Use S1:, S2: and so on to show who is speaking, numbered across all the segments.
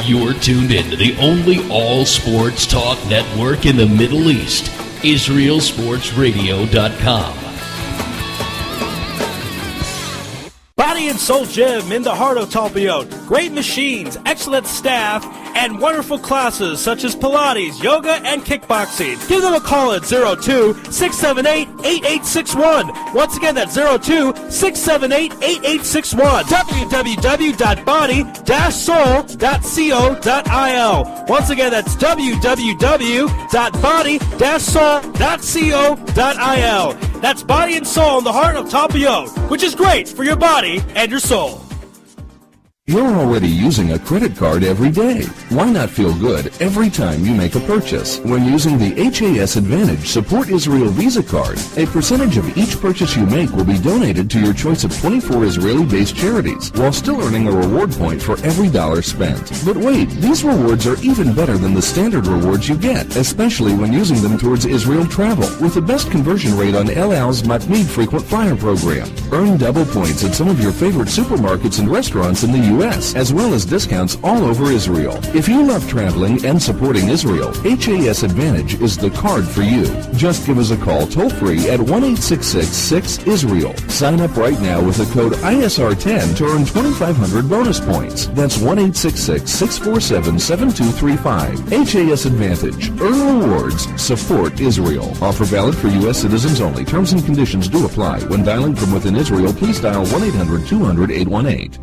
S1: You're tuned in to the only all-sports talk network in the Middle East, IsraelSportsRadio.com.
S2: Body and Soul Gym in the heart of Talpiot. Great machines, excellent staff, and wonderful classes such as Pilates, yoga, and kickboxing. Give them a call at 02-678-8861. Once again, that's 02-678-8861. www.body-soul.co.il. Once again, that's www.body-soul.co.il. That's Body and Soul in the heart of Talpiot, which is great for your body and your soul.
S3: You're already using a credit card every day. Why not feel good every time you make a purchase? When using the HAS Advantage Support Israel Visa card, a percentage of each purchase you make will be donated to your choice of 24 Israeli-based charities, while still earning a reward point for every dollar spent. But wait, these rewards are even better than the standard rewards you get, especially when using them towards Israel travel, with the best conversion rate on El Al's Matmeed frequent flyer program. Earn double points at some of your favorite supermarkets and restaurants in the U.S., as well as discounts all over Israel. If you love traveling and supporting Israel, HAS Advantage is the card for you. Just give us a call toll-free at 1-866-6-ISRAEL. Sign up right now with the code ISR10 to earn 2,500 bonus points. That's 1-866-647-7235. HAS Advantage. Earn rewards. Support Israel. Offer valid for U.S. citizens only. Terms and conditions do apply. When dialing from within Israel, please dial 1-800-200-818.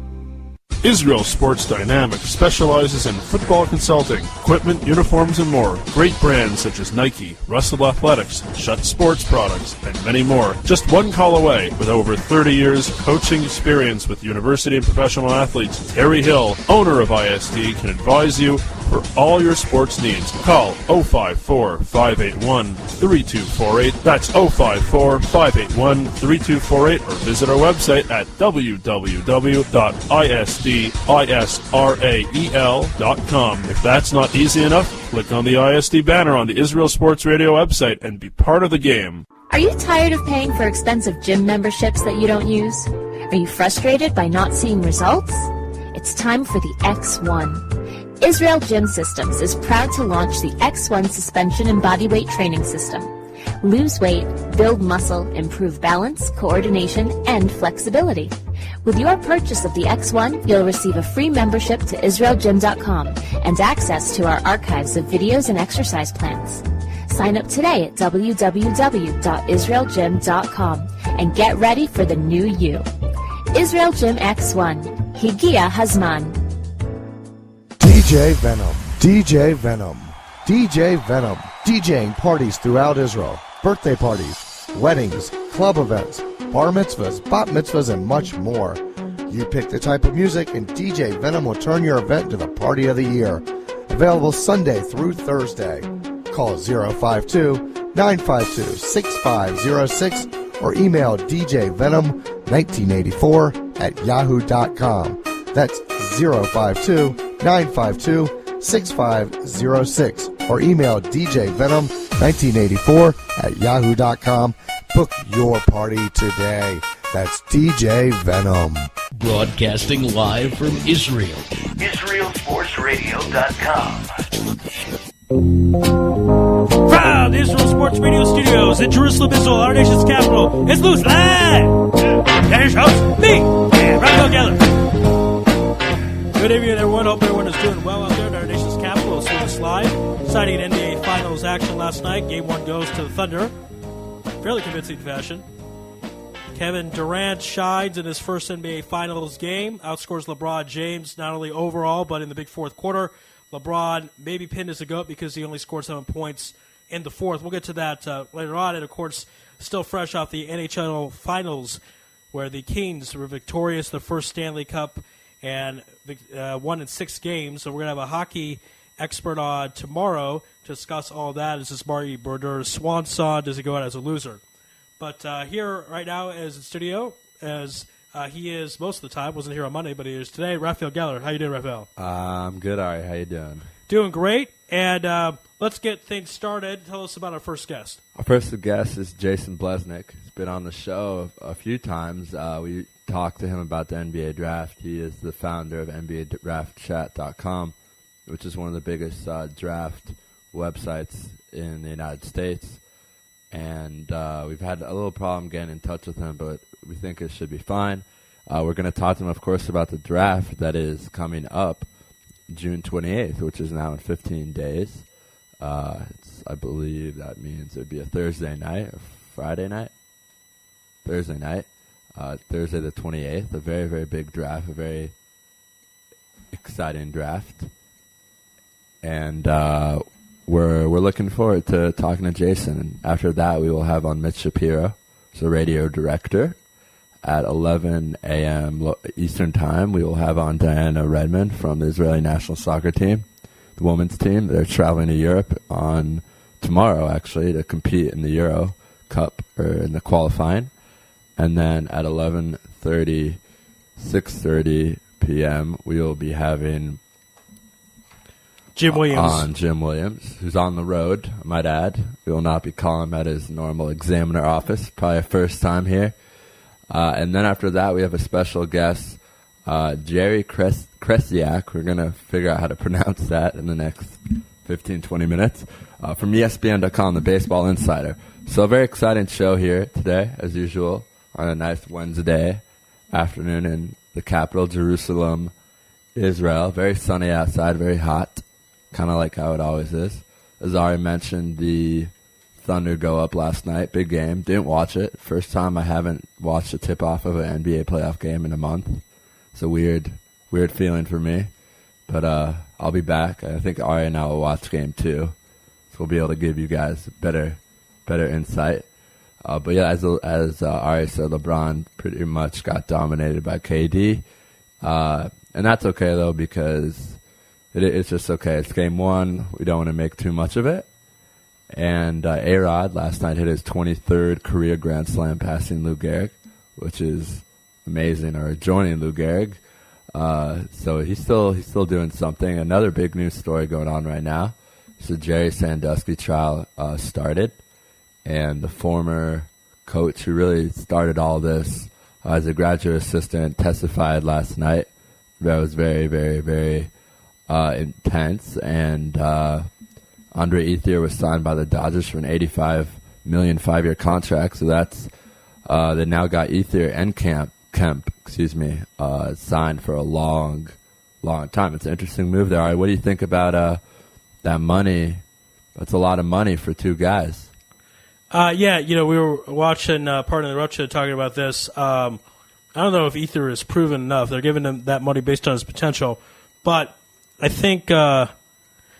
S4: Israel Sports Dynamics specializes in football consulting, equipment, uniforms, and more. Great brands such as Nike, Russell Athletics, Schutt Sports Products, and many more. Just one call away. With over 30 years coaching experience with university and professional athletes, Terry Hill, owner of ISD, can advise you for all your sports needs. Call 054-581-3248. That's 054-581-3248, or visit our website at www.isdisrael.com. If that's not easy enough, click on the ISD banner on the Israel Sports Radio website and be part of the game.
S5: Are you tired of paying for expensive gym memberships that you don't use? Are you frustrated by not seeing results? It's time for the X1. Israel Gym Systems is proud to launch the X1 suspension and bodyweight training system. Lose weight, build muscle, improve balance, coordination, and flexibility. With your purchase of the X1, you'll receive a free membership to IsraelGym.com and access to our archives of videos and exercise plans. Sign up today at www.IsraelGym.com and get ready for the new you. Israel Gym X1. Higia Hazman.
S6: DJ Venom, DJ Venom, DJ Venom, DJing parties throughout Israel, birthday parties, weddings, club events, bar mitzvahs, bat mitzvahs, and much more. You pick the type of music and DJ Venom will turn your event into the party of the year. Available Sunday through Thursday. Call 052-952-6506 or email djvenom1984@yahoo.com. That's 052-952-6506 or email djvenom1984@yahoo.com. Book your party today. That's DJ Venom.
S1: Broadcasting live from Israel.
S7: IsraelSportsRadio.com.
S2: From the Israel Sports Radio Studios in Jerusalem, Israel, our nation's capital, it's Louis live! Here's your host, me, and Raphael Geller. Good evening, everyone. Hope everyone is doing well out there in our nation's capital. It's Louis live. Exciting NBA Finals action last night. Game 1 goes to the Thunder. Fairly convincing fashion. Kevin Durant shines in his first NBA Finals game. Outscores LeBron James, not only overall, but in the big fourth quarter. LeBron maybe pinned as a GOAT because he only scored 7 points in the fourth. We'll get to that later on. And, of course, still fresh off the NHL Finals, where the Kings were victorious the first Stanley Cup and won in 6 games. So we're going to have a hockey expert on tomorrow to discuss all that. This is Marty Berder's swan song. Does he go out as a loser? But here right now is in studio, as he is most of the time. Wasn't here on Monday, but he is today. Raphael Geller. How you doing, Raphael?
S8: I'm good, Ari. How you doing?
S2: Doing great. And let's get things started. Tell us about our first guest.
S8: Our first guest is Jason Blesnick. He's been on the show a few times. We talked to him about the NBA draft. He is the founder of NBADraftChat.com. which is one of the biggest draft websites in the United States. And we've had a little problem getting in touch with him, but we think it should be fine. We're going to talk to him, of course, about the draft that is coming up June 28th, which is now in 15 days. I believe that means it would be a Thursday night or Friday night? Thursday night. Thursday the 28th, a very, very big draft, a very exciting draft. And we're looking forward to talking to Jason. And after that, we will have on Mitch Shapiro, who's a radio director. At 11 a.m. Eastern Time, we will have on Diana Redmond from the Israeli national soccer team, the women's team. They're traveling to Europe on tomorrow, actually, to compete in the Euro Cup or in the qualifying. And then at 11:30, 6:30 p.m., we will be having
S2: Jim
S8: Williams, who's on the road, I might add. We will not be calling him at his normal Examiner office. Probably a first time here. And then after that, we have a special guest, Jerry Kresiak. We're going to figure out how to pronounce that in the next 15, 20 minutes, from ESPN.com, the Baseball Insider. So a very exciting show here today, as usual, on a nice Wednesday afternoon in the capital, Jerusalem, Israel. Very sunny outside, very hot, kind of like how it always is. As Ari mentioned, the Thunder go up last night. Big game. Didn't watch it. First time I haven't watched a tip-off of an NBA playoff game in a month. It's a weird feeling for me. But I'll be back. I think Ari and I will watch game 2. So we'll be able to give you guys better insight. But yeah, as Ari said, LeBron pretty much got dominated by KD. And that's okay, though, because it's just okay. It's game 1. We don't want to make too much of it. And A-Rod last night hit his 23rd career Grand Slam, passing Lou Gehrig, which is amazing, or joining Lou Gehrig. So he's still doing something. Another big news story going on right now. So Jerry Sandusky trial started, and the former coach who really started all this as a graduate assistant testified last night. That was very, very, very intense, and Andre Ethier was signed by the Dodgers for an $85 million 5-year contract. So that's they now got Ethier and Kemp, signed for a long time. It's an interesting move there. All right, what do you think about that money? That's a lot of money for 2 guys.
S2: Yeah, we were watching part of the Rocha talking about this. I don't know if Ethier is proven enough. They're giving him that money based on his potential, but I think.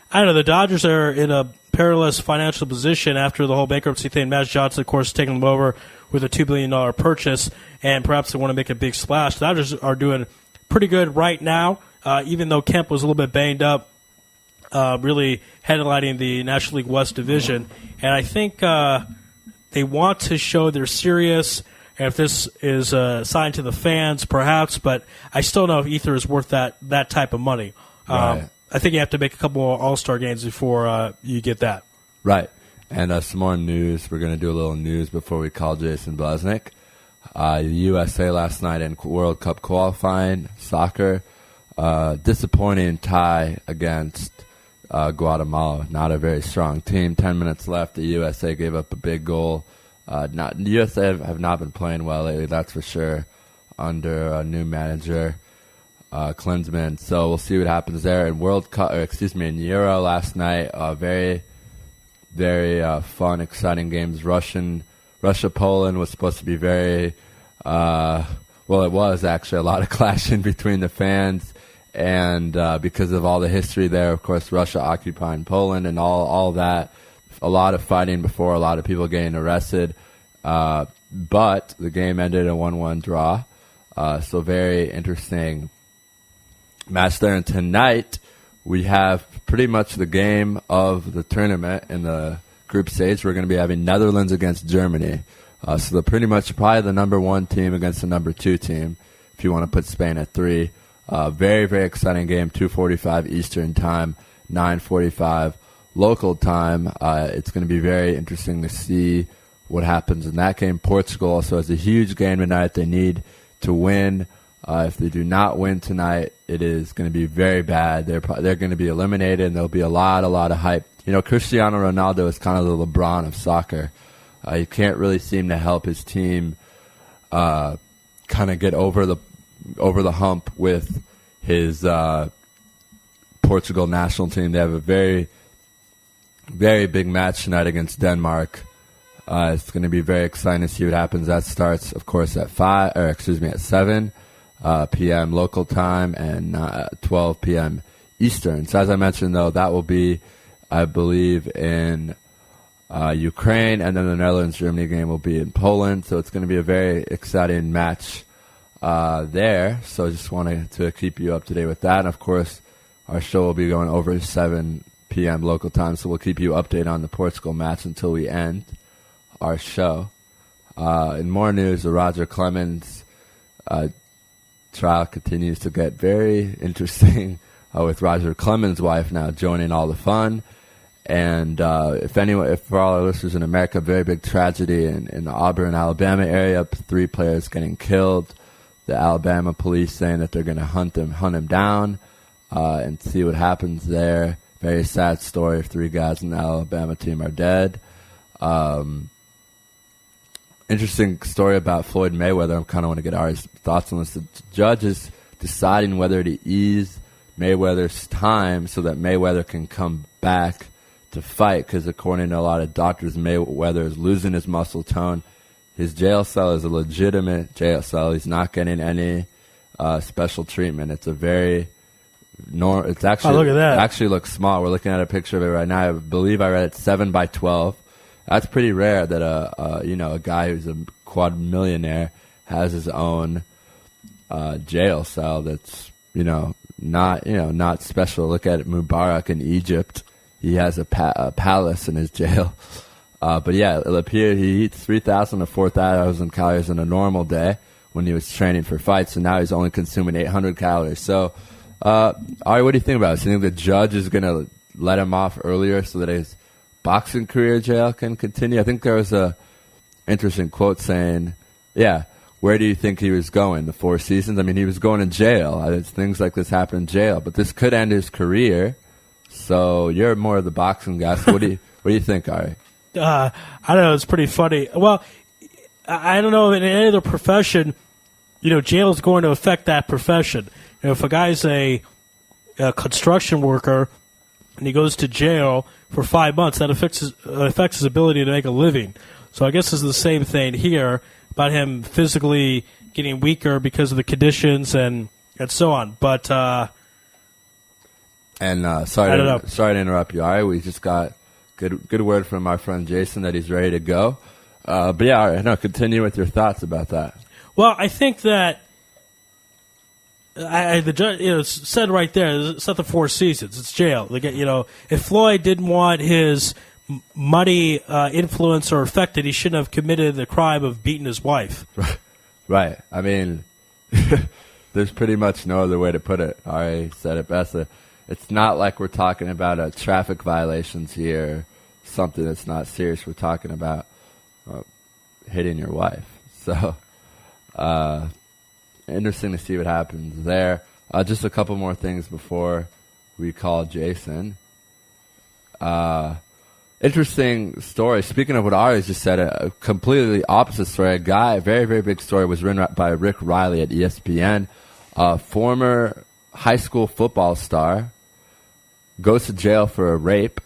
S2: I don't know, the Dodgers are in a perilous financial position after the whole bankruptcy thing. Magic Johnson, of course, taking them over with a $2 billion purchase, and perhaps they want to make a big splash. The Dodgers are doing pretty good right now, even though Kemp was a little bit banged up, really headlining the National League West Division. And I think they want to show they're serious, and if this is a sign to the fans, perhaps, but I still don't know if Ethier is worth that type of money.
S8: Right.
S2: I think you have to make a couple more All-Star games before you get that.
S8: Right. And some more news. We're going to do a little news before we call Jason Blaznick. The USA last night in World Cup qualifying, soccer, disappointing tie against Guatemala. Not a very strong team. 10 minutes left. The USA gave up a big goal. The USA have not been playing well lately, that's for sure, under a new manager. Klinsmann. So we'll see what happens there. In in Euro last night, very, very fun, exciting games. Russia-Poland was supposed to be very, it was actually a lot of clashing between the fans, and because of all the history there, of course, Russia occupying Poland and all that, a lot of fighting before, a lot of people getting arrested, but the game ended in a 1-1 draw, so very interesting match there. And tonight we have pretty much the game of the tournament in the group stage. We're going to be having Netherlands against Germany. So they're pretty much probably the number 1 team against the number 2 team, if you want to put Spain at 3. Very, very exciting game, 2:45 Eastern Time, 9:45 local time. It's going to be very interesting to see what happens in that game. Portugal also has a huge game tonight. They need to win. If they do not win tonight, it is going to be very bad. They're going to be eliminated, and there'll be a lot of hype. You know, Cristiano Ronaldo is kind of the LeBron of soccer. He can't really seem to help his team kind of get over the hump with his Portugal national team. They have a very, very big match tonight against Denmark. It's going to be very exciting to see what happens. That starts, of course, at 7 p.m. local time and 12 p.m. Eastern. So as I mentioned, though, that will be, I believe, in Ukraine, and then the Netherlands-Germany game will be in Poland. So it's going to be a very exciting match there. So I just wanted to keep you up to date with that. And, of course, our show will be going over 7 p.m. local time, so we'll keep you updated on the Portugal match until we end our show. In more news, the Roger Clemens trial continues to get very interesting with Roger Clemens' wife now joining all the fun. And if for all our listeners in America, very big tragedy in the Auburn, Alabama area. 3 players getting killed. The Alabama police saying that they're going to hunt him down and see what happens there. Very sad story. 3 guys in the Alabama team are dead. Interesting story about Floyd Mayweather. I kind of want to get Ari's thoughts on this. The judge is deciding whether to ease Mayweather's time so that Mayweather can come back to fight, because according to a lot of doctors, Mayweather is losing his muscle tone. His jail cell is a legitimate jail cell. He's not getting any special treatment. It's a very it's actually,
S2: look at that.
S8: It actually looks small. We're looking at a picture of it right now. I believe I read it's 7 by 12. That's pretty rare that a guy who's a quad millionaire has his own jail cell that's not special. Look at Mubarak in Egypt. He has a palace in his jail. But yeah, it appeared he eats 3,000 to 4,000 calories in a normal day when he was training for fights, and now he's only consuming 800 calories. So, Ari, what do you think about it? Do you think the judge is going to let him off earlier so that his boxing career jail can continue? I think there was a interesting quote saying, where do you think he was going? The 4 seasons? I mean, he was going to jail. Things like this happen in jail, but this could end his career. So you're more of the boxing guy. So what do you think, Ari?
S2: I don't know. It's pretty funny. Well, I don't know. In any other profession, jail is going to affect that profession. If a guy's a construction worker and he goes to jail for 5 months, that affects his ability to make a living. So I guess it's the same thing here about him physically getting weaker because of the conditions and so on. But
S8: sorry to interrupt you, Ari. We just got good word from our friend Jason that he's ready to go. But yeah, all right, continue with your thoughts about that.
S2: Well, I think that the judge, it's said right there. It's not the 4 seasons. It's jail. If Floyd didn't want his money influence or affected, he shouldn't have committed the crime of beating his wife.
S8: Right. I mean, there's pretty much no other way to put it. Ari said it best. It's not like we're talking about traffic violations here, something that's not serious. We're talking about hitting your wife. So, interesting to see what happens there. Just a couple more things before we call Jason. Interesting story. Speaking of what Ari just said, a completely opposite story. A guy, very, very big story, was written by Rick Riley at ESPN. A former high school football star goes to jail for a rape,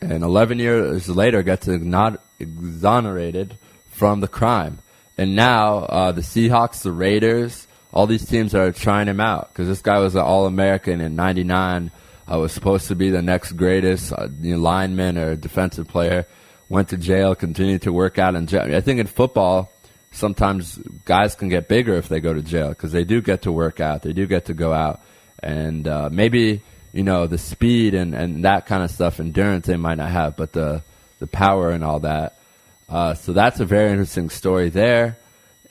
S8: and 11 years later gets exonerated from the crime. And now the Seahawks, the Raiders, all these teams are trying him out because this guy was an All-American in '99. Was supposed to be the next greatest lineman or defensive player. Went to jail, continued to work out in jail. I think in football, sometimes guys can get bigger if they go to jail because they do get to work out. They do get to go out. And maybe, the speed and that kind of stuff, endurance they might not have, but the power and all that. So that's a very interesting story there.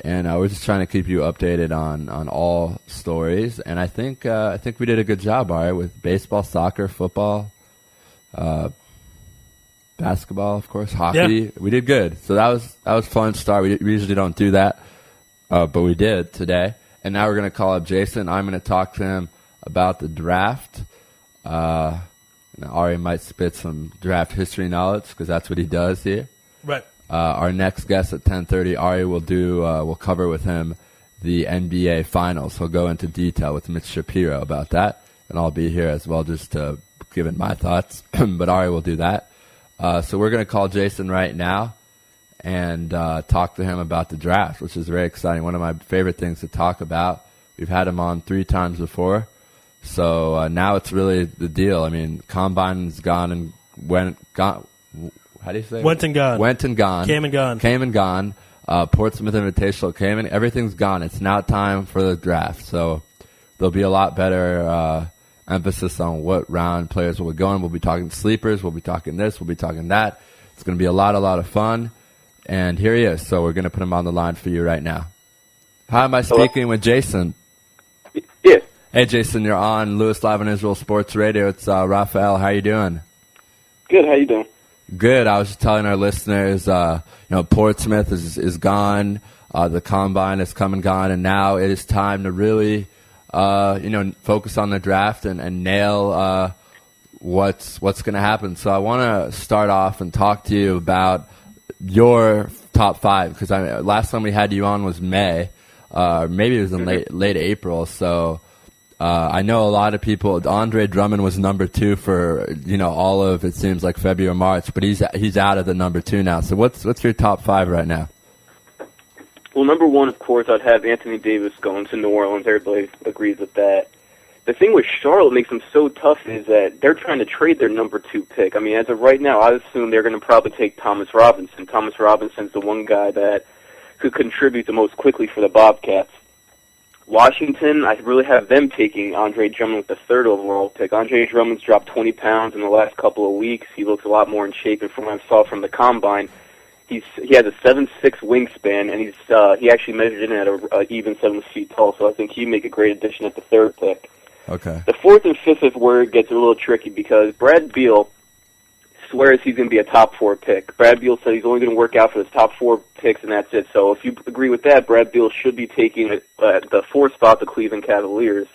S8: And we're just trying to keep you updated on all stories. And I think we did a good job, Ari, with baseball, soccer, football, basketball, of course, hockey. Yeah. We did good. So that was fun start. We usually don't do that, but we did today. And now we're going to call up Jason. I'm going to talk to him about the draft. Ari might spit some draft history knowledge because that's what he does here.
S2: Right.
S8: Our next guest at 10:30, Ari will cover with him the NBA Finals. He'll go into detail with Mitch Shapiro about that, and I'll be here as well just to give it my thoughts. But Ari will do that. So we're going to call Jason right now and talk to him about the draft, which is very exciting. One of my favorite things to talk about. We've had him on 3 times before, so now it's really the deal. I mean, Combine's gone and gone. How do you say?
S2: Went and gone.
S8: Went and gone.
S2: Came and gone.
S8: Came and gone. Portsmouth Invitational came in. Everything's gone. It's now time for the draft. So there'll be a lot better emphasis on what round players will be going. We'll be talking sleepers. We'll be talking this. We'll be talking that. It's going to be a lot of fun. And here he is. So we're going to put him on the line for you right now. Hi, am I speaking with Jason?
S7: Yes.
S8: Hey, Jason, you're on Louis Live on Israel Sports Radio. It's Raphael. How you doing?
S7: Good. How you doing?
S8: Good. I was just telling our listeners, Portsmouth is gone. The Combine has come and gone, and now it is time to really, focus on the draft and nail what's going to happen. So I want to start off and talk to you about your top 5 because last time we had you on was May, maybe it was in late April. So. I know a lot of people. Andre Drummond was number 2 for all of it seems like February or March, but he's out of the number 2 now. So what's your top 5 right now?
S7: Well, number 1, of course, I'd have Anthony Davis going to New Orleans. Everybody agrees with that. The thing with Charlotte makes them so tough is that they're trying to trade their number 2 pick. I mean, as of right now, I assume they're going to probably take Thomas Robinson. Thomas Robinson's the one guy that could contribute the most quickly for the Bobcats. Washington, I really have them taking Andre Drummond with the 3rd overall pick. Andre Drummond's dropped 20 pounds in the last couple of weeks. He looks a lot more in shape, and from what I saw from the Combine, he has a 7'6" wingspan, and he actually measured in at a even 7 feet tall, so I think he'd make a great addition at the 3rd pick.
S8: Okay.
S7: The 4th and 5th is where it gets a little tricky because Brad Beal swears he's going to be a top 4 pick. Brad Beal said he's only going to work out for his top 4 picks, and that's it. So if you agree with that, Brad Beal should be taking the 4th spot, the Cleveland Cavaliers.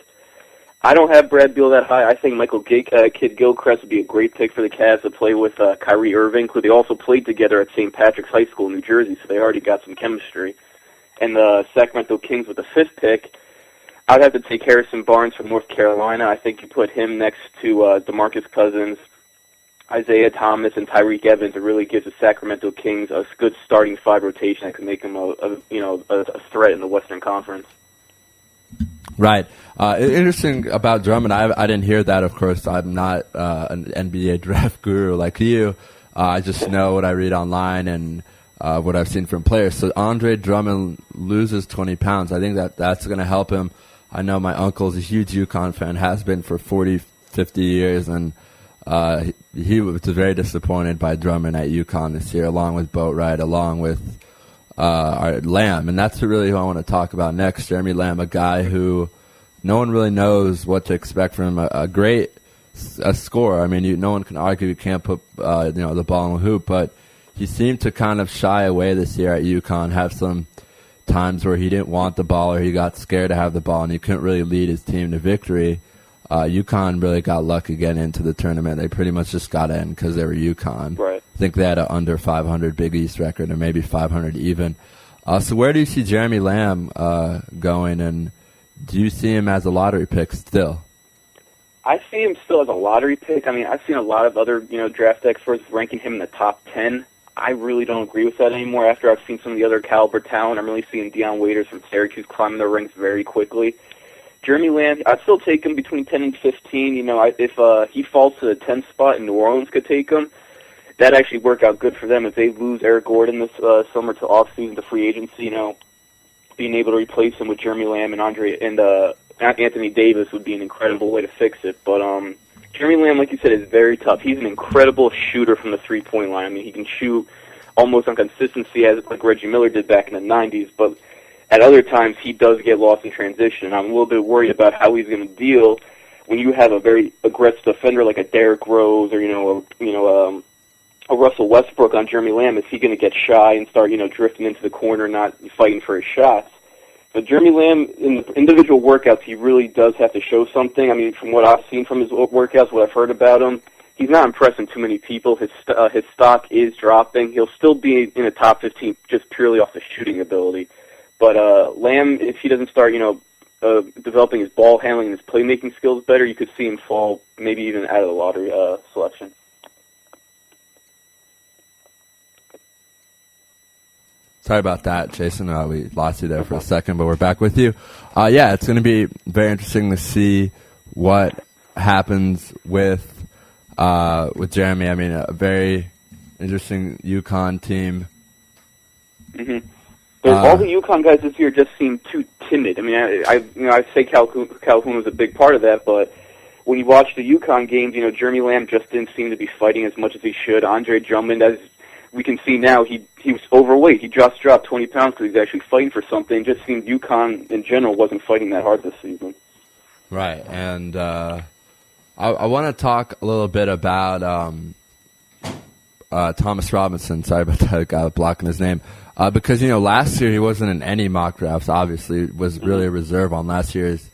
S7: I don't have Brad Beal that high. I think Michael Kidd Gilchrist would be a great pick for the Cavs to play with Kyrie Irving, who they also played together at St. Patrick's High School in New Jersey, so they already got some chemistry. And the Sacramento Kings with the 5th pick, I'd have to take Harrison Barnes from North Carolina. I think you put him next to DeMarcus Cousins, Isaiah Thomas, and Tyreek Evans. It really gives the Sacramento Kings a good starting 5 rotation that can make them a threat in the Western Conference.
S8: Right. Interesting about Drummond. I didn't hear that. Of course, I'm not an NBA draft guru like you. I just know what I read online and what I've seen from players. So Andre Drummond loses 20 pounds. I think that's going to help him. I know my uncle's a huge UConn fan, has been for 40, 50 years, and he was very disappointed by Drummond at UConn this year, along with Boatwright, along with Lamb. And that's really who I want to talk about next. Jeremy Lamb, a guy who no one really knows what to expect from him, a great scorer. I mean, no one can argue he can't put the ball in the hoop, but he seemed to kind of shy away this year at UConn, have some times where he didn't want the ball or he got scared to have the ball and he couldn't really lead his team to victory. UConn really got lucky getting into the tournament. They pretty much just got in because they were UConn.
S7: Right.
S8: I think they had an under 500 Big East record or maybe 500 even. So where do you see Jeremy Lamb going, and do you see him as a lottery pick still?
S7: I see him still as a lottery pick. I mean, I've seen a lot of other draft experts ranking him in the top 10. I really don't agree with that anymore. After I've seen some of the other caliber talent, I'm really seeing Deion Waiters from Syracuse climbing the ranks very quickly. Jeremy Lamb, I'd still take him between 10 and 15. If he falls to the 10th spot and New Orleans could take him, that'd actually work out good for them. If they lose Eric Gordon this summer to offseason to free agency, being able to replace him with Jeremy Lamb and Anthony Davis would be an incredible way to fix it. But Jeremy Lamb, like you said, is very tough. He's an incredible shooter from the three-point line. I mean, he can shoot almost on consistency as like Reggie Miller did back in the 90s, but at other times he does get lost in transition. I'm a little bit worried about how he's going to deal when you have a very aggressive defender like a Derrick Rose or a Russell Westbrook on Jeremy Lamb. Is he going to get shy and start drifting into the corner, not fighting for his shots? But Jeremy Lamb, in the individual workouts, he really does have to show something. I mean, from what I've seen from his workouts, what I've heard about him, he's not impressing too many people. His stock is dropping. He'll still be in the top 15 just purely off the shooting ability. But Lamb, if he doesn't start, developing his ball handling and his playmaking skills better, you could see him fall maybe even out of the lottery selection.
S8: Sorry about that, Jason. We lost you there for a second, but we're back with you. Yeah, it's going to be very interesting to see what happens with Jeremy. I mean, a very interesting UConn team.
S7: Mm-hmm. All the UConn guys this year just seem too timid. I mean, I say Calhoun was a big part of that, but when you watch the UConn games, Jeremy Lamb just didn't seem to be fighting as much as he should. Andre Drummond, as we can see now, he was overweight. He just dropped 20 pounds because he's actually fighting for something. It just seemed UConn in general wasn't fighting that hard this season.
S8: Right, and I want to talk a little bit about Thomas Robinson. Sorry about that, guy blocking his name. Because, last year he wasn't in any mock drafts, obviously. Was really a reserve on last year's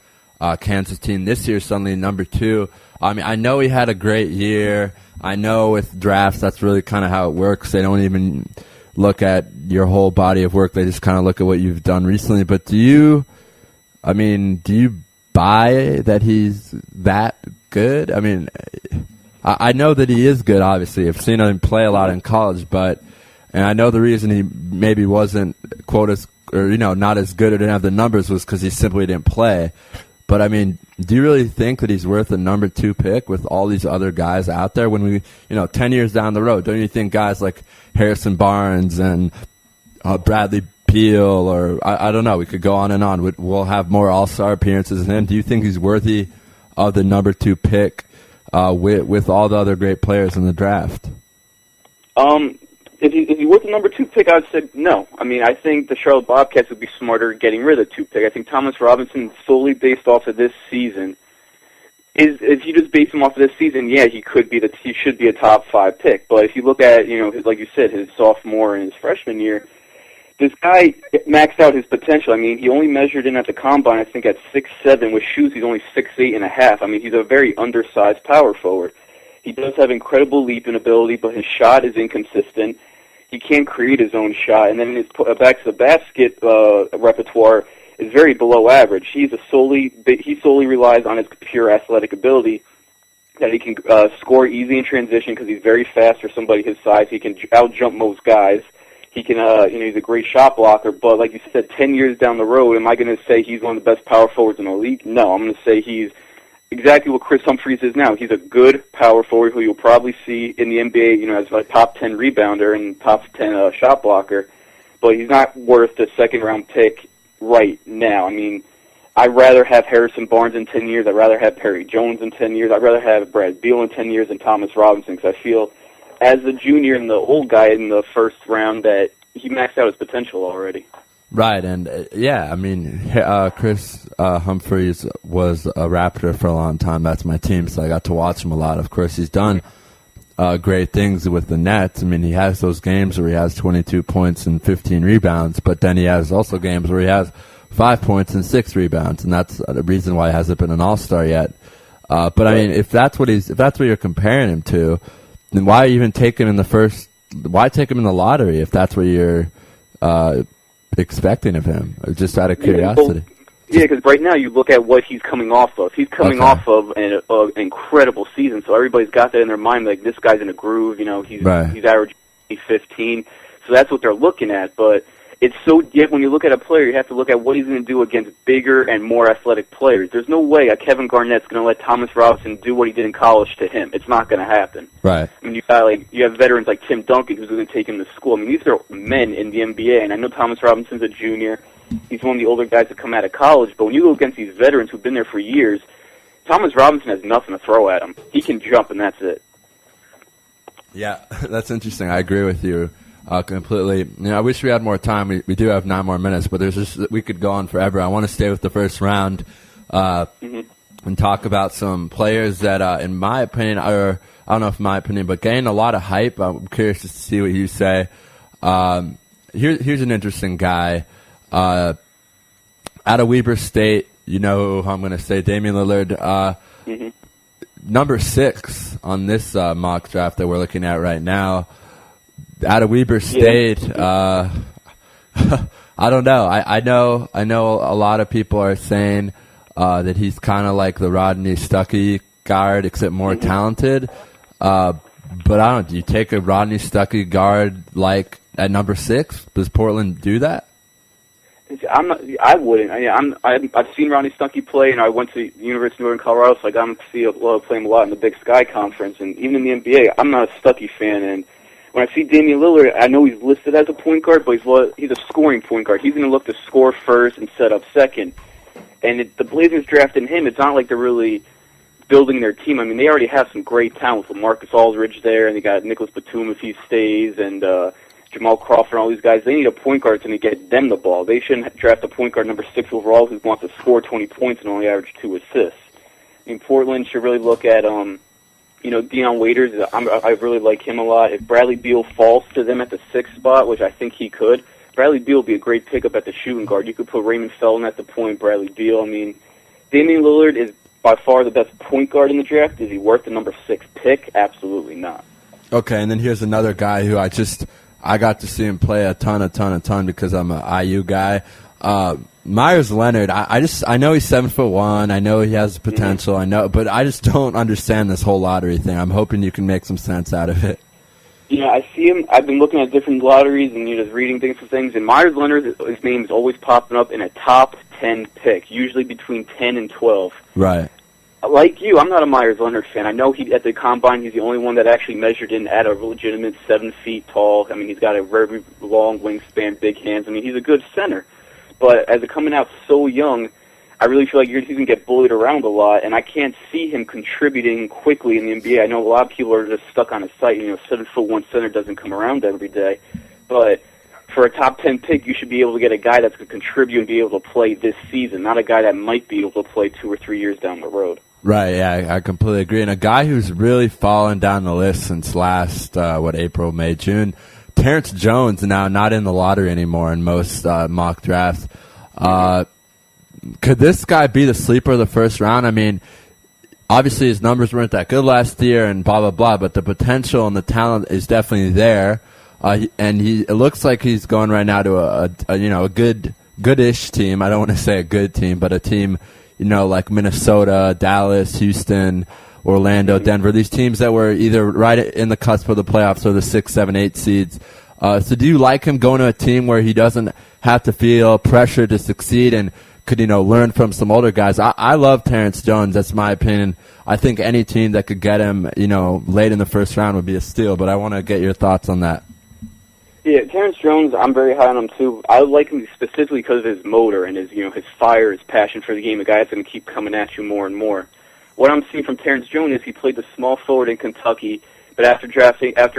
S8: Kansas team. This year, suddenly number 2. I mean, I know he had a great year. I know with drafts, that's really kind of how it works. They don't even look at your whole body of work. They just kind of look at what you've done recently. But do you buy that he's that good? I mean, I know that he is good, obviously. I've seen him play a lot in college, and I know the reason he maybe wasn't, not as good or didn't have the numbers was because he simply didn't play. But, I mean, do you really think that he's worth a number 2 pick with all these other guys out there when we, 10 years down the road? Don't you think guys like Harrison Barnes and Bradley Beal or, I don't know, we could go on and on. We'll have more all-star appearances than him. Do you think he's worthy of the number 2 pick with all the other great players in the draft?
S7: If he was the number 2 pick, I would say no. I mean, I think the Charlotte Bobcats would be smarter getting rid of the 2 pick. I think Thomas Robinson, solely based off of this season, if you just base him off of this season, yeah, he should be a top 5 pick. But if you look at, like you said, his sophomore and his freshman year, this guy maxed out his potential. I mean, he only measured in at the combine, I think, at 6'7". With shoes, he's only 6'8.5". I mean, he's a very undersized power forward. He does have incredible leaping ability, but his shot is inconsistent. He can't create his own shot, and then his back to the basket repertoire is very below average. He solely relies on his pure athletic ability, that he can score easy in transition because he's very fast for somebody his size. He can out-jump most guys. He can, he's a great shot blocker. But like you said, 10 years down the road, am I going to say he's one of the best power forwards in the league? No, I'm going to say he's exactly what Chris Humphries is now. He's a good power forward who you'll probably see in the NBA, as a top 10 rebounder and top 10 shot blocker. But he's not worth the second-round pick right now. I mean, I'd rather have Harrison Barnes in 10 years. I'd rather have Perry Jones in 10 years. I'd rather have Brad Beal in 10 years than Thomas Robinson, because I feel, as the junior and the old guy in the first round, that he maxed out his potential already.
S8: Right, and I mean, Chris Humphries was a Raptor for a long time. That's my team, so I got to watch him a lot. Of course, he's done great things with the Nets. I mean, he has those games where he has 22 points and 15 rebounds, but then he has also games where he has 5 points and 6 rebounds, and that's the reason why he hasn't been an All-Star yet. But I mean, if that's what you're comparing him to, then why even take him in the first? Why take him in the lottery if that's what you're expecting of him? Just out of curiosity.
S7: Yeah, because right now you look at what he's coming off of. He's coming off of an incredible season, so everybody's got that in their mind, like, this guy's in a groove. He's averaging 15, so that's what they're looking at. But yet when you look at a player, you have to look at what he's going to do against bigger and more athletic players. There's no way a Kevin Garnett's going to let Thomas Robinson do what he did in college to him. It's not going to happen.
S8: Right.
S7: I mean, you have veterans like Tim Duncan who's going to take him to school. I mean, these are men in the NBA, and I know Thomas Robinson's a junior. He's one of the older guys that come out of college, but when you go against these veterans who've been there for years, Thomas Robinson has nothing to throw at him. He can jump, and that's it.
S8: Yeah, that's interesting. I agree with you. Completely. I wish we had more time. We do have 9 more minutes, but we could go on forever. I want to stay with the first round and talk about some players that, in my opinion, or I don't know if my opinion, but gained a lot of hype. I'm curious to see what you say. Here's an interesting guy. out of Weber State, you know who I'm going to say, Damian Lillard, number 6 on this mock draft that we're looking at right now. Out of Weber State, I don't know. I know a lot of people are saying that he's kind of like the Rodney Stuckey guard, except more talented. But I don't. Do you take a Rodney Stuckey guard like at number 6? Does Portland do that?
S7: I wouldn't. I've seen Rodney Stuckey play, and I went to the University of Northern Colorado, so I got him to see play him a lot in the Big Sky Conference, and even in the NBA. I'm not a Stuckey fan, and when I see Damian Lillard, I know he's listed as a point guard, but he's a scoring point guard. He's going to look to score first and set up second. And the Blazers drafting him, it's not like they're really building their team. I mean, they already have some great talent with Marcus Aldridge there, and they got Nicholas Batum if he stays, and Jamal Crawford and all these guys. They need a point guard to get them the ball. They shouldn't draft a point guard number 6 overall who wants to score 20 points and only average 2 assists. I mean, Portland should really look at Dion Waiters. I really like him a lot. If Bradley Beal falls to them at the 6th spot, which I think he could, Bradley Beal would be a great pickup at the shooting guard. You could put Raymond Felton at the point, Bradley Beal. I mean, Damian Lillard is by far the best point guard in the draft. Is he worth the number 6 pick? Absolutely not. Okay,
S8: and then here's another guy who I got to see him play a ton because I'm an IU guy. Myers Leonard, I know he's 7'1". I know he has potential. I know, but I just don't understand this whole lottery thing. I'm hoping you can make some sense out of it.
S7: I see him. I've been looking at different lotteries and just reading things. And Myers Leonard, his name is always popping up in a top 10 pick, usually between 10 and 12.
S8: Right.
S7: Like you, I'm not a Myers Leonard fan. I know at the combine he's the only one that actually measured in at a legitimate 7 feet tall. I mean, he's got a very long wingspan, big hands. I mean, he's a good center. But as a coming out so young, I really feel like he's going to get bullied around a lot, and I can't see him contributing quickly in the NBA. I know a lot of people are just stuck on his site. 7'1" center doesn't come around every day. But for a top 10 pick, you should be able to get a guy that's going to contribute and be able to play this season, not a guy that might be able to play 2 or 3 years down the road.
S8: Right, yeah, I completely agree. And a guy who's really fallen down the list since last, April, May, June, Terrence Jones, now not in the lottery anymore in most mock drafts. Could this guy be the sleeper of the first round? I mean, obviously his numbers weren't that good last year and blah, blah, blah, but the potential and the talent is definitely there. And it looks like he's going right now to a good-ish team. I don't want to say a good team, but a team, like Minnesota, Dallas, Houston, Orlando, Denver, these teams that were either right in the cusp of the playoffs or the 6, 7, 8 seeds. So do you like him going to a team where he doesn't have to feel pressure to succeed and could, learn from some older guys? I love Terrence Jones. That's my opinion. I think any team that could get him, late in the first round would be a steal, but I want to get your thoughts on that.
S7: Yeah, Terrence Jones, I'm very high on him too. I like him specifically because of his motor and his fire, his passion for the game. A guy that's going to keep coming at you more and more. What I'm seeing from Terrence Jones is he played the small forward in Kentucky, but after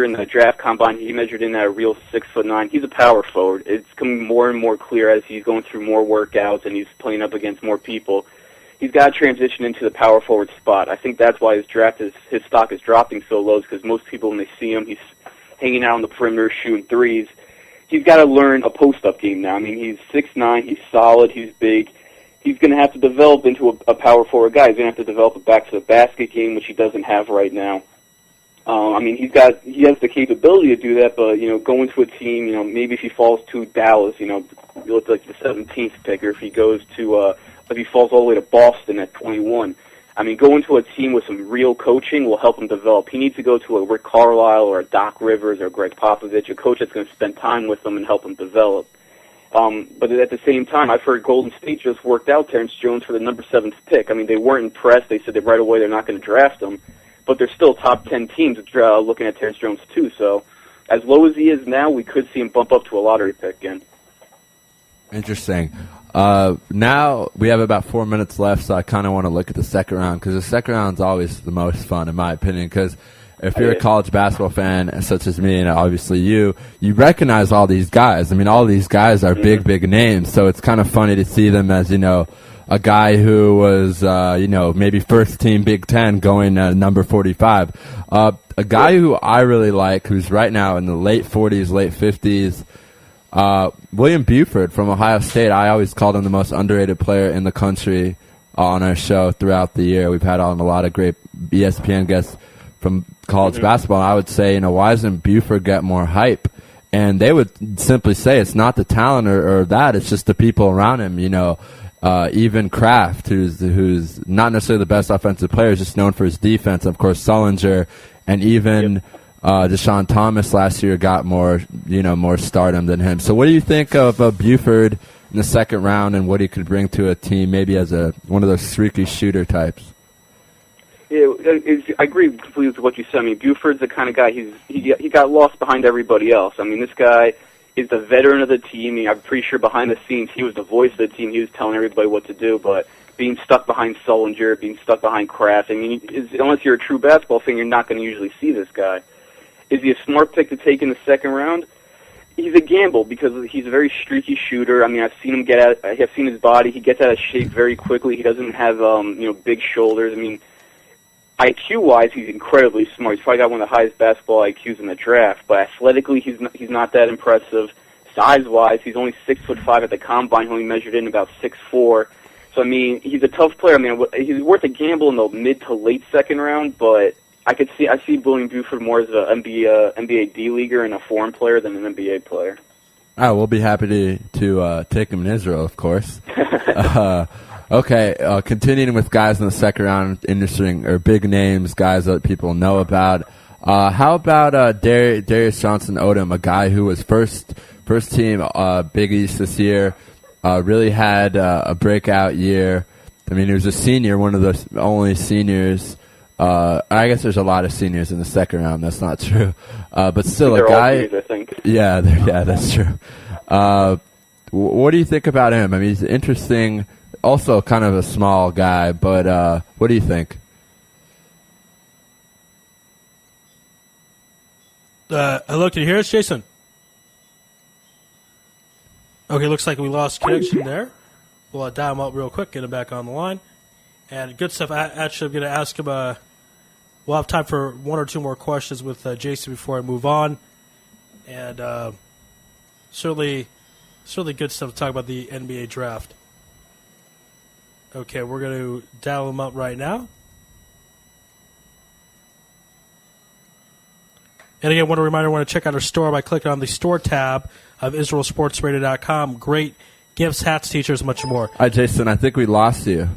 S7: in the draft combine, he measured in at a real 6'9". He's a power forward. It's coming more and more clear as he's going through more workouts and he's playing up against more people. He's got to transition into the power forward spot. I think that's why his stock is dropping so low, because most people, when they see him, he's hanging out on the perimeter shooting threes. He's got to learn a post-up game now. I mean, he's 6'9", he's solid, he's big. He's going to have to develop into a power forward guy. He's going to have to develop a back-to-the-basket game, which he doesn't have right now. He has the capability to do that, but, going to a team, maybe if he falls to Dallas, he looks like the 17th pick, or if he goes to, if he falls all the way to Boston at 21. I mean, going to a team with some real coaching will help him develop. He needs to go to a Rick Carlisle or a Doc Rivers or Greg Popovich, a coach that's going to spend time with him and help him develop. But at the same time, I've heard Golden State just worked out Terrence Jones for the number 7th pick. I mean, they weren't impressed. They said that right away they're not going to draft him. But they're still top 10 teams looking at Terrence Jones, too. So as low as he is now, we could see him bump up to a lottery pick again.
S8: Interesting. Now we have about 4 minutes left, so I kind of want to look at the second round, because the second round is always the most fun, in my opinion, because if you're a college basketball fan, such as me and obviously you recognize all these guys. I mean, all these guys are big names, so it's kind of funny to see them as, a guy who was, maybe first team Big Ten going number 45. A guy who I really like, who's right now in the late 40s, late 50s, William Buford from Ohio State, I always called him the most underrated player in the country on our show throughout the year. We've had on a lot of great ESPN guests from college basketball. And I would say, why doesn't Buford get more hype? And they would simply say it's not the talent or that, it's just the people around him, even Kraft, who's not necessarily the best offensive player, is just known for his defense. Of course, Sullinger and even Deshaun Thomas last year got more stardom than him. So what do you think of Buford in the second round and what he could bring to a team, maybe as one of those streaky shooter types?
S7: Yeah, I agree completely with what you said. I mean, Buford's the kind of guy, he got lost behind everybody else. I mean, this guy is the veteran of the team. I'm pretty sure behind the scenes he was the voice of the team. He was telling everybody what to do, but being stuck behind Sullinger, being stuck behind Kraft, I mean, unless you're a true basketball fan, you're not going to usually see this guy. Is he a smart pick to take in the second round? He's a gamble because he's a very streaky shooter. I mean, I've seen him I've seen his body. He gets out of shape very quickly. He doesn't have big shoulders. I mean, IQ-wise, he's incredibly smart. He's probably got one of the highest basketball IQs in the draft. But athletically, he's not that impressive. Size-wise, he's only 6'5" at the combine. He only measured in about 6'4". So I mean, he's a tough player. I mean, he's worth a gamble in the mid to late second round. But I see William Buford more as an NBA D-leaguer and a foreign player than an NBA player.
S8: Oh, we'll be happy to take him in Israel, of course. Okay, continuing with guys in the second round, interesting or big names, guys that people know about. How about Darius Johnson-Odom, a guy who was first team Big East this year, really had a breakout year. I mean, he was a senior, one of the only seniors. I guess there's a lot of seniors in the second round. That's not true, but still a guy.
S7: All seniors, I think.
S8: Yeah, that's true. What do you think about him? I mean, he's interesting. Also, kind of a small guy, but what do you think?
S2: Hello, can you hear us, Jason? Okay, looks like we lost connection there. We'll dial him up real quick, get him back on the line. And good stuff. Actually, I'm going to ask him. We'll have time for one or two more questions with Jason before I move on. And certainly good stuff to talk about the NBA draft. Okay, we're going to dial him up right now. And again, one reminder, I want to check out our store by clicking on the store tab of IsraelSportsRadio.com. Great gifts, hats, t-shirts, much more.
S8: Hi, Jason. I think we lost you.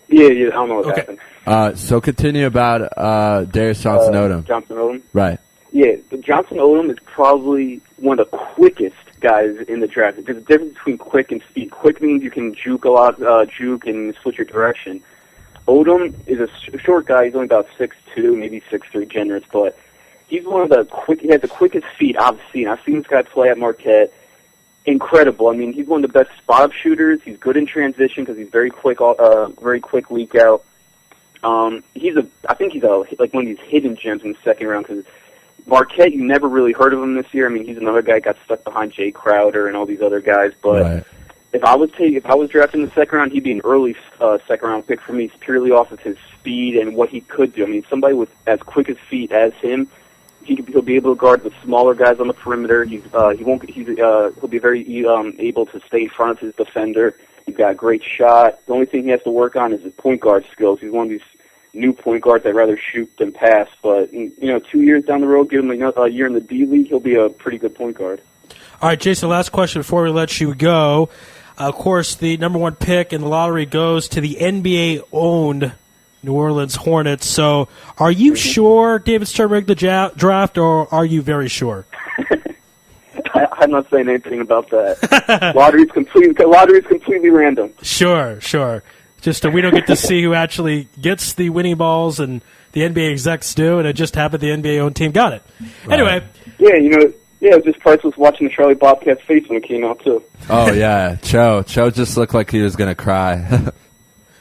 S7: Yeah, I don't know what happened.
S8: So continue about Darius Johnson-Odom.
S7: Johnson-Odom?
S8: Right.
S7: Yeah, Johnson-Odom is probably one of the quickest guys in the draft. There's a difference between quick and speed. Quick means you can juke a lot, and switch your direction. Odom is a short guy. He's only about 6'2", maybe 6'3", generous, but he's one of the he has the quickest feet I've seen. I've seen this guy play at Marquette. Incredible. I mean, he's one of the best spot-up shooters. He's good in transition because he's very quick leak out. I think he's like one of these hidden gems in the second round because Marquette, you never really heard of him this year. I mean, he's another guy who got stuck behind Jay Crowder and all these other guys. But
S8: right.
S7: if I was drafting in the second round, he'd be an early second round pick for me, purely off of his speed and what he could do. I mean, somebody with as quick as feet as him, he'll be able to guard the smaller guys on the perimeter. He'll be very able to stay in front of his defender. He's got a great shot. The only thing he has to work on is his point guard skills. He's one of these new point guards that rather shoot than pass. But 2 years down the road, give him a year in the D League, he'll be a pretty good point guard.
S2: All right, Jason, last question before we let you go. Of course, the number one pick in the lottery goes to the NBA-owned New Orleans Hornets. So are you sure David Stern rigged the draft, or are you very sure?
S7: I'm not saying anything about that. Lottery's completely random.
S2: Sure. Just we don't get to see who actually gets the winning balls, and the NBA execs do, and it just happened the NBA-owned team got it. Right. Anyway.
S7: Yeah, it was just priceless watching the Charlie Bobcats face when it came out, too.
S8: Oh, yeah. Cho just looked like he was going to cry.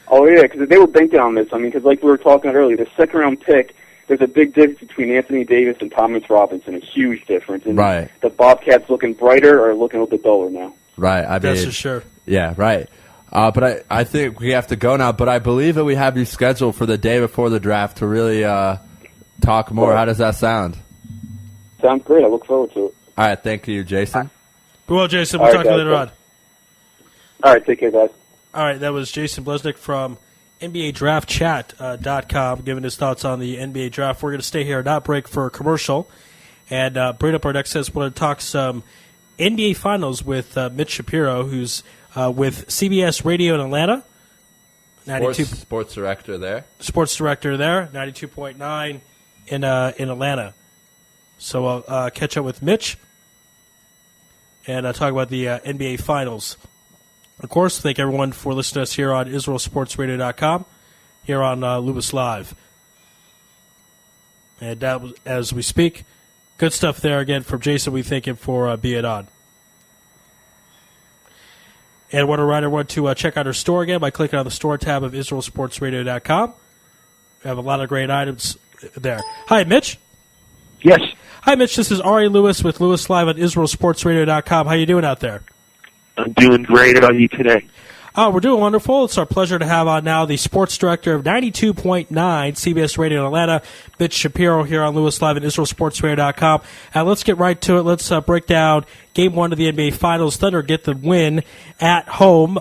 S7: Oh, yeah, because they were banking on this. I mean, because like we were talking about earlier, the second-round pick, there's a big difference between Anthony Davis and Thomas Robinson, a huge difference. And
S8: right.
S7: The Bobcats looking brighter or looking a little bit duller now.
S8: Right. I mean,
S2: that's for sure.
S8: Yeah, right. But I think we have to go now. But I believe that we have you scheduled for the day before the draft to really talk more. How does that sound?
S7: Sounds great. I look forward to it.
S8: All right. Thank you, Jason.
S2: Well, Jason, we'll
S7: All
S2: talk
S7: right,
S2: to you later on.
S7: All right, take care, guys.
S2: All right, that was Jason Blesnick from NBADraftChat.com giving his thoughts on the NBA draft. We're going to stay here, not break for a commercial, and bring up our next guest. We're going to talk some NBA Finals with Mitch Shapiro, who's with CBS Radio in Atlanta.
S8: Sports director there.
S2: Sports director there, 92.9 in Atlanta. So I'll catch up with Mitch and talk about the NBA Finals. Of course, thank everyone for listening to us here on IsraelSportsRadio.com, here on Louis Live. And as we speak, good stuff there again from Jason. We thank him for being on. And I want to remind everyone to check out our store again by clicking on the store tab of IsraelSportsRadio.com. We have a lot of great items there. Hi, Mitch.
S9: Yes.
S2: Hi, Mitch. This is Ari Louis with Louis Live on IsraelSportsRadio.com. How you doing out there?
S9: I'm doing great. How are you today?
S2: Oh, we're doing wonderful. It's our pleasure to have on now the sports director of 92.9 CBS Radio in Atlanta, Mitch Shapiro, here on Louis Live at IsraelSportsRadio.com. Let's get right to it. Let's break down Game 1 of the NBA Finals. Thunder get the win at home.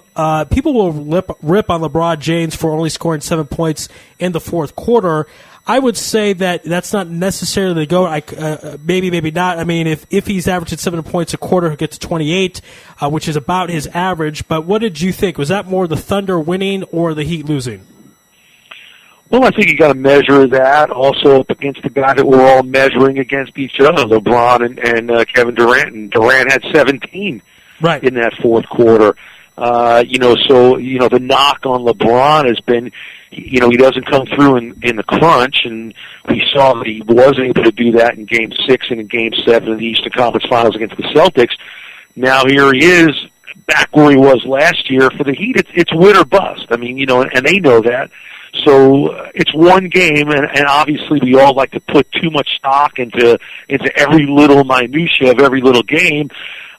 S2: People will rip on LeBron James for only scoring 7 points in the fourth quarter. I would say that that's not necessarily the go. Maybe not. I mean, if he's averaging 7 points a quarter, he'll get to 28, which is about his average. But what did you think? Was that more the Thunder winning or the Heat losing?
S9: Well, I think you got to measure that also up against the guy that we're all measuring against each other, LeBron and Kevin Durant. And Durant had 17
S2: right
S9: in that fourth quarter. So the knock on LeBron has been, he doesn't come through in the crunch, and we saw that he was able to do that in Game 6 and in Game 7 of the Eastern Conference Finals against the Celtics. Now here he is back where he was last year. For the Heat, it's win or bust. I mean, and they know that. So it's one game, and obviously we all like to put too much stock into every little minutia of every little game.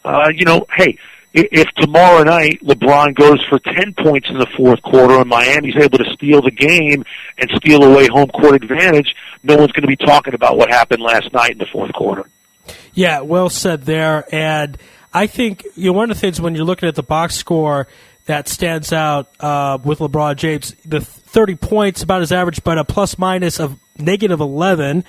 S9: Hey, if tomorrow night LeBron goes for 10 points in the fourth quarter and Miami's able to steal the game and steal away home court advantage, no one's going to be talking about what happened last night in the fourth quarter.
S2: Yeah, well said there. And I think one of the things when you're looking at the box score that stands out with LeBron James, the 30 points about his average, but a plus minus of negative 11.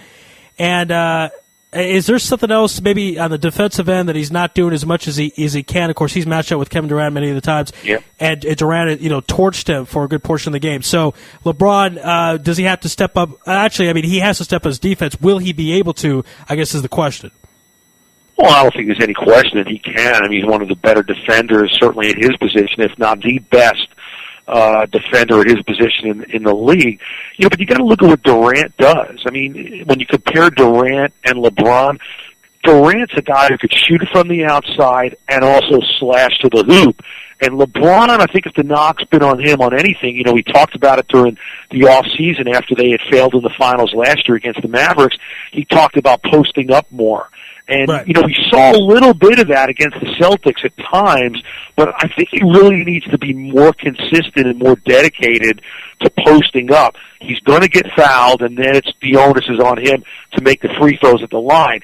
S2: And is there something else maybe on the defensive end that he's not doing as much as he can? Of course, he's matched up with Kevin Durant many of the times,
S9: yep.
S2: And Durant torched him for a good portion of the game. So LeBron, does he have to step up? Actually, I mean, he has to step up his defense. Will he be able to, I guess is the question.
S9: Well, I don't think there's any question that he can. I mean, he's one of the better defenders, certainly at his position, if not the best defender at his position in the league. But you got to look at what Durant does. I mean, when you compare Durant and LeBron, Durant's a guy who could shoot from the outside and also slash to the hoop. And LeBron, I think if the knock's been on him on anything, we talked about it during the off season after they had failed in the finals last year against the Mavericks. He talked about posting up more. And,
S2: right.
S9: We saw a little bit of that against the Celtics at times, but I think he really needs to be more consistent and more dedicated to posting up. He's going to get fouled, and then the onus is on him to make the free throws at the line.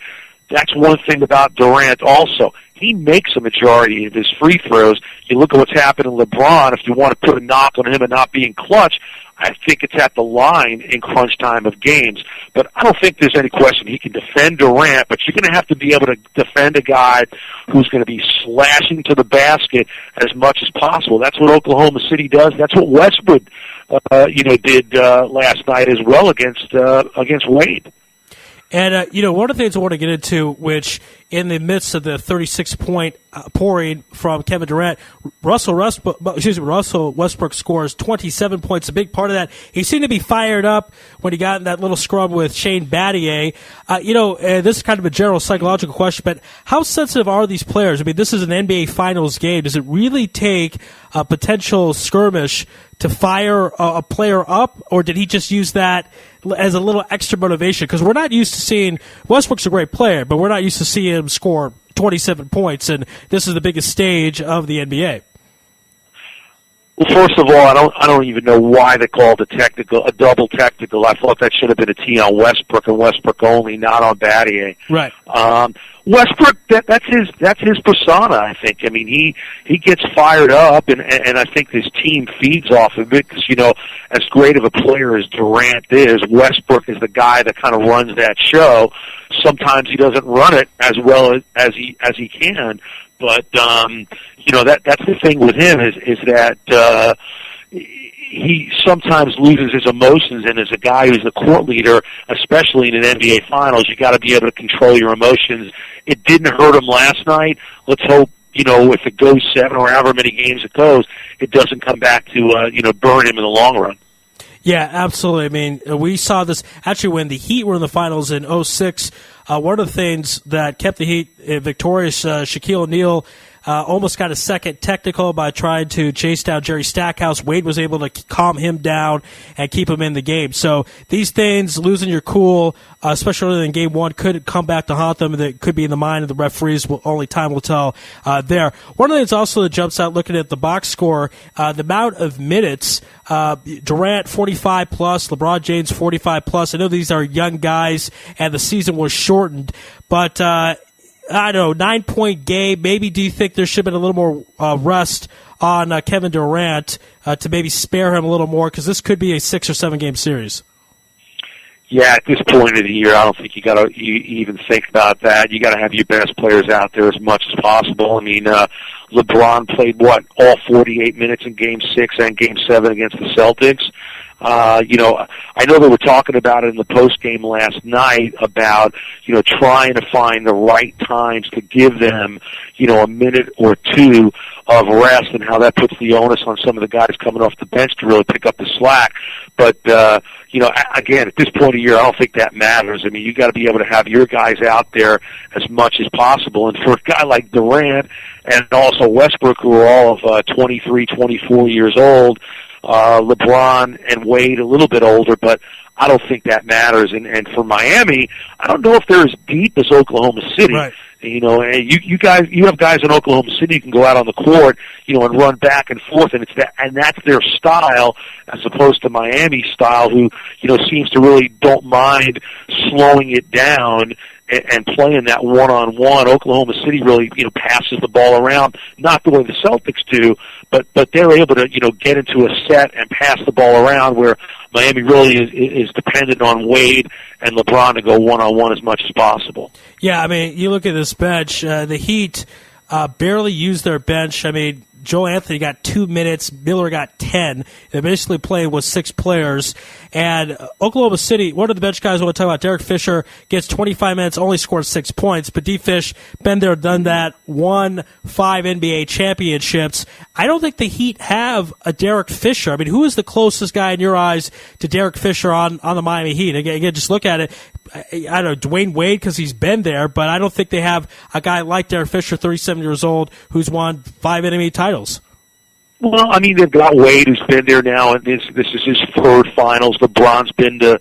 S9: That's one thing about Durant also. He makes a majority of his free throws. You look at what's happened in LeBron, if you want to put a knock on him and not being clutch, I think it's at the line in crunch time of games. But I don't think there's any question he can defend Durant, but you're going to have to be able to defend a guy who's going to be slashing to the basket as much as possible. That's what Oklahoma City does. That's what Westwood, did last night as well against Wade.
S2: And, one of the things I want to get into, which in the midst of the 36-point pouring from Kevin Durant, Russell Westbrook scores 27 points. A big part of that, he seemed to be fired up when he got in that little scrum with Shane Battier. This is kind of a general psychological question, but how sensitive are these players? I mean, this is an NBA Finals game. Does it really take a potential skirmish to fire a player up, or did he just use that as a little extra motivation? Because we're not used to seeing Westbrook's a great player, but we're not used to seeing him score 27 points, and this is the biggest stage of the NBA.
S9: Well, first of all, I don't even know why they called a double technical. I thought that should have been a T on Westbrook and Westbrook only, not on Battier.
S2: Right.
S9: Westbrook, that's his persona. I think. I mean, he gets fired up, and I think this team feeds off of it because as great of a player as Durant is, Westbrook is the guy that kind of runs that show. Sometimes he doesn't run it as well as he can. But that's the thing with him is that he sometimes loses his emotions, and as a guy who's the court leader, especially in an NBA Finals, you got to be able to control your emotions. It didn't hurt him last night. Let's hope if it goes 7 or however many games it goes, it doesn't come back to burn him in the long run.
S2: Yeah, absolutely. I mean, we saw this actually when the Heat were in the finals in 2006. One of the things that kept the Heat victorious, Shaquille O'Neal almost got a second technical by trying to chase down Jerry Stackhouse. Wade was able to calm him down and keep him in the game. So these things, losing your cool, especially in Game 1, could come back to haunt them. That could be in the mind of the referees. Only time will tell there. One of the things also that jumps out looking at the box score, the amount of minutes, Durant 45 plus, LeBron James 45 plus. I know these are young guys and the season was shortened, but I don't know, 9-point game. Maybe do you think there should have been a little more rest on Kevin Durant to maybe spare him a little more, because this could be a 6 or 7 game series?
S9: Yeah, at this point of the year, I don't think you even think about that. You got to have your best players out there as much as possible. I mean, LeBron played all 48 minutes in Game 6 and Game 7 against the Celtics. I know they were talking about it in the post game last night about, trying to find the right times to give them, a minute or two of rest, and how that puts the onus on some of the guys coming off the bench to really pick up the slack. But, again, at this point of the year, I don't think that matters. I mean, you got to be able to have your guys out there as much as possible. And for a guy like Durant and also Westbrook, who are all of 23, 24 years old, LeBron and Wade a little bit older, but I don't think that matters. And for Miami, I don't know if they're as deep as Oklahoma City.
S2: Right.
S9: And you have guys in Oklahoma City who can go out on the court, and run back and forth, and that's their style, as opposed to Miami's style, who seems to really don't mind slowing it down and playing that one-on-one. Oklahoma City really, passes the ball around, not the way the Celtics do, but they're able to, get into a set and pass the ball around, where Miami really is dependent on Wade and LeBron to go one-on-one as much as possible.
S2: Yeah, I mean, you look at this bench, the Heat barely used their bench. I mean, Joe Anthony got 2 minutes. Miller got 10. They basically played with 6 players. And Oklahoma City, one of the bench guys I want to talk about, Derek Fisher, gets 25 minutes, only scored 6 points. But D-Fish, been there, done that, won 5 NBA championships. I don't think the Heat have a Derek Fisher. I mean, who is the closest guy in your eyes to Derek Fisher on the Miami Heat? Again, just look at it. I don't know, Dwayne Wade, because he's been there, but I don't think they have a guy like Derek Fisher, 37 years old, who's won 5 NBA titles.
S9: Well, I mean, they've got Wade, who's been there now, and this is his 3rd finals. LeBron's been to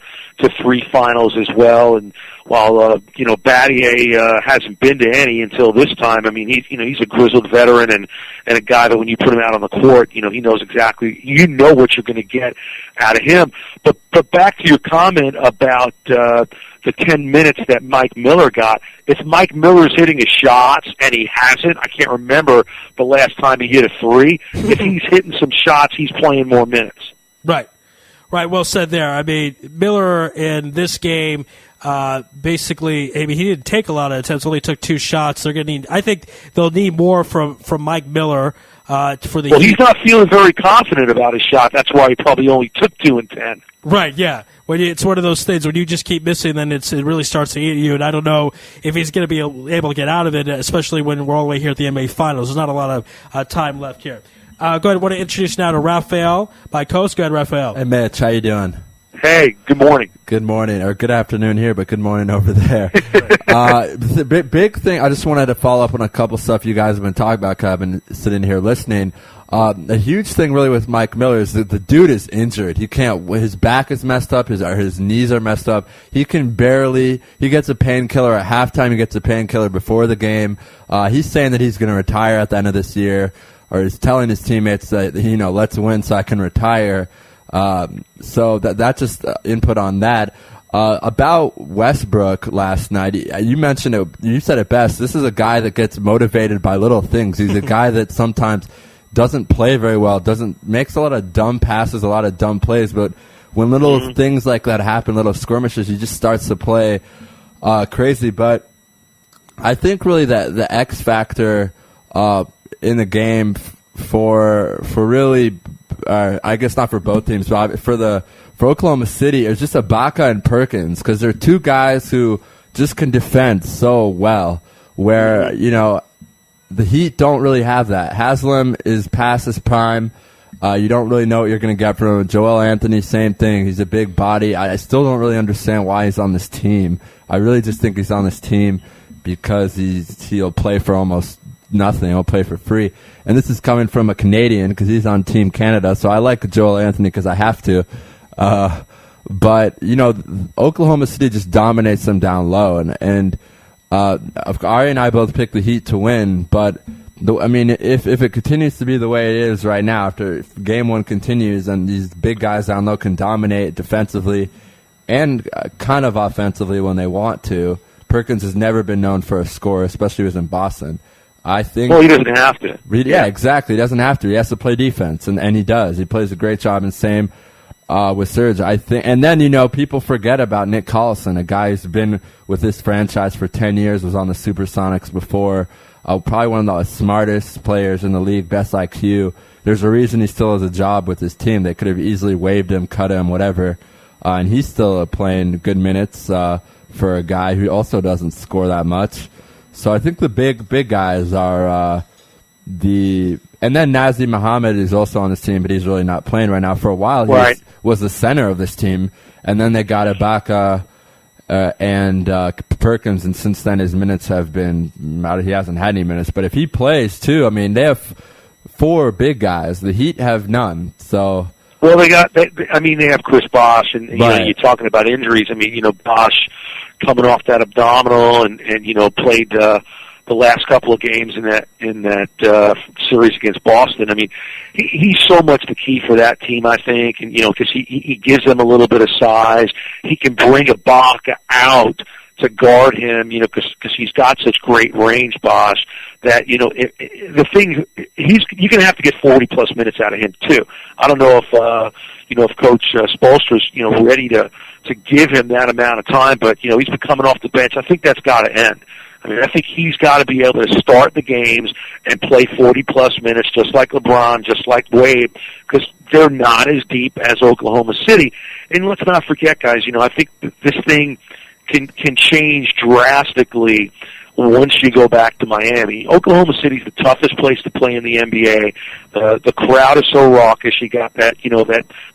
S9: 3 finals as well, and while Battier hasn't been to any until this time, I mean, he's a grizzled veteran and a guy that when you put him out on the court, he knows exactly, what you're going to get out of him. But back to your comment about the 10 minutes that Mike Miller got. If Mike Miller's hitting his shots, and he hasn't, I can't remember the last time he hit a 3. If he's hitting some shots, he's playing more minutes.
S2: Right. Well said there. I mean, Miller in this game, basically, I mean, he didn't take a lot of attempts, only took 2 shots. They're going to need, I think they'll need more from Mike Miller, for the Heat.
S9: He's not feeling very confident about his shot. That's why he probably only took 2 and 10.
S2: Right, yeah. It's one of those things when you just keep missing, then it really starts to eat you. And I don't know if he's going to be able to get out of it, especially when we're all the way here at the NBA Finals. There's not a lot of time left here. Go ahead. I want to introduce now to Raphael, my coach. Go ahead, Raphael.
S8: Hey, Mitch. How you doing?
S9: Hey, good morning.
S8: Good morning, or good afternoon here, but good morning over there. The big thing, I just wanted to follow up on a couple stuff you guys have been talking about, because I've been sitting here listening. A huge thing really with Mike Miller is that the dude is injured. He can't, his back is messed up, his knees are messed up. He gets a painkiller at halftime, he gets a painkiller before the game. He's saying that he's going to retire at the end of this year. or is telling his teammates that, let's win so I can retire. So that's just input on that. About Westbrook last night, you mentioned it. You said it best. This is a guy that gets motivated by little things. He's a guy that sometimes doesn't play very well, makes a lot of dumb passes, a lot of dumb plays, but when little things like that happen, little skirmishes, he just starts to play crazy. But I think really that the X factor in the game for really, I guess not for both teams, but for Oklahoma City, is just Ibaka and Perkins, because they're two guys who just can defend so well, where, the Heat don't really have that. Haslam is past his prime. You don't really know what you're going to get from him. Joel Anthony, same thing. He's a big body. I still don't really understand why he's on this team. I really just think he's on this team because he'll play for almost nothing. He'll play for free. And this is coming from a Canadian because he's on Team Canada. So I like Joel Anthony because I have to. But, Oklahoma City just dominates them down low. And Ari and I both picked the Heat to win. But, if it continues to be the way it is right now, if game one continues and these big guys down low can dominate defensively and kind of offensively when they want to, Perkins has never been known for a score, especially when he was in Boston. I think.
S9: Well, he doesn't have to.
S8: Yeah, exactly. He doesn't have to. He has to play defense, and he does. He plays a great job, and same with Serge. I think. And then, people forget about Nick Collison, a guy who's been with this franchise for 10 years, was on the Supersonics before. Probably one of the smartest players in the league, best IQ. There's a reason he still has a job with his team. They could have easily waived him, cut him, whatever. And he's still playing good minutes for a guy who also doesn't score that much. So I think the big guys are and then Nazir Muhammad is also on this team, but he's really not playing right now. For a while, he was the center of this team, and then they got Ibaka and Perkins, and since then his minutes have been, he hasn't had any minutes. But if he plays too, they have four big guys. The Heat have none. So.
S9: Well, they have Chris Bosh, and you're talking about injuries. Bosh coming off that abdominal, and played the last couple of games in that series against Boston. He's so much the key for that team, I think, and because he gives them a little bit of size. He can bring Ibaka out to guard him, because he's got such great range, Bosh, that you're going to have to get 40+ minutes out of him too. I don't know if Coach Spoelstra's ready to give him that amount of time, but he's been coming off the bench. I think that's got to end. I think he's got to be able to start the games and play 40+ minutes, just like LeBron, just like Wade, because they're not as deep as Oklahoma City. And let's not forget, guys, I think this thing can change drastically once you go back to Miami. Oklahoma City's the toughest place to play in the NBA. The crowd is so raucous. You got that,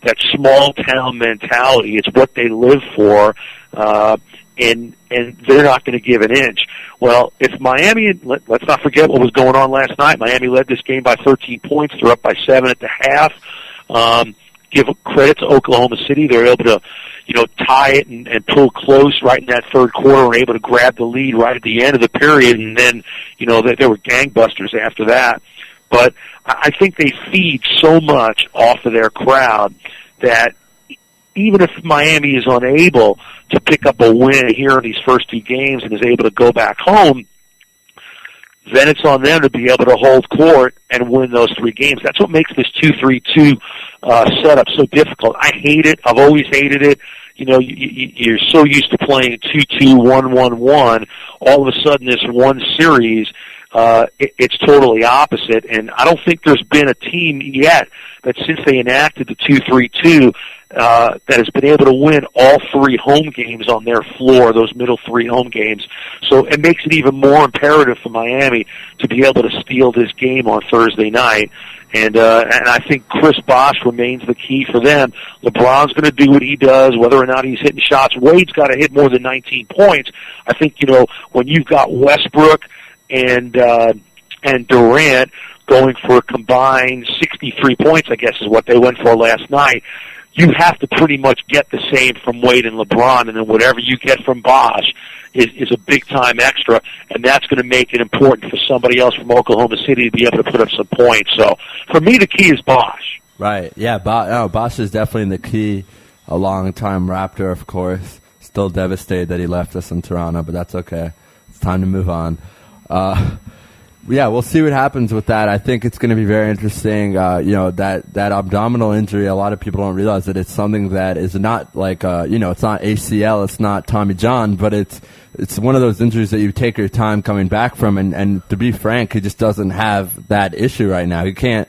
S9: that small town mentality. It's what they live for, and they're not going to give an inch. Well, if Miami, let's not forget what was going on last night. Miami led this game by 13 points. They're up by 7 at the half. Give credit to Oklahoma City. They're able to, tie it and pull close right in that third quarter and able to grab the lead right at the end of the period. And then, there were gangbusters after that. But I think they feed so much off of their crowd that even if Miami is unable to pick up a win here in these first two games and is able to go back home, then it's on them to be able to hold court and win those 3 games. That's what makes this 2-3-2 setup so difficult. I hate it. I've always hated it. You're so used to playing 2-2, 1-1-1. All of a sudden, this one series, it's totally opposite. And I don't think there's been a team yet that since they enacted the 2-3-2 that has been able to win all 3 home games on their floor, those middle 3 home games. So it makes it even more imperative for Miami to be able to steal this game on Thursday night. And I think Chris Bosh remains the key for them. LeBron's going to do what he does, whether or not he's hitting shots. Wade's got to hit more than 19 points. I think, when you've got Westbrook and Durant going for a combined 63 points, I guess is what they went for last night, you have to pretty much get the same from Wade and LeBron, and then whatever you get from Bosh is a big-time extra, and that's going to make it important for somebody else from Oklahoma City to be able to put up some points. So, for me, the key is Bosch.
S8: Right, yeah, Bosch is definitely the key. A long-time Raptor, of course. Still devastated that he left us in Toronto, but that's okay. It's time to move on. Yeah, we'll see what happens with that. I think it's going to be very interesting. That abdominal injury, a lot of people don't realize that it's something that is not like, it's not ACL, it's not Tommy John, but it's one of those injuries that you take your time coming back from. And to be frank, he just doesn't have that issue right now. He can't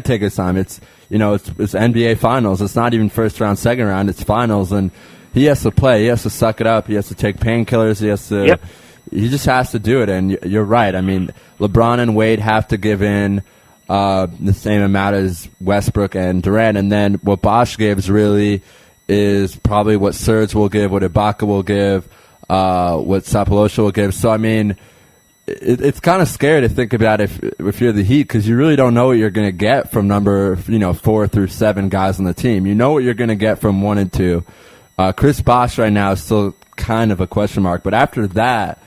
S8: take his time. It's NBA finals. It's not even first round, second round. It's finals, and he has to play. He has to suck it up. He has to take painkillers. He has to.
S9: Yep.
S8: He just has to do it, and you're right. I mean, LeBron and Wade have to give in the same amount as Westbrook and Durant, and then what Bosch gives really is probably what Serge will give, what Ibaka will give, what Sapolosha will give. So, I mean, it's kind of scary to think about if you're the Heat, because you really don't know what you're going to get from number 4 through 7 guys on the team. You know what you're going to get from 1 and 2. Chris Bosh right now is still kind of a question mark, but after that,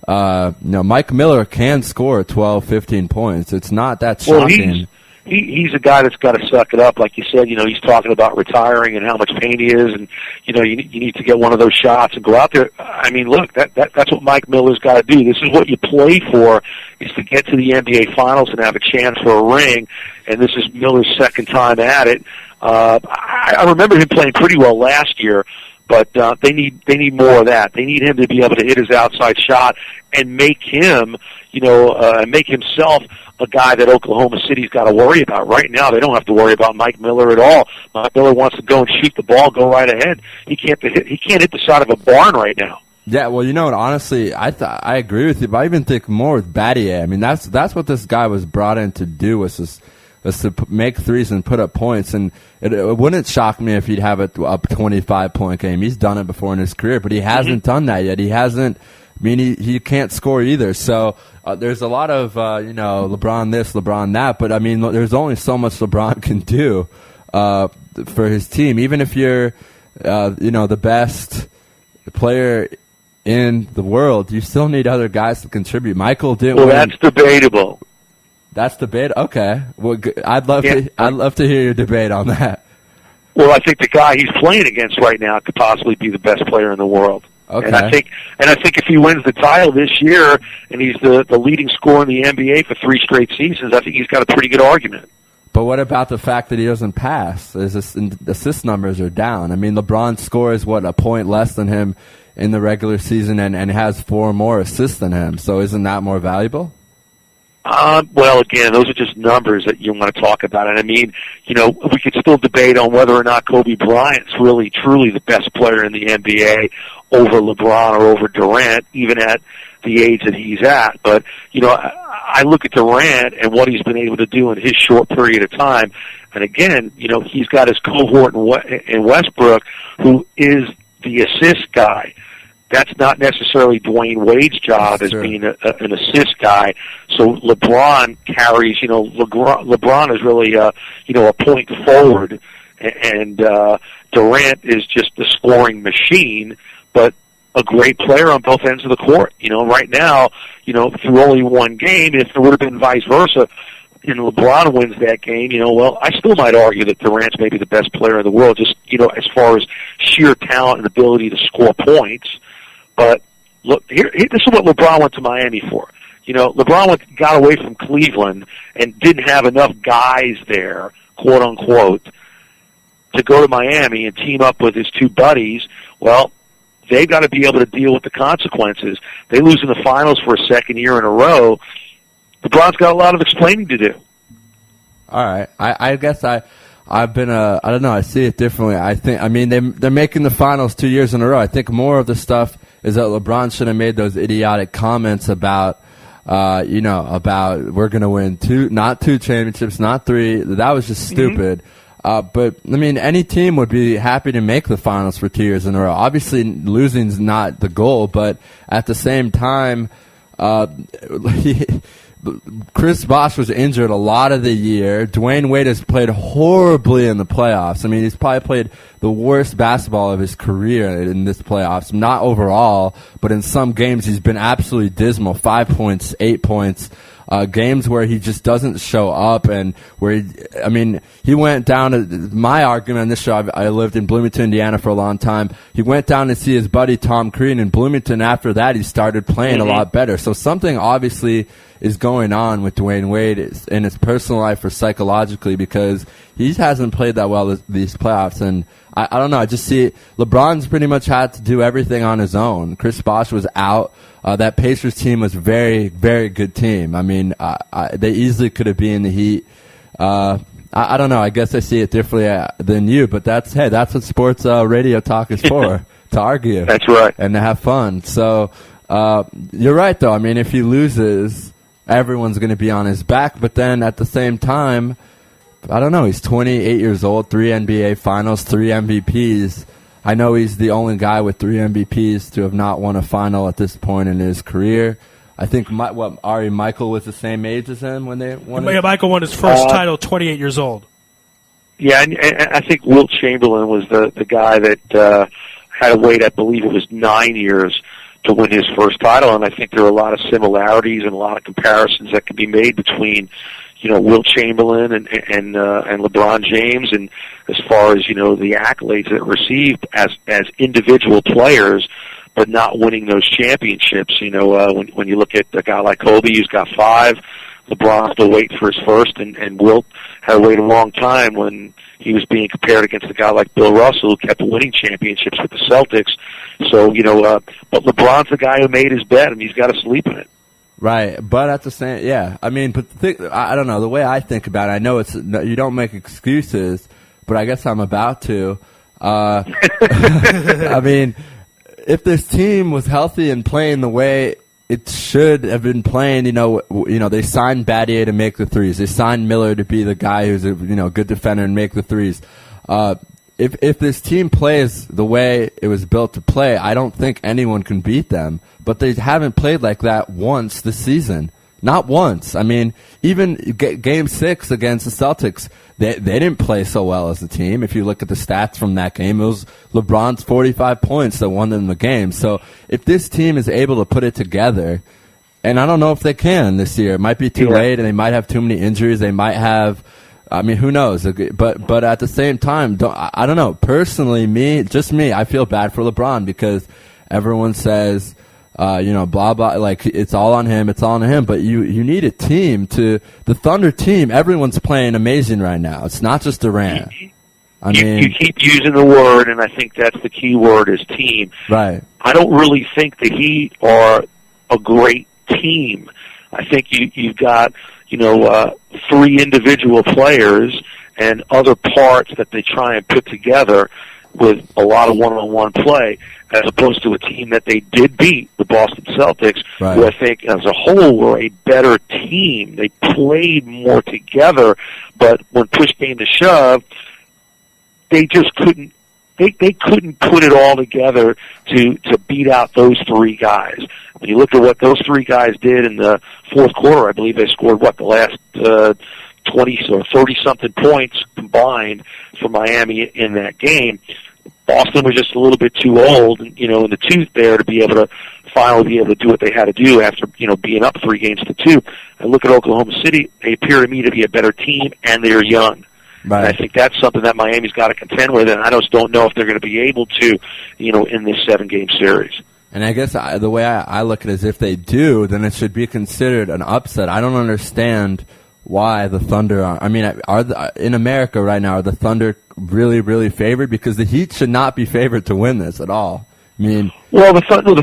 S8: Mike Miller can score 12, 15 points. It's not that shocking.
S9: Well, he's a guy that's got to suck it up. Like you said, he's talking about retiring and how much pain he is, and you need to get one of those shots and go out there. I mean, look, that's what Mike Miller's got to do. This is what you play for, is to get to the NBA Finals and have a chance for a ring. And this is Miller's second time at it. I remember him playing pretty well last year. But they need more of that. They need him to be able to hit his outside shot and make him, make himself a guy that Oklahoma City's got to worry about. Right now, they don't have to worry about Mike Miller at all. Mike Miller wants to go and shoot the ball, go right ahead. He can't hit the side of a barn right now.
S8: Yeah, well, honestly, I agree with you, but I even think more with Battier. I mean, that's what this guy was brought in to do, was to make threes and put up points. And it wouldn't shock me if he'd have a 25-point game. He's done it before in his career, but he hasn't done that yet. He hasn't. I mean, he can't score either. So there's a lot of LeBron this, LeBron that. But I mean, there's only so much LeBron can do for his team. Even if you're the best player in the world, you still need other guys to contribute. Michael didn't.
S9: Well, that's debatable.
S8: That's debate. Okay, well, I'd love to hear your debate on that.
S9: Well, I think the guy he's playing against right now could possibly be the best player in the world.
S8: Okay.
S9: And I think if he wins the title this year and he's the leading scorer in the NBA for 3 straight seasons, I think he's got a pretty good argument.
S8: But what about the fact that he doesn't pass? His assist numbers are down. I mean, LeBron scores a point less than him in the regular season and has 4 more assists than him. So isn't that more valuable?
S9: Well, again, those are just numbers that you want to talk about. And I mean, we could still debate on whether or not Kobe Bryant's really, truly the best player in the NBA over LeBron or over Durant, even at the age that he's at. But, I look at Durant and what he's been able to do in his short period of time. And again, he's got his cohort in Westbrook, who is the assist guy. That's not necessarily Dwayne Wade's job as being an assist guy. So LeBron carries, LeBron is really, a point forward, and Durant is just a scoring machine, but a great player on both ends of the court. Right now, through only one game, if it would have been vice versa, and LeBron wins that game, I still might argue that Durant's maybe the best player in the world, just, as far as sheer talent and ability to score points. But look, this is what LeBron went to Miami for. LeBron got away from Cleveland and didn't have enough guys there, quote unquote, to go to Miami and team up with his 2 buddies. Well, they've got to be able to deal with the consequences. They lose in the finals for a second year in a row. LeBron's got a lot of explaining to do.
S8: All right, I guess I've been I don't know. I see it differently. They're making the finals 2 years in a row. I think more of the stuff is that LeBron should have made those idiotic comments about, about we're going to win not 2 championships, not 3. That was just stupid. But I mean, any team would be happy to make the finals for 2 years in a row. Obviously, losing's not the goal, but at the same time, Chris Bosh was injured a lot of the year. Dwayne Wade has played horribly in the playoffs. I mean, he's probably played the worst basketball of his career in this playoffs. Not overall, but in some games he's been absolutely dismal. 5 points, 8 points. Games where he just doesn't show up, and where he went down to my argument on this show. I lived in Bloomington, Indiana for a long time. He went down to see his buddy Tom Crean in Bloomington. After that, he started playing a lot better. So something obviously is going on with Dwayne Wade in his personal life or psychologically, because he hasn't played that well these playoffs. And I don't know. I just see LeBron's pretty much had to do everything on his own. Chris Bosh was out. That Pacers team was very, very good team. I mean, they easily could have been in the Heat. I don't know. I guess I see it differently than you, but that's what sports radio talk is for, to argue.
S9: That's right.
S8: And to have fun. So you're right, though. I mean, if he loses, everyone's going to be on his back. But then at the same time, I don't know. He's 28 years old, 3 NBA Finals, 3 MVPs. I know he's the only guy with 3 MVPs to have not won a final at this point in his career. I think Michael was the same age as him when they won it?
S2: Michael won his first title 28 years old.
S9: Yeah, and I think Wilt Chamberlain was the guy that had to wait, I believe it was 9 years to win his first title, and I think there are a lot of similarities and a lot of comparisons that can be made between Wilt Chamberlain and LeBron James, and as far as the accolades that received as individual players, but not winning those championships. When you look at a guy like Kobe, who's got 5, LeBron had to wait for his first, and Wilt had to wait a long time when he was being compared against a guy like Bill Russell, who kept winning championships with the Celtics. So but LeBron's the guy who made his bet, and he's got to sleep in it.
S8: Right, but at the same, yeah. I mean, but I don't know. The way I think about it, I know you don't make excuses, but I guess I'm about to. I mean, if this team was healthy and playing the way it should have been playing, they signed Battier to make the threes. They signed Miller to be the guy who's a good defender and make the threes. If this team plays the way it was built to play, I don't think anyone can beat them. But they haven't played like that once this season. Not once. I mean, even Game 6 against the Celtics, they didn't play so well as a team. If you look at the stats from that game, it was LeBron's 45 points that won them the game. So if this team is able to put it together, and I don't know if they can this year. It might be too late, and they might have too many injuries. They might have... I mean, who knows? But at the same time, I don't know. Personally, me, I feel bad for LeBron because everyone says, blah, blah, like it's all on him, it's all on him. But you need a team the Thunder team, everyone's playing amazing right now. It's not just Durant.
S9: You keep using the word, and I think that's the key word is team.
S8: Right.
S9: I don't really think the Heat are a great team. I think you've got, 3 individual players and other parts that they try and put together with a lot of one-on-one play, as opposed to a team that they did beat, the Boston Celtics,
S8: right,
S9: who I think as a whole were a better team. They played more together, but when push came to shove, they just couldn't. They couldn't put it all together to beat out those 3 guys. When you look at what those 3 guys did in the fourth quarter, I believe they scored, the last 20 or 30-something points combined for Miami in that game. Boston was just a little bit too old, in the tooth there to be able to finally be able to do what they had to do after, being up 3-2. I look at Oklahoma City, they appear to me to be a better team, and they're young.
S8: Right.
S9: And I think that's something that Miami's got to contend with, and I just don't know if they're going to be able to, in this 7-game series.
S8: And I guess the way I look at it is if they do, then it should be considered an upset. I don't understand why the Thunder in America right now, are the Thunder really, really favored? Because the Heat should not be favored to win this at all. I mean,
S9: well, the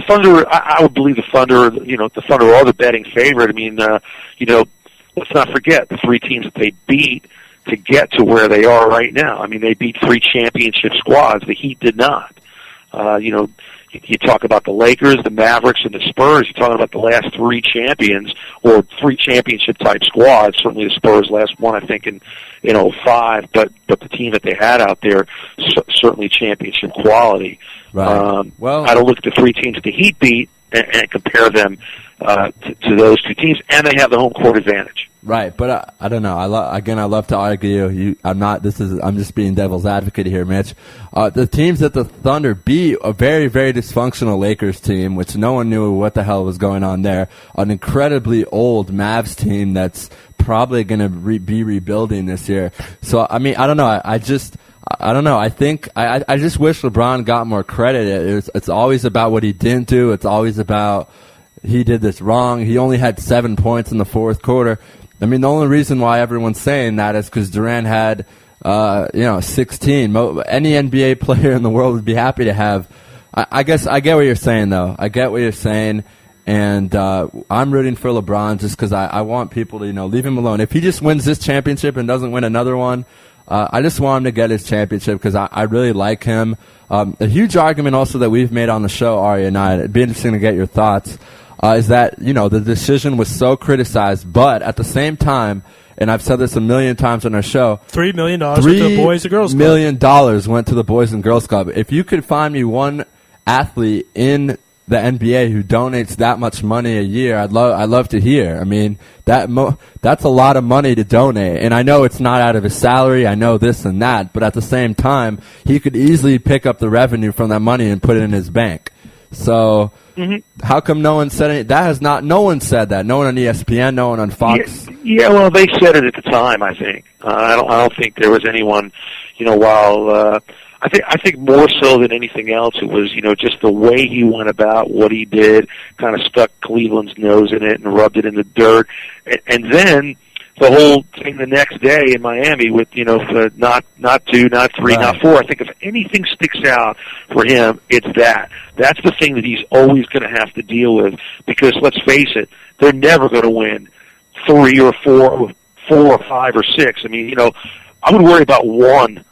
S9: Thunder, I would believe the Thunder, the Thunder are the betting favorite. I mean, let's not forget the 3 teams that they beat to get to where they are right now. I mean, they beat 3 championship squads. The Heat did not. You talk about the Lakers, the Mavericks, and the Spurs. You're talking about the last 3 champions or 3 championship-type squads. Certainly the Spurs last one, I think, in 2005. But the team that they had out there, certainly championship quality.
S8: Right.
S9: I don't look at the 3 teams that the Heat beat and compare them to those two teams, and they have the home court advantage.
S8: Right, but I don't know. I love to argue. I'm just being devil's advocate here, Mitch. The teams that the Thunder beat, a very, very dysfunctional Lakers team, which no one knew what the hell was going on there. An incredibly old Mavs team that's probably going to be rebuilding this year. So, I mean, I don't know. I don't know. I think I just wish LeBron got more credit. It's always about what he didn't do. It's always about he did this wrong. He only had 7 points in the fourth quarter. I mean, the only reason why everyone's saying that is because Durant had, 16. Any NBA player in the world would be happy to have. I guess I get what you're saying, though. I get what you're saying, and I'm rooting for LeBron just because I want people to, leave him alone. If he just wins this championship and doesn't win another one, I just want him to get his championship because I really like him. A huge argument also that we've made on the show, Ari and I, it'd be interesting to get your thoughts, is that, the decision was so criticized, but at the same time, and I've said this a million times on our show,
S2: $3 million went to the Boys and Girls Club.
S8: $3 million went to the Boys and Girls Club. If you could find me one athlete in the NBA who donates that much money a year, I'd love to hear. I mean, that's a lot of money to donate, and I know it's not out of his salary. I know this and that, but at the same time, he could easily pick up the revenue from that money and put it in his bank. So, how come no one said it? No one said that. No one on ESPN, no one on Fox.
S9: Yeah, well, they said it at the time, I think. I don't think there was anyone, while I think more so than anything else, it was, just the way he went about what he did, kind of stuck Cleveland's nose in it and rubbed it in the dirt. And then the whole thing the next day in Miami with, not 2, not 3,
S8: right,
S9: not 4. I think if anything sticks out for him, it's that. That's the thing that he's always going to have to deal with because, let's face it, they're never going to win 3 or 4 or 5 or 6. I mean, I would worry about 1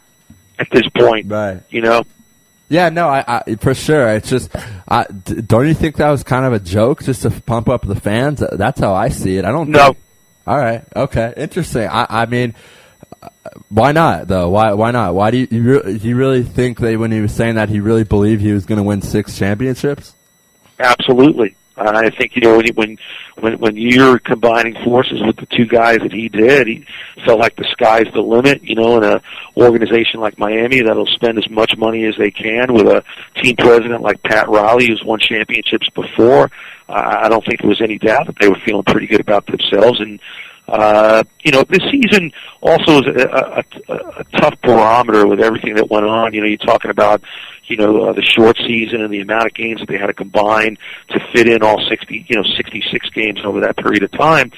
S9: at this point,
S8: right?
S9: Yeah,
S8: no, I for sure. It's just, don't you think that was kind of a joke just to pump up the fans? That's how I see it. I don't.
S9: No.
S8: All right. Okay. Interesting. I mean, why not though? Why not? Why do you really think that when he was saying that he really believed he was going to win 6 championships?
S9: Absolutely. I think when you're combining forces with the 2 guys that he did, he felt like the sky's the limit. In an organization like Miami that'll spend as much money as they can with a team president like Pat Riley, who's won championships before. I don't think there was any doubt that they were feeling pretty good about themselves. And this season also is a tough barometer with everything that went on. You're talking about the short season and the amount of games that they had to combine to fit in all 66 games over that period of time.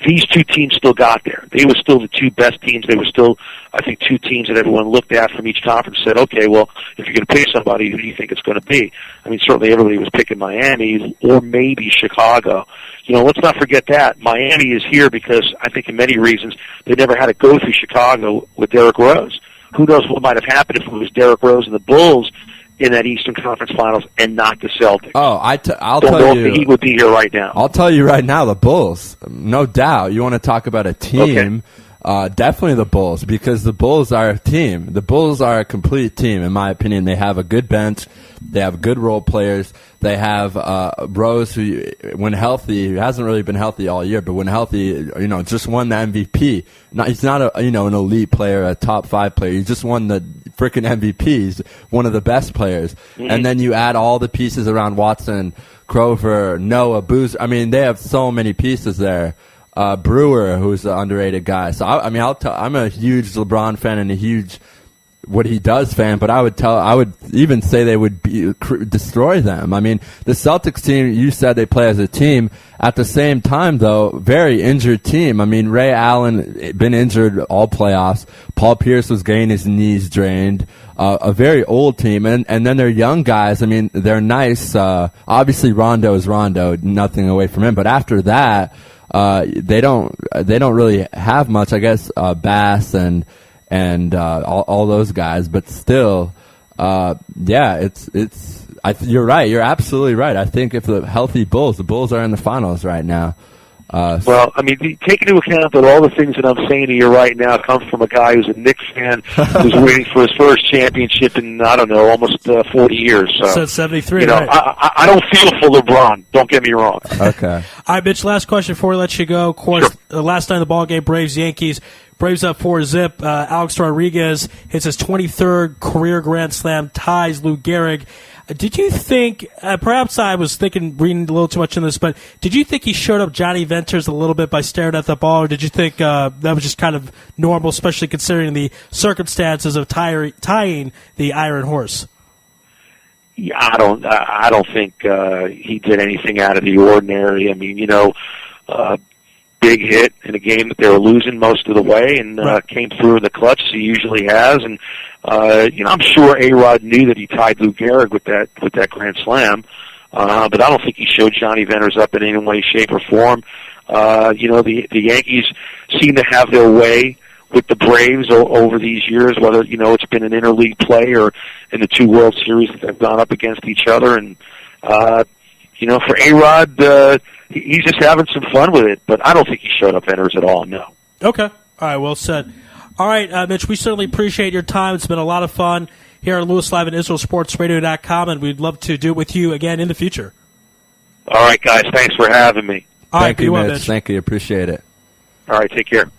S9: These 2 teams still got there. They were still the 2 best teams. They were still, I think, 2 teams that everyone looked at from each conference and said, okay, well, if you're going to pay somebody, who do you think it's going to be? I mean, certainly everybody was picking Miami or maybe Chicago. Let's not forget that. Miami is here because I think in many reasons they never had to go through Chicago with Derrick Rose. Who knows what might have happened if it was Derrick Rose and the Bulls in that Eastern Conference Finals and not the Celtics.
S8: Oh, I'll tell you.
S9: If the Heat would be here right now.
S8: I'll tell you right now, the Bulls, no doubt. You want to talk about a team? Okay. Definitely the Bulls, because the Bulls are a team. The Bulls are a complete team, in my opinion. They have a good bench. They have good role players. They have Rose, who, when healthy, who hasn't really been healthy all year, but when healthy, just won the MVP. He's not an elite player, a top 5 player. He just won the freaking MVP. He's one of the best players. Mm-hmm. And then you add all the pieces around Watson, Crover, Noah, Boozer. I mean, they have so many pieces there. Brewer, who's an underrated guy. So I'm a huge LeBron fan and a huge what he does fan, but I would even say they would destroy them. I mean, the Celtics team, you said they play as a team. At the same time, though, very injured team. I mean, Ray Allen been injured all playoffs. Paul Pierce was getting his knees drained. A very old team, and then they're young guys. I mean, they're nice. Obviously, Rondo is Rondo, nothing away from him. But after that, they don't really have much. I guess Bass and all those guys, but still, you're right. You're absolutely right. I think if the healthy Bulls, the Bulls are in the finals right now.
S9: Well, I mean, take into account that all the things that I'm saying to you right now come from a guy who's a Knicks fan who's waiting for his first championship in, I don't know, almost 40 years. So,
S2: 73,
S9: you know,
S2: right.
S9: I don't feel for LeBron. Don't get me wrong.
S8: Okay.
S2: All right, Mitch, last question before we let you go. Of course, last night in the ball game, Braves-Yankees. Braves up 4-zip. Alex Rodriguez hits his 23rd career Grand Slam, ties Lou Gehrig. Did you think, perhaps I was reading a little too much in this, but did you think he showed up Johnny Venters a little bit by staring at the ball, or did you think that was just kind of normal, especially considering the circumstances of tying the Iron Horse?
S9: Yeah, I don't think he did anything out of the ordinary. I mean, you know, big hit in a game that they were losing most of the way, and came through in the clutch as he usually has. And you know, I'm sure A-Rod knew that he tied Lou Gehrig with that Grand Slam, but I don't think he showed Johnny Venters up in any way, shape, or form. You know, the Yankees seem to have their way with the Braves over these years, whether, you know, it's been an interleague play or in the two World Series that they've gone up against each other. And you know, for A-Rod, he's just having some fun with it, but I don't think he showed up Venters at all, no.
S2: Okay. All right, well said. All right, Mitch, we certainly appreciate your time. It's been a lot of fun here at Louis Live at IsraelSportsRadio.com, and we'd love to do it with you again in the future.
S9: All right, guys, thanks for having me.
S2: All right,
S8: Thank you,
S2: be well,
S8: Mitch. Thank you. Appreciate it.
S9: All right, take care.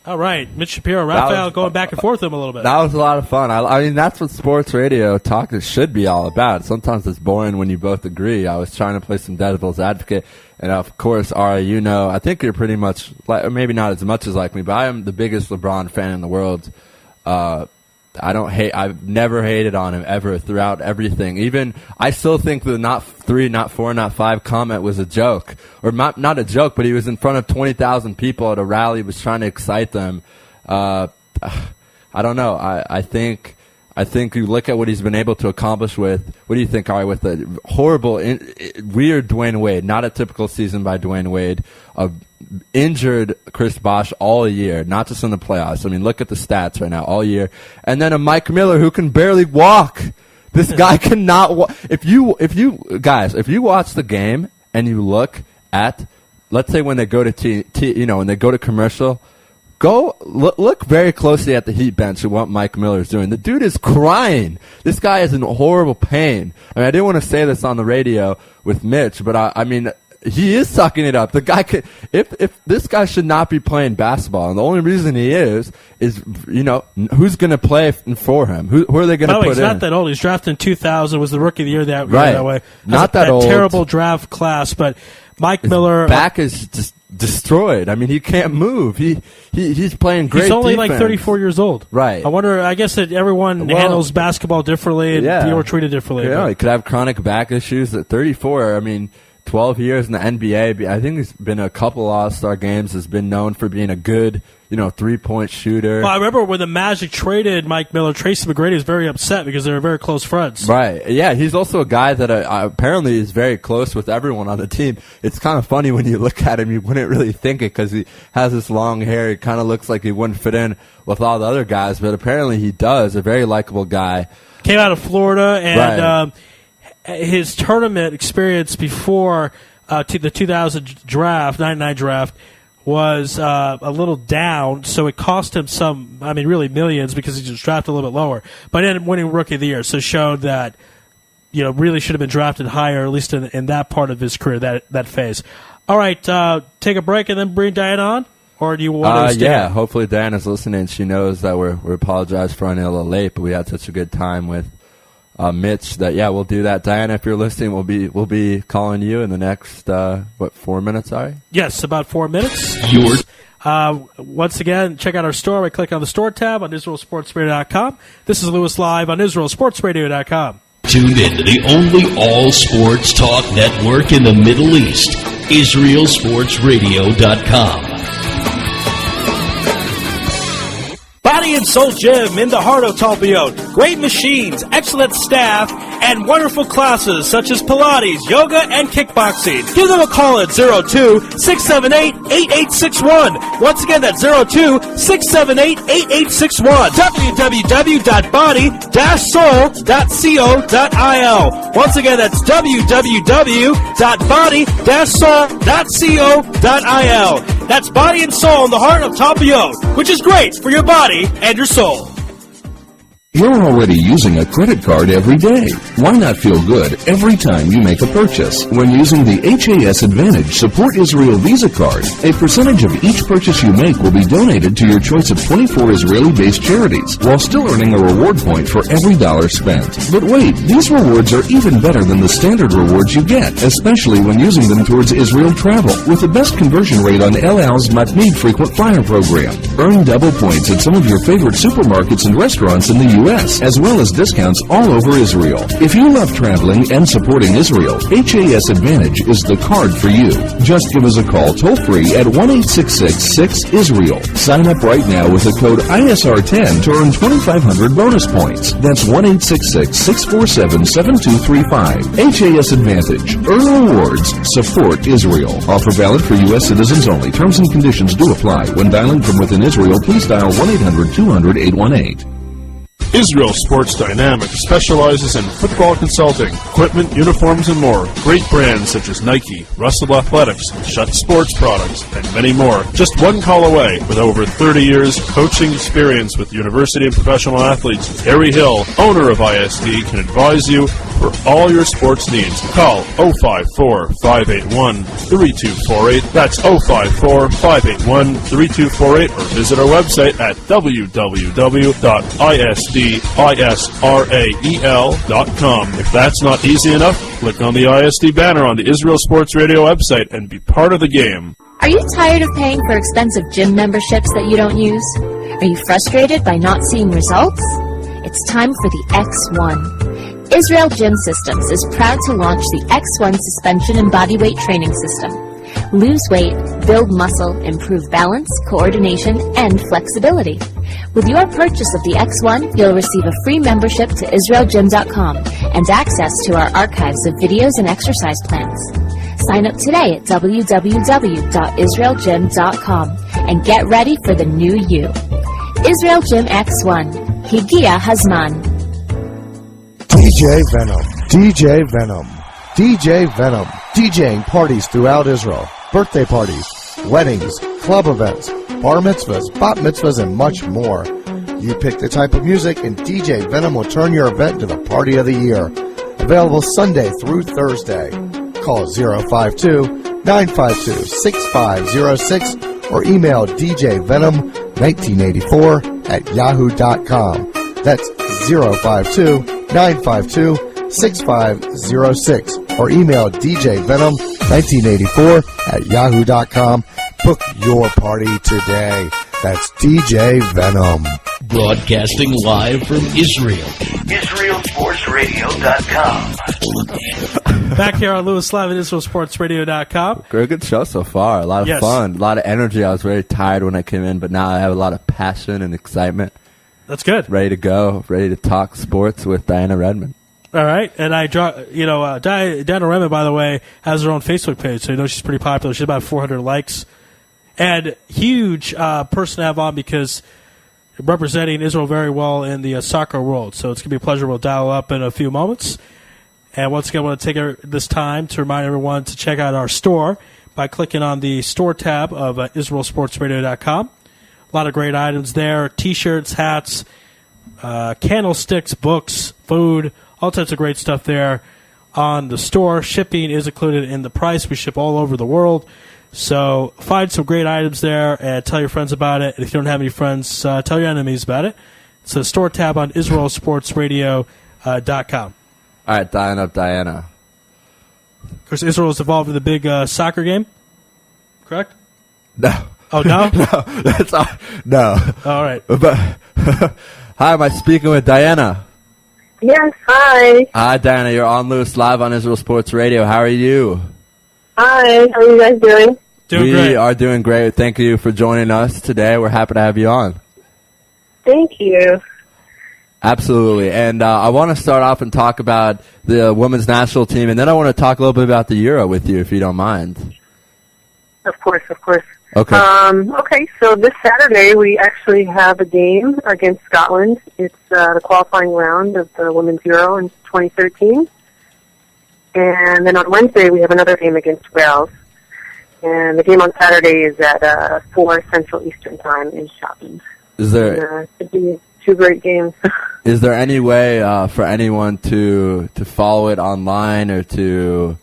S2: All right, Mitch Shapiro, Raphael going back and forth with him a little bit.
S8: That was a lot of fun. I mean, that's what sports radio talk should be all about. Sometimes it's boring when you both agree. I was trying to play some devil's advocate. And, of course, Ari, you know, I think you're pretty much, or maybe not as much as like me, but I am the biggest LeBron fan in the world. I've never hated on him ever throughout everything. Even, I still think the not 3, not 4, not 5 comment was a joke. Or not a joke, but he was in front of 20,000 people at a rally, was trying to excite them. I don't know. I think you look at what he's been able to accomplish with, what do you think, Ari, with the horrible, weird Dwayne Wade, not a typical season by Dwayne Wade, injured Chris Bosh all year, not just in the playoffs. I mean, look at the stats right now, all year. And then a Mike Miller who can barely walk. This guy cannot walk. If you watch the game and you look at, let's say when they go to when they go to commercial, go look very closely at the Heat bench and what Mike Miller is doing. The dude is crying. This guy is in horrible pain. I mean, I didn't want to say this on the radio with Mitch, but I mean, he is sucking it up. The guy could, if this guy should not be playing basketball, and the only reason he is you know, who's going to play for him? Who are they going to put in?
S2: He's not that old. He's drafted in 2000. Was the rookie of the year that way?
S8: Not that old.
S2: Terrible draft class, but Mike Miller
S8: back is just destroyed. I mean, he can't move. He's playing great.
S2: He's only
S8: defense.
S2: like 34 years old.
S8: Right.
S2: I wonder. I guess that everyone handles basketball differently and you're treated differently.
S8: Yeah, he could have chronic back issues at 34. I mean, 12 years in the NBA. I think he's been a couple All-Star games. Has been known for being a good, you know, 3-point shooter.
S2: Well, I remember when the Magic traded Mike Miller, Tracy McGrady was very upset because they were very close friends.
S8: Right. Yeah, he's also a guy that apparently is very close with everyone on the team. It's kind of funny when you look at him, you wouldn't really think it because he has this long hair. It kind of looks like he wouldn't fit in with all the other guys, but apparently he does. A very likable guy.
S2: Came out of Florida, and his tournament experience before the 2000 draft, 99 draft, was a little down, so it cost him really millions because he was drafted a little bit lower. But ended up winning Rookie of the Year, so showed that, you know, really should have been drafted higher, at least in that part of his career, that phase. All right, take a break and then bring Diana on? Or do you want to stay on?
S8: Hopefully Diana's listening. She knows that we apologize for running a little late, but we had such a good time with Mitch that we'll do that. Diana, if you're listening, we'll be calling you in the next 4 minutes. Sorry.
S2: Yes, about 4 minutes. Once again, check out our store by clicking on the store tab on IsraelSportsRadio.com. This is Louis Live on IsraelSportsRadio.com.
S1: Tune in to the only all sports talk network in the Middle East, IsraelSportsRadio.com.
S2: Body and Soul Gym in the heart of Talpiot. Great machines, excellent staff, and wonderful classes such as Pilates, yoga, and kickboxing. Give them a call at 02-678-8861. Once again, that's 02-678-8861. www.body-soul.co.il. Once again, that's www.body-soul.co.il. That's Body and Soul in the heart of Talpiot, which is great for your body and your soul.
S3: You're already using a credit card every day. Why not feel good every time you make a purchase? When using the HAS Advantage Support Israel Visa card, a percentage of each purchase you make will be donated to your choice of 24 Israeli-based charities, while still earning a reward point for every dollar spent. But wait, these rewards are even better than the standard rewards you get, especially when using them towards Israel travel, with the best conversion rate on El Al's Matmeed Frequent Flyer program. Earn double points at some of your favorite supermarkets and restaurants in the U.S., as well as discounts all over Israel. If you love traveling and supporting Israel, HAS Advantage is the card for you. Just give us a call toll-free at 1-866-6-ISRAEL. Sign up right now with the code ISR10 to earn 2,500 bonus points. That's 1-866-647-7235. HAS Advantage. Earn rewards. Support Israel. Offer valid for U.S. citizens only. Terms and conditions do apply. When dialing from within Israel, please dial 1-800-200-818.
S4: Israel Sports Dynamic specializes in football consulting, equipment, uniforms, and more. Great brands such as Nike, Russell Athletics, Shutt Sports Products, and many more. Just one call away. With over 30 years coaching experience with university and professional athletes, Harry Hill, owner of ISD, can advise you for all your sports needs. Call 054-581-3248. That's 054-581-3248, or visit our website at www.isdisrael.com. If that's not easy enough, click on the ISD banner on the Israel Sports Radio website and be part of the game.
S5: Are you tired of paying for expensive gym memberships that you don't use? Are you frustrated by not seeing results? It's time for the X1. Israel Gym Systems is proud to launch the X1 suspension and bodyweight training system. Lose weight, build muscle, improve balance, coordination, and flexibility. With your purchase of the X1, you'll receive a free membership to IsraelGym.com and access to our archives of videos and exercise plans. Sign up today at www.IsraelGym.com and get ready for the new you. Israel Gym X1. Higia Hazman.
S6: DJ Venom, DJ Venom, DJ Venom, DJing parties throughout Israel, birthday parties, weddings, club events, bar mitzvahs, bat mitzvahs, and much more. You pick the type of music and DJ Venom will turn your event into the party of the year. Available Sunday through Thursday. Call 052-952-6506 or email djvenom1984@yahoo.com. That's 052-952-6506 or email djvenom1984@yahoo.com. Book your party today. That's DJ Venom.
S1: Broadcasting live from Israel.
S10: IsraelSportsRadio.com.
S2: Back here on Louis Live at IsraelSportsRadio.com.
S8: Very good show so far. A lot of fun, a lot of energy. I was very tired when I came in, but now I have a lot of passion and excitement.
S2: That's good.
S8: Ready to go. Ready to talk sports with Diana Redmond.
S2: All right, and I draw. Diana Redmond, by the way, has her own Facebook page, so you know she's pretty popular. She's about 400 likes, and huge person to have on because representing Israel very well in the soccer world. So it's gonna be a pleasure. We'll dial up in a few moments, and once again, I want to take this time to remind everyone to check out our store by clicking on the store tab of IsraelSportsRadio.com. A lot of great items there: T-shirts, hats, candlesticks, books, food. All types of great stuff there on the store. Shipping is included in the price. We ship all over the world. So find some great items there and tell your friends about it. And if you don't have any friends, tell your enemies about it. It's a store tab on IsraelSportsRadio.com.
S8: All right, dialing up Diana.
S2: Of course, Israel is involved in the big soccer game, correct?
S8: No.
S2: Oh, no?
S8: No, that's all. No.
S2: All right.
S8: But, hi, am I speaking with Diana?
S10: Yes, hi.
S8: Hi, Diana. You're on Louis Live on Israel Sports Radio. How are you?
S10: Hi, how are you guys doing?
S2: Doing great.
S8: We are doing great. Thank you for joining us today. We're happy to have you on.
S10: Thank you.
S8: Absolutely. And I want to start off and talk about the women's national team, and then I want to talk a little bit about the Euro with you, if you don't mind.
S10: Of course.
S8: Okay.
S10: Okay, so this Saturday we actually have a game against Scotland. It's the qualifying round of the Women's Euro in 2013. And then on Wednesday we have another game against Wales. And the game on Saturday is at 4 Central Eastern Time in Scotland.
S8: Is there...
S10: It should be 2 great games.
S8: Is there any way for anyone to follow it online or to...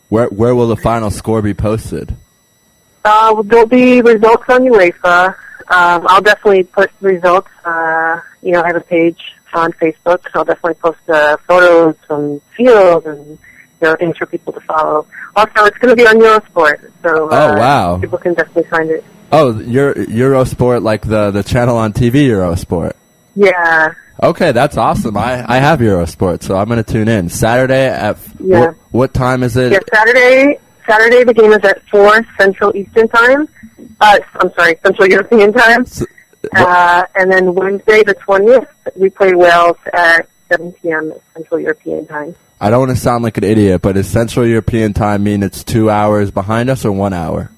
S8: Where will the final score be posted?
S10: There'll be results on UEFA. I'll definitely put results. I have a page on Facebook, so I'll definitely post photos from fields and things for people to follow. Also, it's going to be on Eurosport, so
S8: wow.
S10: People can definitely find it.
S8: Oh, Eurosport, like the channel on TV, Eurosport.
S10: Yeah.
S8: Okay, that's awesome. I have Eurosport, so I'm going to tune in. Saturday at what time is it?
S10: Yeah, Saturday the game is at 4 Central Eastern Time. Central European Time. And then Wednesday the 20th, we play Wales at 7 p.m. Central European Time.
S8: I don't want to sound like an idiot, but does Central European Time mean it's 2 hours behind us or 1 hour?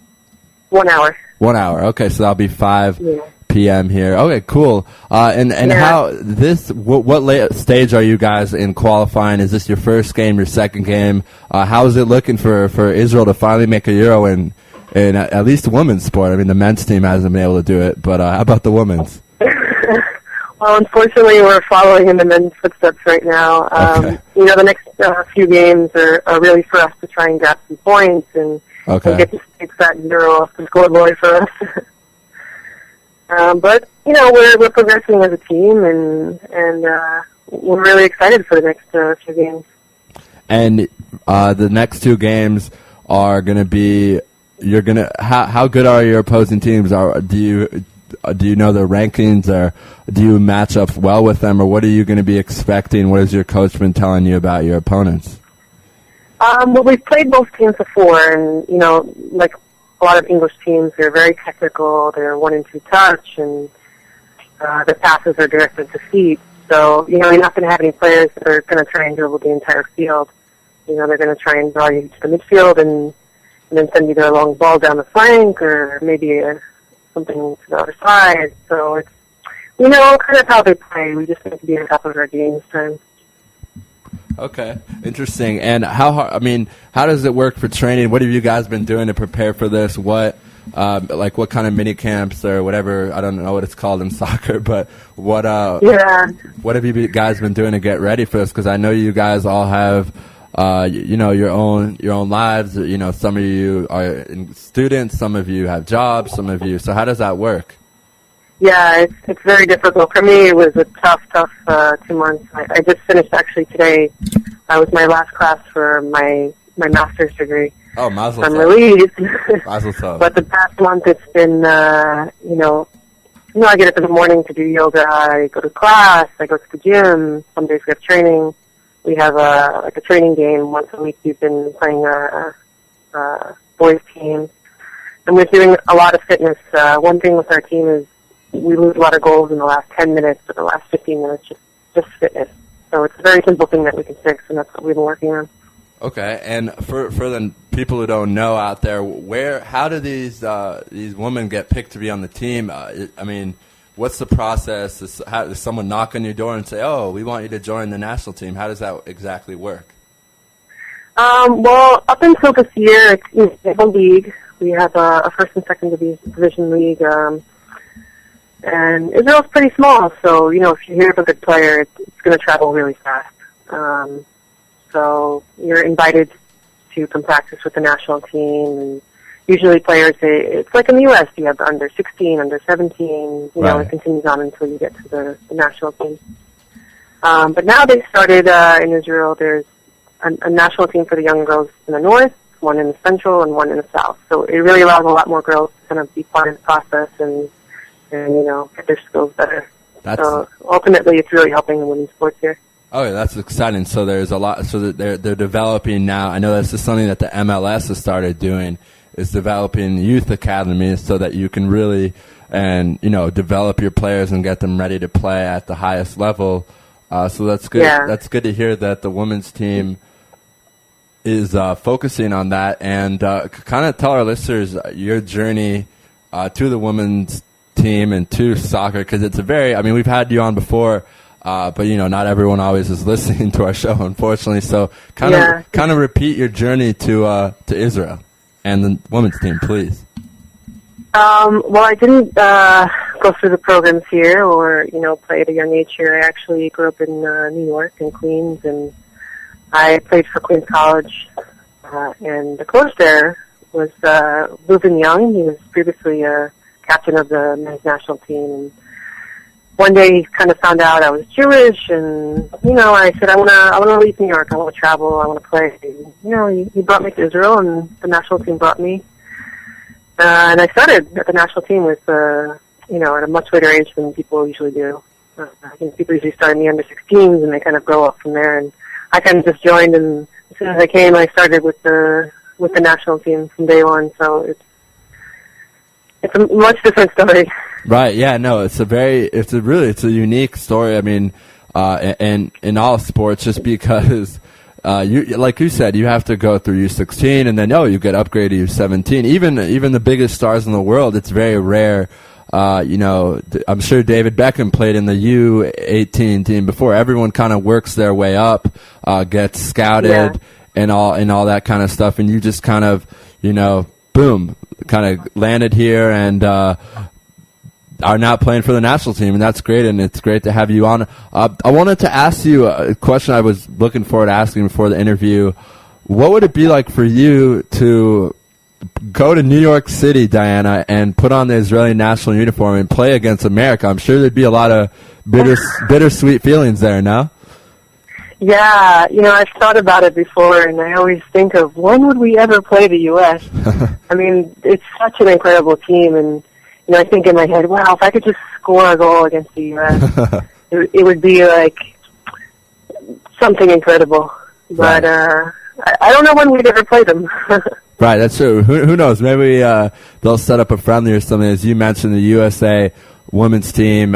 S10: 1 hour.
S8: 1 hour. Okay, so that'll be 5 p.m. here. Okay, cool. And how what stage are you guys in qualifying? Is this your first game, your second game? How is it looking for Israel to finally make a Euro in at least women's sport? I mean, the men's team hasn't been able to do it, but how about the women's?
S10: Well, unfortunately, we're following in the men's footsteps right now.
S8: Okay.
S10: The next few games are really for us to try and grab some points and get that Euro off the scoreboard for us. But we're progressing as a team, and we're really excited for the next few games. And
S8: the next 2 games are going to be. How good are your opposing teams? Do you know their rankings, or do you match up well with them, or what are you going to be expecting? What has your coach been telling you about your opponents?
S10: Well, we've played both teams before, and like a lot of English teams, they're very technical. They're 1 and 2 touch, and the passes are directed to feet. So you're not going to have any players that are going to try and dribble the entire field. They're going to try and draw you to the midfield and then send you their long ball down the flank, or maybe something to the other side. So it's kind of how they play. We just need to be on top of our game this time.
S8: Okay, interesting. And how does it work for training? What have you guys been doing to prepare for this? What kind of mini camps or whatever? I don't know what it's called in soccer, but what have you guys been doing to get ready for this? Because I know you guys all have your own lives. Some of you are students, some of you have jobs, some of you. So how does that work?
S10: Yeah, it's very difficult. For me, it was a tough 2 months. I just finished actually today. That was my last class for my master's degree.
S8: Oh, mazel tov.
S10: I'm relieved.
S8: Mazel tov.
S10: But the past month it's been, I get up in the morning to do yoga. I go to class. I go to the gym. Some days we have training. We have a training game once a week. We've been playing a boys team. And we're doing a lot of fitness. One thing with our team is we lose a lot of goals in the last 10 minutes or the last 15 minutes, just fitness. So it's a very simple thing that we can fix, and that's what we've been working on.
S8: Okay, and for the people who don't know out there, how do these women get picked to be on the team? What's the process? Does someone knock on your door and say, "Oh, we want you to join the national team"? How does that exactly work?
S10: Well, up until this year, we have a league. We have a first and second division league. And Israel's pretty small, so, if you hear of a good player, it's going to travel really fast. So you're invited to come practice with the national team, and usually players, it's like in the U.S., you have under 16, under 17, it continues on until you get to the national team. But now they've started in Israel, there's a national team for the young girls in the north, one in the central, and one in the south. So it really allows a lot more girls to kind of be part of the process and get their skills better. So ultimately, it's really helping the women's sports here.
S8: Oh, yeah, that's exciting. So there's a lot. So they're developing now. I know that's just something that the MLS has started doing. is developing youth academies so that you can really develop your players and get them ready to play at the highest level. So that's good.
S10: Yeah.
S8: That's good to hear that the women's team is focusing on that. And kind of tell our listeners your journey to the women's team and to soccer, because it's we've had you on before, but not everyone always is listening to our show, unfortunately. So kind of repeat your journey to Israel and the women's team, please.
S10: Well, I didn't go through the programs here or, play at a young age here. I actually grew up in New York, in Queens, and I played for Queens College. And the coach there was Reuben Young. He was previously captain of the men's national team. And one day he kind of found out I was Jewish, and, I said, I want to leave New York. I want to travel. I want to play. He brought me to Israel, and the national team brought me. And I started at the national team with, at a much later age than people usually do. People usually start in the under-16s, and they kind of grow up from there. And I kind of just joined, and as soon as I came, I started with the national team from day one. So it's a much different story.
S8: Right. Yeah. No. It's a unique story. I mean, and in all sports, just because. Like you said, you have to go through U16, and then you get upgraded to U17. Even the biggest stars in the world, it's very rare. I'm sure David Beckham played in the U18 team before. Everyone kind of works their way up, gets scouted, and all that kind of stuff. And you just kind of, boom, kind of landed here and are now playing for the national team, and that's great, and it's great to have you on. I wanted to ask you a question I was looking forward to asking before the interview. What would it be like for you to go to New York City, Diana, and put on the Israeli national uniform and play against America? I'm sure there'd be a lot of bittersweet feelings there, no?
S10: Yeah, I've thought about it before, and I always think of when would we ever play the U.S.? I mean, it's such an incredible team, and I think in my head, wow, if I could just score a goal against the U.S., it would be like something incredible. But I don't know when we'd ever play them.
S8: Right, that's true. Who knows? Maybe they'll set up a friendly or something. As you mentioned, the USA women's team,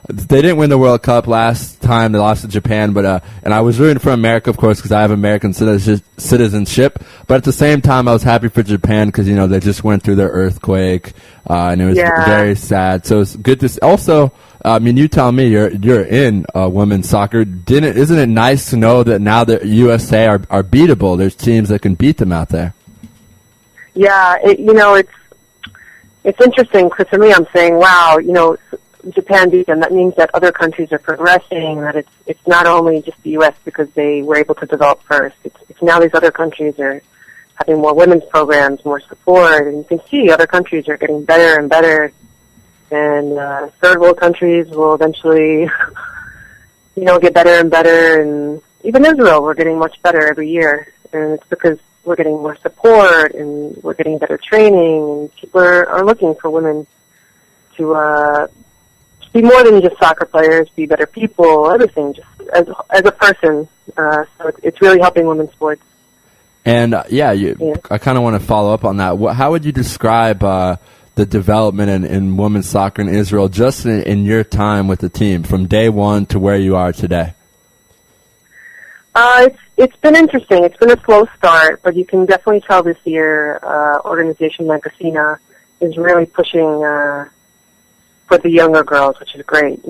S8: they didn't win the World Cup last time. They lost to Japan, but and I was rooting for America, of course, because I have American citizenship. But at the same time, I was happy for Japan because they just went through their earthquake, and it was very sad. So it's good to also. I mean, you tell me, you're in women's soccer. Isn't it nice to know that now the USA are beatable? There's teams that can beat them out there.
S10: Yeah, it's interesting because for me, I'm saying, wow, Japan beat them. That means that other countries are progressing. That it's not only just the U.S. because they were able to develop first. It's now these other countries are having more women's programs, more support, and you can see other countries are getting better and better. And third world countries will eventually, get better and better. And even Israel, we're getting much better every year. And it's because we're getting more support and we're getting better training. And people are looking for women to be more than just soccer players, be better people, everything, just as a person. So it's really helping women's sports.
S8: And I kind of want to follow up on that. How would you describe the development in women's soccer in Israel just in your time with the team from day one to where you are today?
S10: It's been interesting. It's been a slow start, but you can definitely tell this year organization like Asina is really pushing for the younger girls, which is great.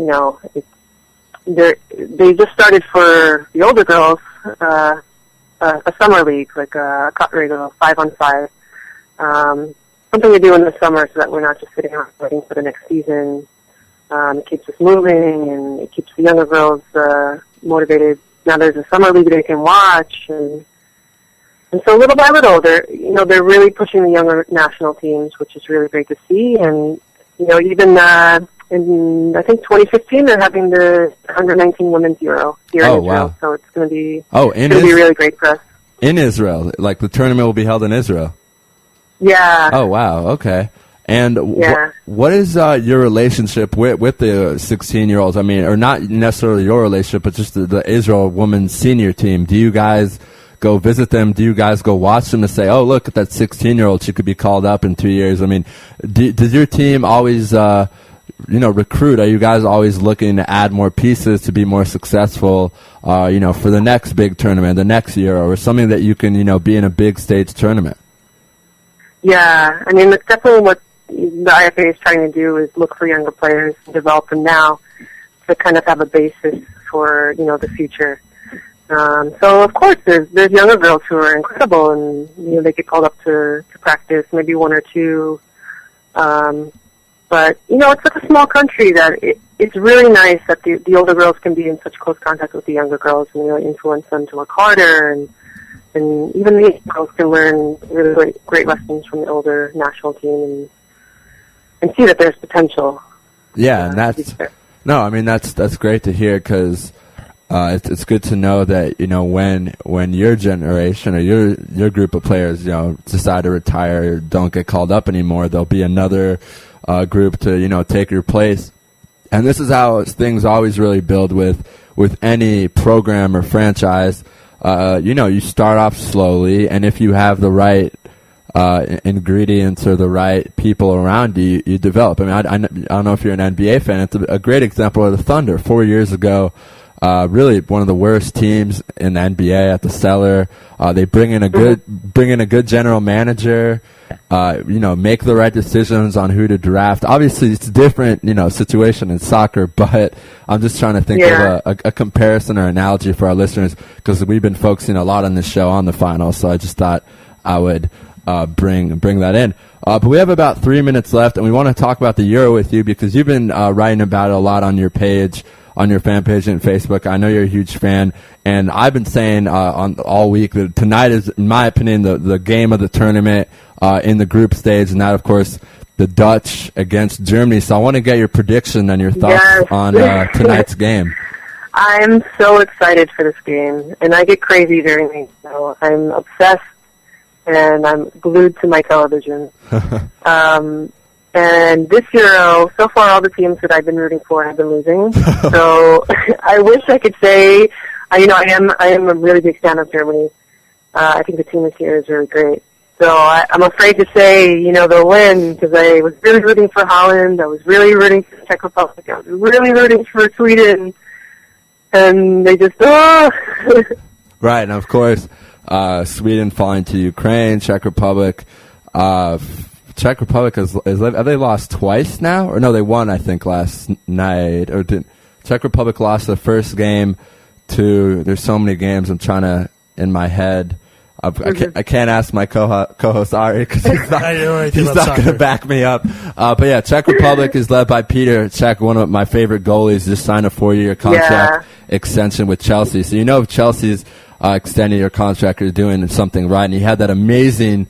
S10: They just started for the older girls a summer league, like a Katrega 5-on-5. Something to do in the summer so that we're not just sitting around waiting for the next season. It keeps us moving, and it keeps the younger girls motivated. Now there's a summer league they can watch, and so little by little, they're really pushing the younger national teams, which is really great to see. And even in I think 2015, they're having the under-19 Women's Euro here in Israel.
S8: Wow.
S10: So it's going to be really great for us.
S8: In Israel, like the tournament will be held in Israel.
S10: Yeah.
S8: Oh wow. Okay. And what is your relationship with the 16-year-olds? I mean, or not necessarily your relationship, but just the Israel women's senior team. Do you guys go visit them? Do you guys go watch them to say, oh, look at that 16-year-old, she could be called up in 2 years? I mean, does your team always, recruit? Are you guys always looking to add more pieces to be more successful, for the next big tournament, the next year, or something that you can, be in a big stage tournament?
S10: Yeah, I mean, it's definitely what the IFA is trying to do, is look for younger players and develop them now to kind of have a basis for, the future. So of course there's younger girls who are incredible, and, they get called up to practice, maybe one or two. But, it's like a small country that it's really nice that the older girls can be in such close contact with the younger girls and really influence them to work harder, and even the girls can learn really great lessons from the older national team and see that there's potential.
S8: Yeah, and that's great to hear, because it's good to know that when your generation or your group of players decide to retire or don't get called up anymore, there'll be another group to take your place. And this is how things always really build with any program or franchise. You start off slowly, and if you have the right ingredients or the right people around you, you develop. I don't know if you're an NBA fan. It's a great example of the Thunder. 4 years ago, really one of the worst teams in the NBA at the cellar. They bring in a good general manager. Make the right decisions on who to draft. Obviously, it's a different situation in soccer, but I'm just trying to think of a comparison or analogy for our listeners, because we've been focusing a lot on this show on the finals. So I just thought I would bring that in. But we have about 3 minutes left, and we want to talk about the Euro with you, because you've been writing about it a lot on your page, on your fan page and Facebook. I know you're a huge fan, and I've been saying on all week that tonight is, in my opinion, the game of the tournament in the group stage, and that, of course, the Dutch against Germany. So I want to get your prediction and your thoughts on tonight's game.
S10: I'm so excited for this game, and I get crazy during the show. I'm obsessed, and I'm glued to my television. And this Euro, so far all the teams that I've been rooting for have been losing. So I wish I could say, I am a really big fan of Germany. I think the team this year is really great. So I'm afraid to say, they'll win, because I was really rooting for Holland. I was really rooting for the Czech Republic. I was really rooting for Sweden. And they just,
S8: Right, and of course, Sweden falling to Ukraine, Czech Republic. Czech Republic have they lost twice now? Or no, they won, I think, last night. Or did Czech Republic lost the first game to, there's so many games I'm trying to, in my head. I can't ask my co-host Ari, because he's not going to back me up. But yeah, Czech Republic is led by Peter Cech, one of my favorite goalies. Just signed a 4-year contract extension with Chelsea. So if Chelsea's extending your contract, you're doing something right. And he had that amazing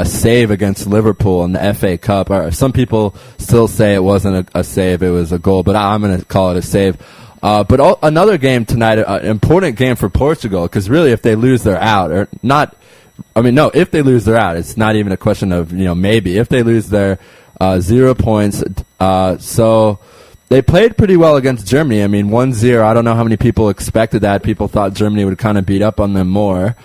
S8: save against Liverpool in the FA Cup. Some people still say it wasn't a save, it was a goal, but I'm going to call it a save. But another game tonight, an important game for Portugal, because really if they lose, they're out. If they lose, they're out. It's not even a question of, maybe. If they lose, they're 0 points. So they played pretty well against Germany. 1-0. I don't know how many people expected that. People thought Germany would kind of beat up on them more.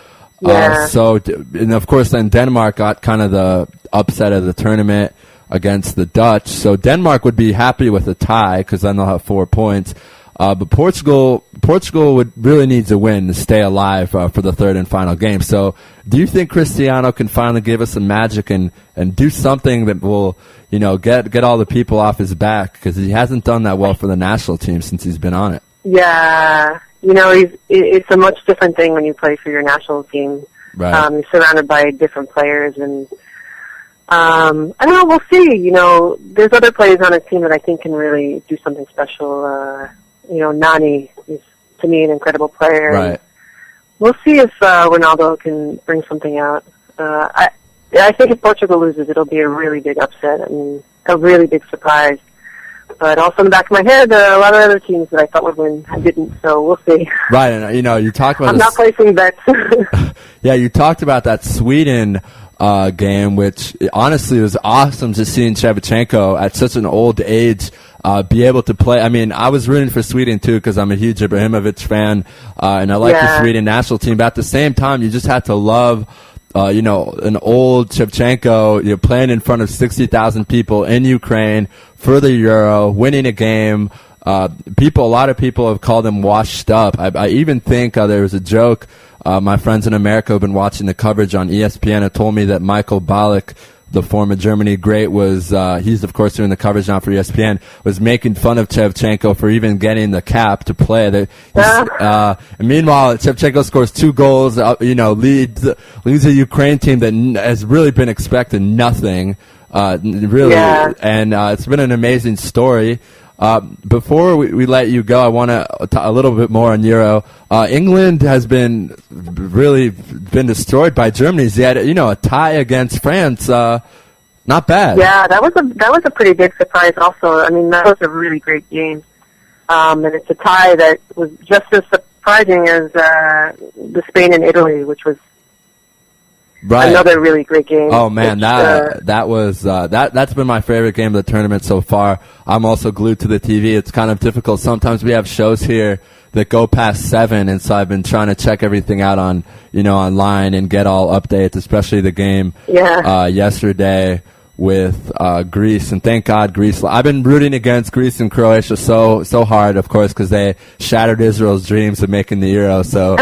S10: Yeah.
S8: And of course, then Denmark got kind of the upset of the tournament against the Dutch. So Denmark would be happy with a tie, because then they'll have 4 points. But Portugal would really need to win to stay alive for the third and final game. So do you think Cristiano can finally give us some magic and do something that will, get all the people off his back? Because he hasn't done that well for the national team since he's been on it.
S10: Yeah. It's a much different thing when you play for your national team.
S8: Right.
S10: You're surrounded by different players, and I don't know, we'll see. There's other players on his team that I think can really do something special. Nani is, to me, an incredible player.
S8: Right.
S10: We'll see if Ronaldo can bring something out. I think if Portugal loses, it'll be a really big upset and a really big surprise. But also in the back of my head, a lot of other teams that I thought would win, I didn't, so we'll see.
S8: Right, and you talked about
S10: I'm not placing bets.
S8: Yeah, you talked about that Sweden game, which honestly was awesome, just seeing Shevchenko at such an old age be able to play. I mean, I was rooting for Sweden too because I'm a huge Ibrahimovic fan, and I like the Sweden national team. But at the same time, you just had to love, an old Shevchenko, playing in front of 60,000 people in Ukraine for the Euro, winning a game. A lot of people have called him washed up. I even think there was a joke. My friends in America who've been watching the coverage on ESPN have told me that Michael Ballack, the former Germany great, was he's of course doing the coverage now for ESPN, was making fun of Shevchenko for even getting the cap to play. And meanwhile, Shevchenko scores 2 goals, leads a Ukraine team that has really been expecting nothing, and it's been an amazing story. Before we let you go, I want to a little bit more on Euro. England has really been destroyed by Germany. They had, a tie against France. Not bad.
S10: Yeah, that was a pretty big surprise also. I mean, that was a really great game. And it's a tie that was just as surprising as the Spain and Italy, which was another really great game.
S8: Oh man, that's been my favorite game of the tournament so far. I'm also glued to the TV. It's kind of difficult. Sometimes we have shows here that go past 7, and so I've been trying to check everything out on online and get all updates, especially the game yesterday with Greece, and thank God Greece. I've been rooting against Greece and Croatia so hard, of course, because they shattered Israel's dreams of making the Euro. So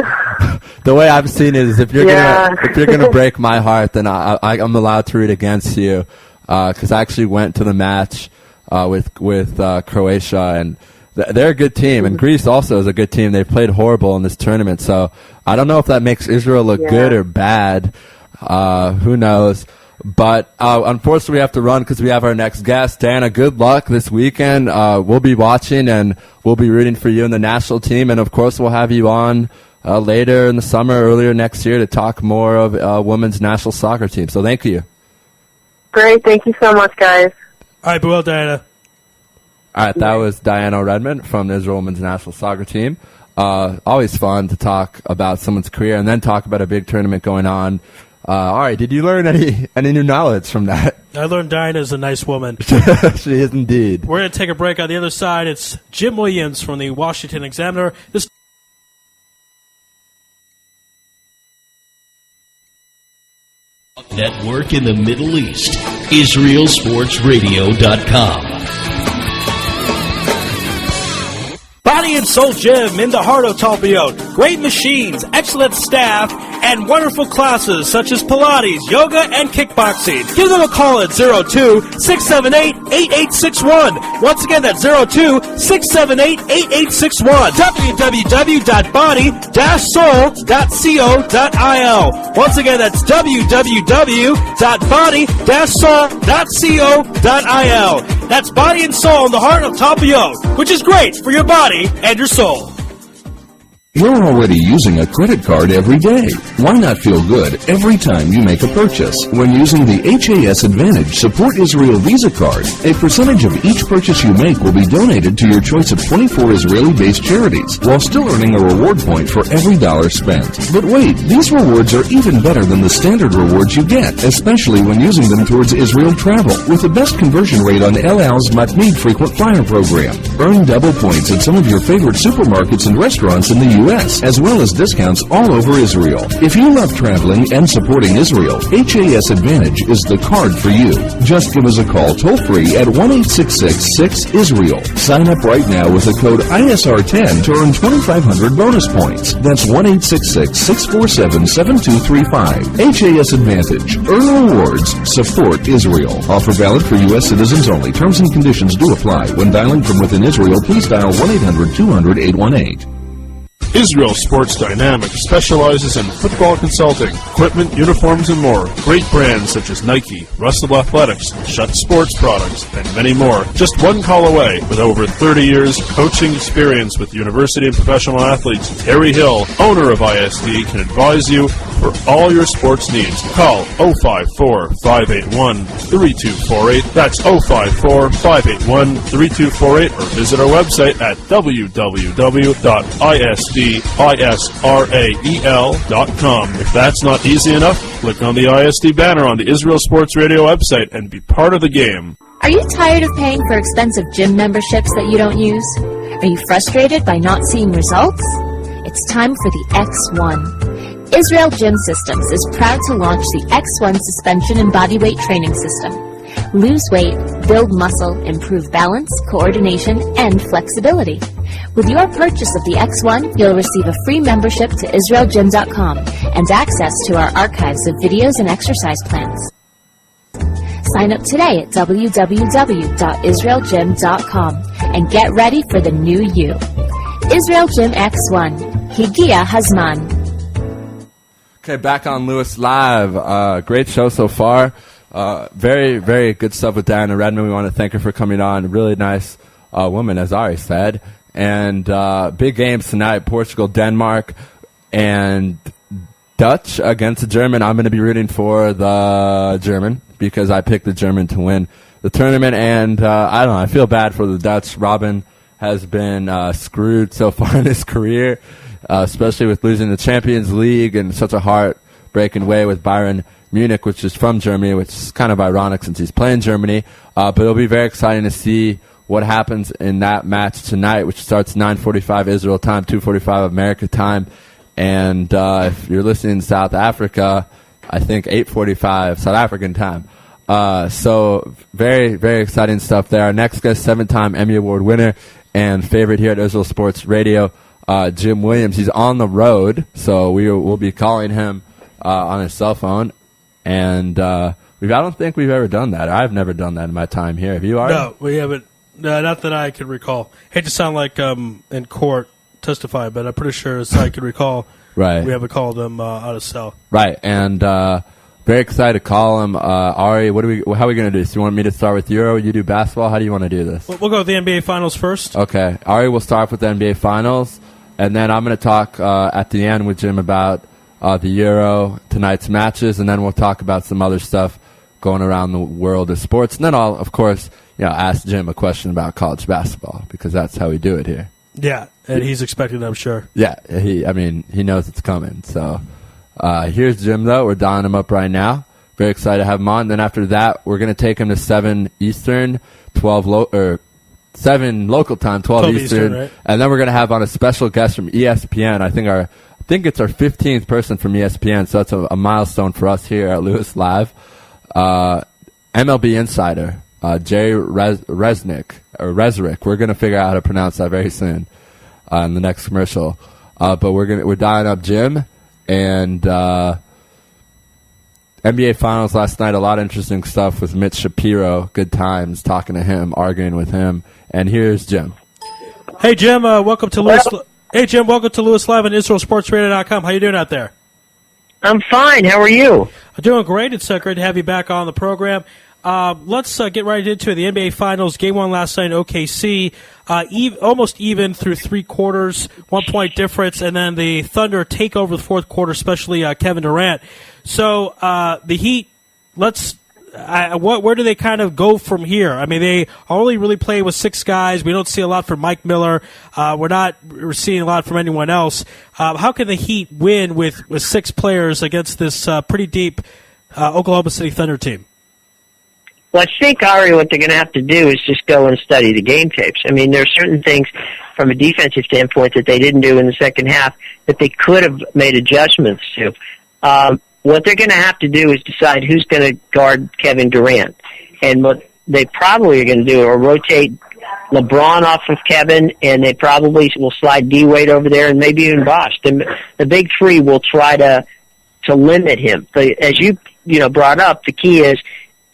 S8: the way I've seen it is, if you're gonna break my heart, then I'm allowed to root against you, because I actually went to the match with Croatia, and they're a good team, and Greece also is a good team. They've played horrible in this tournament, so I don't know if that makes Israel look good or bad. Who knows? But unfortunately, we have to run because we have our next guest. Diana, good luck this weekend. We'll be watching, and we'll be rooting for you and the national team. And, of course, we'll have you on later in the summer, earlier next year, to talk more of women's national soccer team. So thank you.
S10: Great. Thank you so much, guys.
S2: All right, be well, Diana.
S8: All right, that was Diana Redmond from the Israel women's national soccer team. Always fun to talk about someone's career and then talk about a big tournament going on. All right, did you learn any new knowledge from that?
S2: I learned Diana's a nice woman.
S8: She is indeed.
S2: We're going to take a break. On the other side, it's Jim Williams from the Washington Examiner. This
S1: Network in the Middle East, IsraelSportsRadio.com.
S2: Body and Soul Gym in the heart of Talpiot. Great machines, excellent staff, and wonderful classes such as Pilates, yoga, and kickboxing. Give them a call at 02-678-8861. Once again, that's 02-678-8861. www.body-soul.co.il. Once again, that's www.body-soul.co.il. That's Body and Soul in the heart of Talpiot, which is great for your body and your soul.
S3: You're already using a credit card every day. Why not feel good every time you make a purchase? When using the HAS Advantage Support Israel Visa card, a percentage of each purchase you make will be donated to your choice of 24 Israeli-based charities, while still earning a reward point for every dollar spent. But wait, these rewards are even better than the standard rewards you get, especially when using them towards Israel travel, with the best conversion rate on El Al's Matmeed frequent flyer program. Earn double points at some of your favorite supermarkets and restaurants in the U.S., as well as discounts all over Israel. If you love traveling and supporting Israel, HAS Advantage is the card for you. Just give us a call toll-free at 1-866-6-ISRAEL. Sign up right now with the code ISR10 to earn 2,500 bonus points. That's 1-866-647-7235. HAS Advantage. Earn rewards. Support Israel. Offer valid for U.S. citizens only. Terms and conditions do apply. When dialing from within Israel, please dial 1-800-200-818.
S4: Israel Sports Dynamics specializes in football consulting, equipment, uniforms, and more. Great brands such as Nike, Russell Athletics, Shutt Sports Products, and many more. Just one call away. With over 30 years coaching experience with university and professional athletes, Terry Hill, owner of ISD, can advise you for all your sports needs. Call 054-581-3248. That's 054-581-3248, or visit our website at www.isdisrael.com. If that's not easy enough, click on the ISD banner on the Israel Sports Radio website and be part of the game.
S5: Are you tired of paying for expensive gym memberships that you don't use? Are you frustrated by not seeing results? It's time for the X1. Israel Gym Systems is proud to launch the X1 suspension and bodyweight training system. Lose weight, build muscle, improve balance, coordination, and flexibility. With your purchase of the X1, you'll receive a free membership to IsraelGym.com and access to our archives of videos and exercise plans. Sign up today at www.israelgym.com and get ready for the new you. Israel Gym X1. Higia Hazman.
S8: Okay, back on Louis Live. Great show so far. Very, very good stuff with Diana Redmond. We want to thank her for coming on. Really nice woman, as Ari said. And big games tonight, Portugal, Denmark, and Dutch against the German. I'm going to be rooting for the German because I picked the German to win the tournament. And I don't know, I feel bad for the Dutch. Robin has been screwed so far in his career, especially with losing the Champions League in such a heartbreaking way with Bayern Munich, which is from Germany, which is kind of ironic since he's playing Germany. But it'll be very exciting to see what happens in that match tonight, which starts 9:45 Israel time, 2:45 America time. And if you're listening in South Africa, I think 8:45 South African time. So very, very exciting stuff there. Our next guest, 7-time Emmy Award winner and favorite here at Israel Sports Radio, Jim Williams. He's on the road, so we'll be calling him on his cell phone. And I don't think we've ever done that. I've never done that in my time here. Have you, Ari?
S2: No, we haven't. No, not that I can recall. Hate to sound like in court testify, but I'm pretty sure, as I can recall,
S8: right.
S2: We haven't called him out of cell.
S8: Right, and very excited to call him. Ari, how are we going to do this? You want me to start with Euro? You do basketball? How do you want to do this?
S2: We'll go with the NBA Finals first.
S8: Okay, Ari will start with the NBA Finals, and then I'm going to talk at the end with Jim about the Euro, tonight's matches, and then we'll talk about some other stuff going around the world of sports. And then I'll, of course, ask Jim a question about college basketball because that's how we do it here.
S2: Yeah, and he's expecting it, I'm sure.
S8: Yeah, he knows it's coming. So here's Jim, though. We're dialing him up right now. Very excited to have him on. Then after that, we're going to take him to 7 Eastern, 7 local time, 12 Eastern. Right? And then we're going to have on a special guest from ESPN. I think it's our 15th person from ESPN, so that's a milestone for us here at Louis Live. MLB insider, Jerry Resnick. We're going to figure out how to pronounce that very soon in the next commercial. But we're dialing up Jim, and NBA Finals last night, a lot of interesting stuff with Mitch Shapiro. Good times talking to him, arguing with him. And here's Jim.
S2: Hey, Jim, welcome to Louis. Hey, Jim, welcome to Louis Live on IsraelSportsRadio.com. How you doing out there?
S11: I'm fine. How are you?
S2: I'm doing great. It's great to have you back on the program. Let's get right into it. The NBA Finals, Game 1 last night in OKC, almost even through 3 quarters, 1 point difference, and then the Thunder take over the fourth quarter, especially Kevin Durant. So the Heat, where do they kind of go from here? I mean, they only really play with 6 guys. We don't see a lot from Mike Miller. We're seeing a lot from anyone else. How can the Heat win with 6 players against this pretty deep Oklahoma City Thunder team?
S11: Well, I think, Ari, what they're going to have to do is just go and study the game tapes. I mean, there are certain things from a defensive standpoint that they didn't do in the second half that they could have made adjustments to. What they're going to have to do is decide who's going to guard Kevin Durant. And what they probably are going to do are rotate LeBron off of Kevin, and they probably will slide D-Wade over there and maybe even Bosh. The big three will try to limit him. But as you brought up, the key is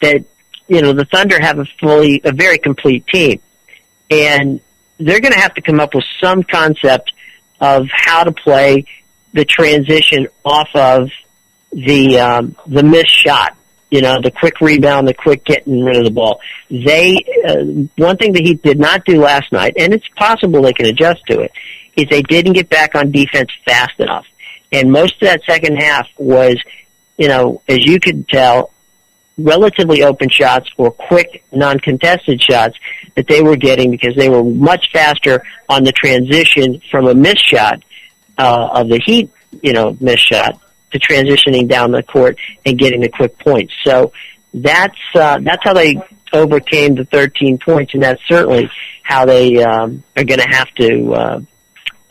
S11: that the Thunder have a very complete team, and they're going to have to come up with some concept of how to play the transition off of the missed shot. The quick rebound, the quick getting rid of the ball. One thing that he did not do last night, and it's possible they can adjust to it, is they didn't get back on defense fast enough. And most of that second half was, as you could tell, relatively open shots or quick, non-contested shots that they were getting because they were much faster on the transition from a missed shot of the Heat, missed shot to transitioning down the court and getting the quick points. So that's how they overcame the 13 points, and that's certainly how they are going to have to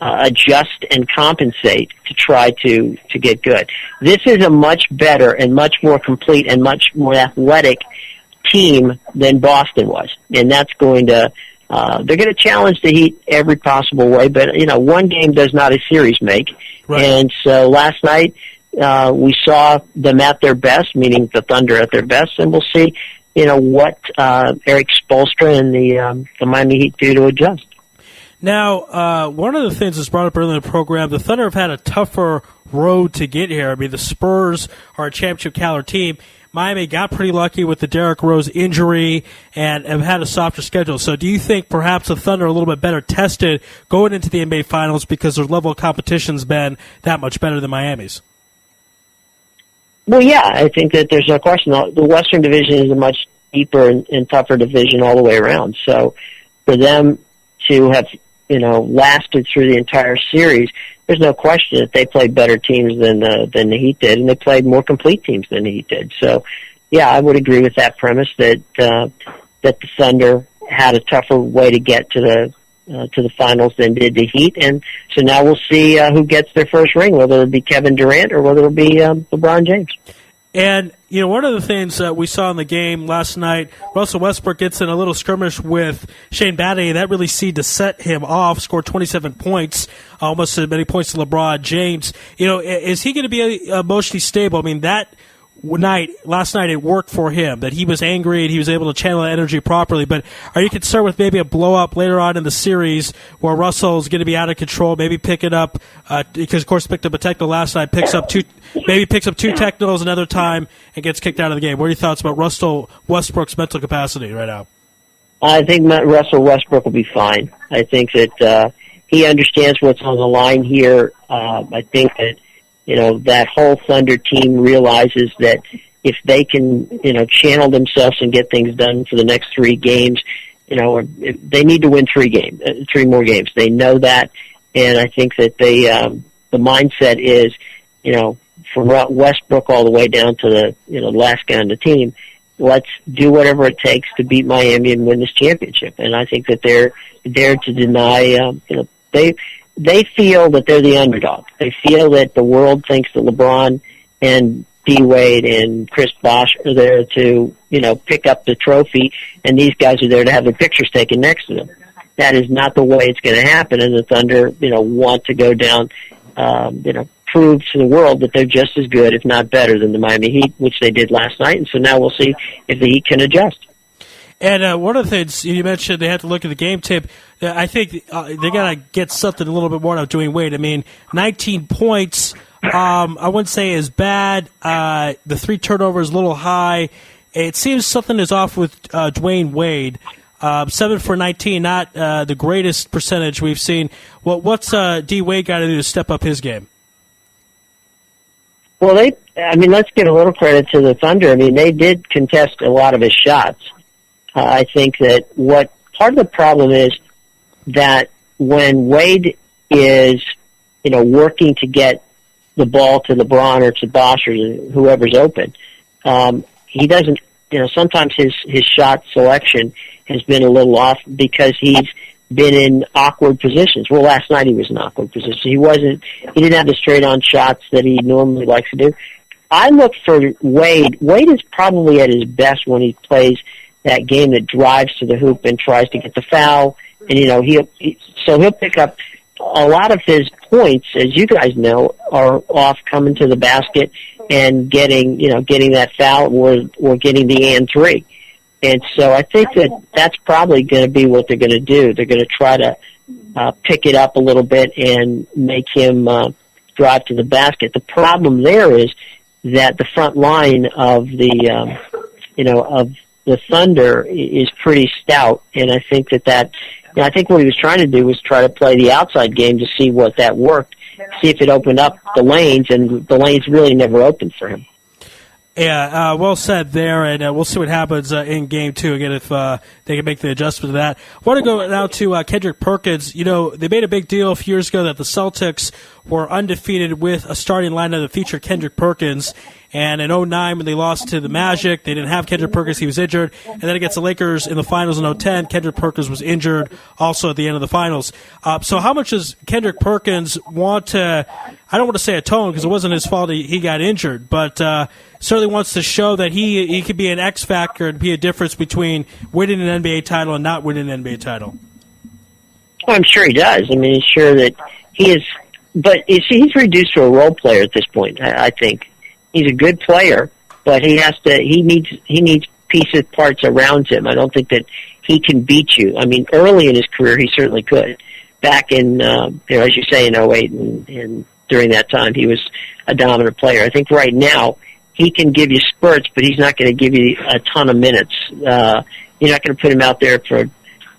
S11: adjust and compensate to try to get good. This is a much better and much more complete and much more athletic team than Boston was, and that's going to they're going to challenge the Heat every possible way. But one game does not a series make, right. And so last night we saw them at their best, meaning the Thunder at their best, and we'll see what Eric Spoelstra and the Miami Heat do to adjust.
S2: Now, one of the things that's brought up earlier in the program, the Thunder have had a tougher road to get here. I mean, the Spurs are a championship caliber team. Miami got pretty lucky with the Derrick Rose injury and have had a softer schedule. So do you think perhaps the Thunder are a little bit better tested going into the NBA Finals because their level of competition's been that much better than Miami's?
S11: Well, yeah, I think that there's no question. The Western Division is a much deeper and tougher division all the way around. So for them to have lasted through the entire series, there's no question that they played better teams than the Heat did, and they played more complete teams than the Heat did. So, yeah, I would agree with that premise that the Thunder had a tougher way to get to the finals than did the Heat, and so now we'll see who gets their first ring, whether it be Kevin Durant or whether it be LeBron James.
S2: And, one of the things that we saw in the game last night, Russell Westbrook gets in a little skirmish with Shane Battier. That really seemed to set him off, scored 27 points, almost as many points to LeBron James. Is he going to be emotionally stable? I mean, last night it worked for him, that he was angry and he was able to channel that energy properly. But are you concerned with maybe a blow-up later on in the series where Russell's going to be out of control, maybe picking up, because of course picked up a technical last night, picks up two technicals another time and gets kicked out of the game? What are your thoughts about Russell Westbrook's mental capacity right now?
S11: I think Russell Westbrook will be fine. I think that he understands what's on the line here. I think that that whole Thunder team realizes that if they can, channel themselves and get things done for the next 3 games, they need to win 3 more games. They know that, and I think that the mindset is, from Westbrook all the way down to the, last guy on the team, let's do whatever it takes to beat Miami and win this championship. And I think that they're there to deny, they feel that they're the underdog. They feel that the world thinks that LeBron and D-Wade and Chris Bosh are there to, pick up the trophy, and these guys are there to have their pictures taken next to them. That is not the way it's going to happen, and the Thunder, want to go down, prove to the world that they're just as good, if not better, than the Miami Heat, which they did last night, and so now we'll see if the Heat can adjust.
S2: And one of the things you mentioned, they have to look at the game tape. I think they got to get something a little bit more out of Dwayne Wade. I mean, 19 points, I wouldn't say is bad. The 3 turnovers a little high. It seems something is off with Dwayne Wade. 7 for 19, not the greatest percentage we've seen. What's D. Wade got to do to step up his game?
S11: Well, let's give a little credit to the Thunder. I mean, they did contest a lot of his shots. I think that part of the problem is that when Wade is, working to get the ball to LeBron or to Bosh or whoever's open, he doesn't, sometimes his shot selection has been a little off because he's been in awkward positions. Well, last night he was in awkward positions. He didn't have the straight-on shots that he normally likes to do. I look for Wade. Wade is probably at his best when he plays that game that drives to the hoop and tries to get the foul, and he'll pick up a lot of his points, as you guys know, are off coming to the basket and getting that foul or getting the and 3. And so I think that that's probably going to be what they're going to do. They're going to try to pick it up a little bit and make him drive to the basket. The problem there is that the front line of the the Thunder is pretty stout, and I think I think what he was trying to do was try to play the outside game to see what that worked, see if it opened up the lanes, and the lanes really never opened for him.
S2: Yeah, well said there, and we'll see what happens in Game 2, again, if they can make the adjustment to that. I want to go now to Kendrick Perkins. They made a big deal a few years ago that the Celtics were undefeated with a starting lineup that featured Kendrick Perkins, And in 2009, when they lost to the Magic, they didn't have Kendrick Perkins. He was injured. And then against the Lakers in the finals in 2010, Kendrick Perkins was injured also at the end of the finals. So how much does Kendrick Perkins want to, I don't want to say atone because it wasn't his fault he got injured, but certainly wants to show that he could be an X factor and be a difference between winning an NBA title and not winning an NBA title?
S11: Well, I'm sure he does. I mean, he's sure that he is, but you see, he's reduced to a role player at this point. I think he's a good player, but he needs pieces, parts around him. I don't think that he can beat you. I mean, early in his career, he certainly could. Back in, as you say, in 2008 and during that time, he was a dominant player. I think right now he can give you spurts, but he's not going to give you a ton of minutes. You're not going to put him out there for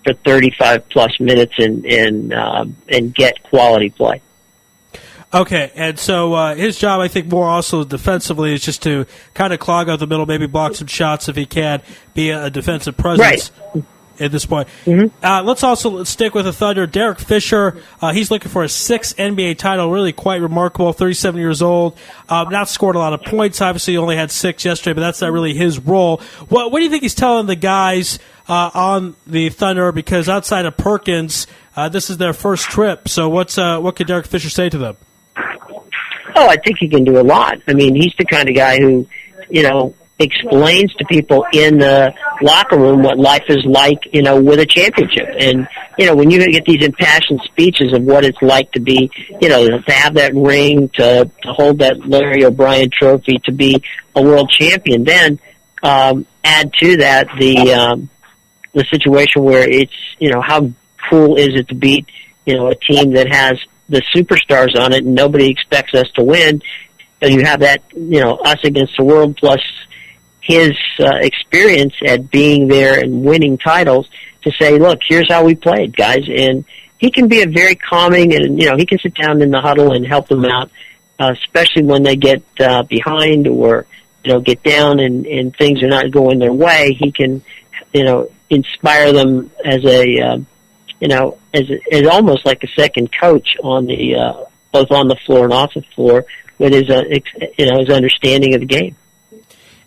S11: 35 plus minutes and get quality play.
S2: Okay, and so his job, I think, more also defensively is just to kind of clog out the middle, maybe block some shots if he can, be a defensive presence.
S11: Right.
S2: At this point.
S11: Mm-hmm.
S2: Let's also stick with the Thunder. Derek Fisher, he's looking for a 6th NBA title, really quite remarkable, 37 years old. Not scored a lot of points, obviously he only had 6 yesterday, but that's not really his role. What do you think he's telling the guys on the Thunder? Because outside of Perkins, this is their first trip, so what could Derek Fisher say to them?
S11: Oh, I think he can do a lot. I mean, he's the kind of guy who, explains to people in the locker room what life is like, with a championship. And, when you get these impassioned speeches of what it's like to be, to have that ring, to hold that Larry O'Brien trophy, to be a world champion, then add to that the situation where it's, how cool is it to beat, a team that has the superstars on it and nobody expects us to win. So you have that, us against the world plus his experience at being there and winning titles to say, look, here's how we played, guys. And he can be a very calming and, he can sit down in the huddle and help them out, especially when they get behind or, get down and things are not going their way. He can, inspire them as a, as almost like a second coach on the, both on the floor and off the floor with his, his understanding of the game.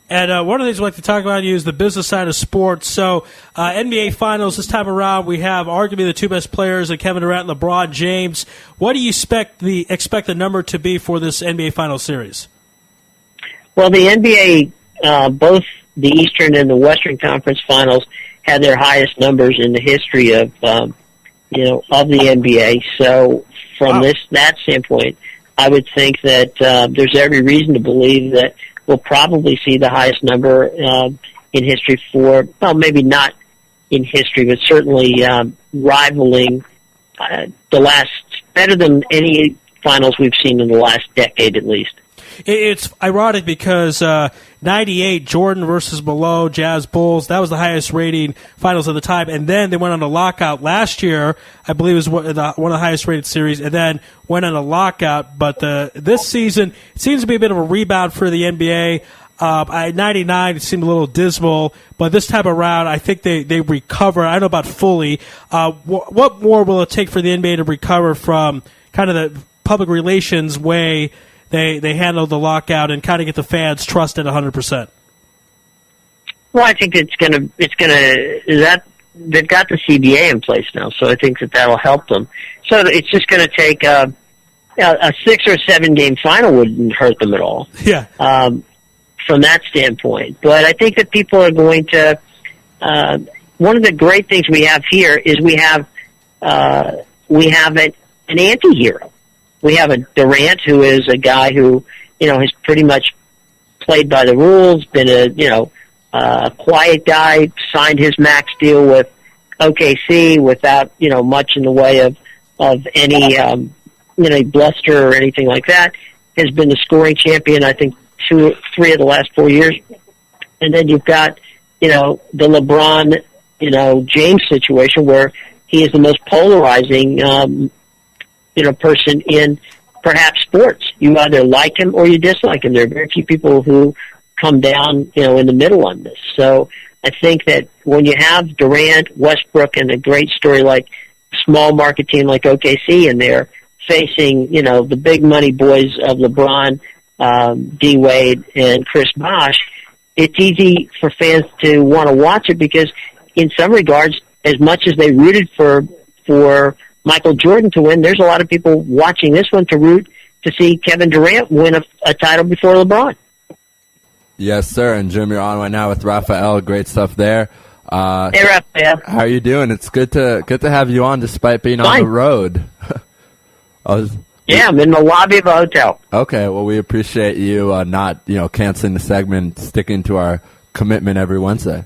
S2: And one of the things we'd like to talk about is the business side of sports. So NBA Finals this time around, we have arguably the 2 best players, Kevin Durant and LeBron James. What do you expect the number to be for this NBA Finals series?
S11: Well, the NBA, both the Eastern and the Western Conference Finals had their highest numbers in the history of of the NBA. So from that standpoint, I would think that there's every reason to believe that we'll probably see the highest number in history for, well, maybe not in history, but certainly rivaling better than any finals we've seen in the last decade at least.
S2: It's ironic because 98, Jordan versus Malone, Jazz Bulls, that was the highest rating finals at the time. And then they went on a lockout last year, I believe it was one of the highest rated series, and then went on a lockout. But this season, it seems to be a bit of a rebound for the NBA. At 99, it seemed a little dismal, but this time around, I think they recover. I don't know about fully. What more will it take for the NBA to recover from kind of the public relations way they handle the lockout and kind of get the fans trusted 100%?
S11: Well, I think they've got the CBA in place now, so I think that'll help them. So it's just going to take a 6 or 7 game final wouldn't hurt them at all.
S2: Yeah.
S11: From that standpoint, but I think that people are going to. One of the great things we have here is we have an anti-hero. We have a Durant who is a guy who, has pretty much played by the rules, been a quiet guy, signed his max deal with OKC without, much in the way of any, bluster or anything like that, has been the scoring champion, I think, 2 or 3 of the last 4 years. And then you've got, the LeBron, James situation where he is the most polarizing, person in perhaps sports. You either like him or you dislike him. There are very few people who come down, in the middle on this. So I think that when you have Durant, Westbrook, and a great story like small market team like OKC, and they're facing, the big money boys of LeBron D. Wade and Chris Bosh, it's easy for fans to want to watch it because, in some regards, as much as they rooted for Michael Jordan to win, there's a lot of people watching this one to root to see Kevin Durant win a title before LeBron.
S8: Yes, sir. And Jim, you're on right now with Raphael. Great stuff there.
S11: Hey, Raphael.
S8: How are you doing? It's good to have you on despite being on the road.
S11: Yeah, I'm in the lobby of a hotel.
S8: Okay, well, we appreciate you not canceling the segment, sticking to our commitment every Wednesday.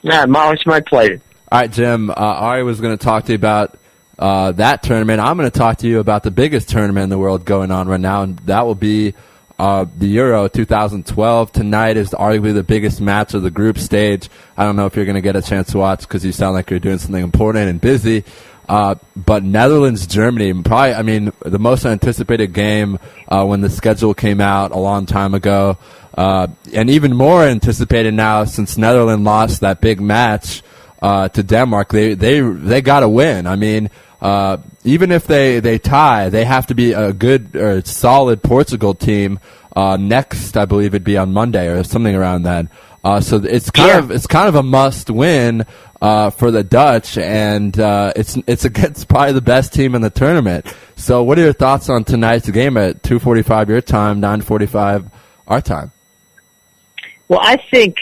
S11: Yeah, it's my pleasure.
S8: All right, Jim. Ari was going to talk to you about that tournament. I'm going to talk to you about the biggest tournament in the world going on right now, and that will be the Euro 2012. Tonight is arguably the biggest match of the group stage. I don't know if you're going to get a chance to watch because you sound like you're doing something important and busy. But Netherlands-Germany, probably, the most anticipated game when the schedule came out a long time ago, and even more anticipated now since Netherlands lost that big match to Denmark. They got to win. Even if they tie, they have to be a good or solid Portugal team. Next, I believe it'd be on Monday or something around that. So it's kind of a must win for the Dutch, and it's against probably the best team in the tournament. So what are your thoughts on tonight's game at 2:45 your time, 9:45 our time?
S11: Well, I think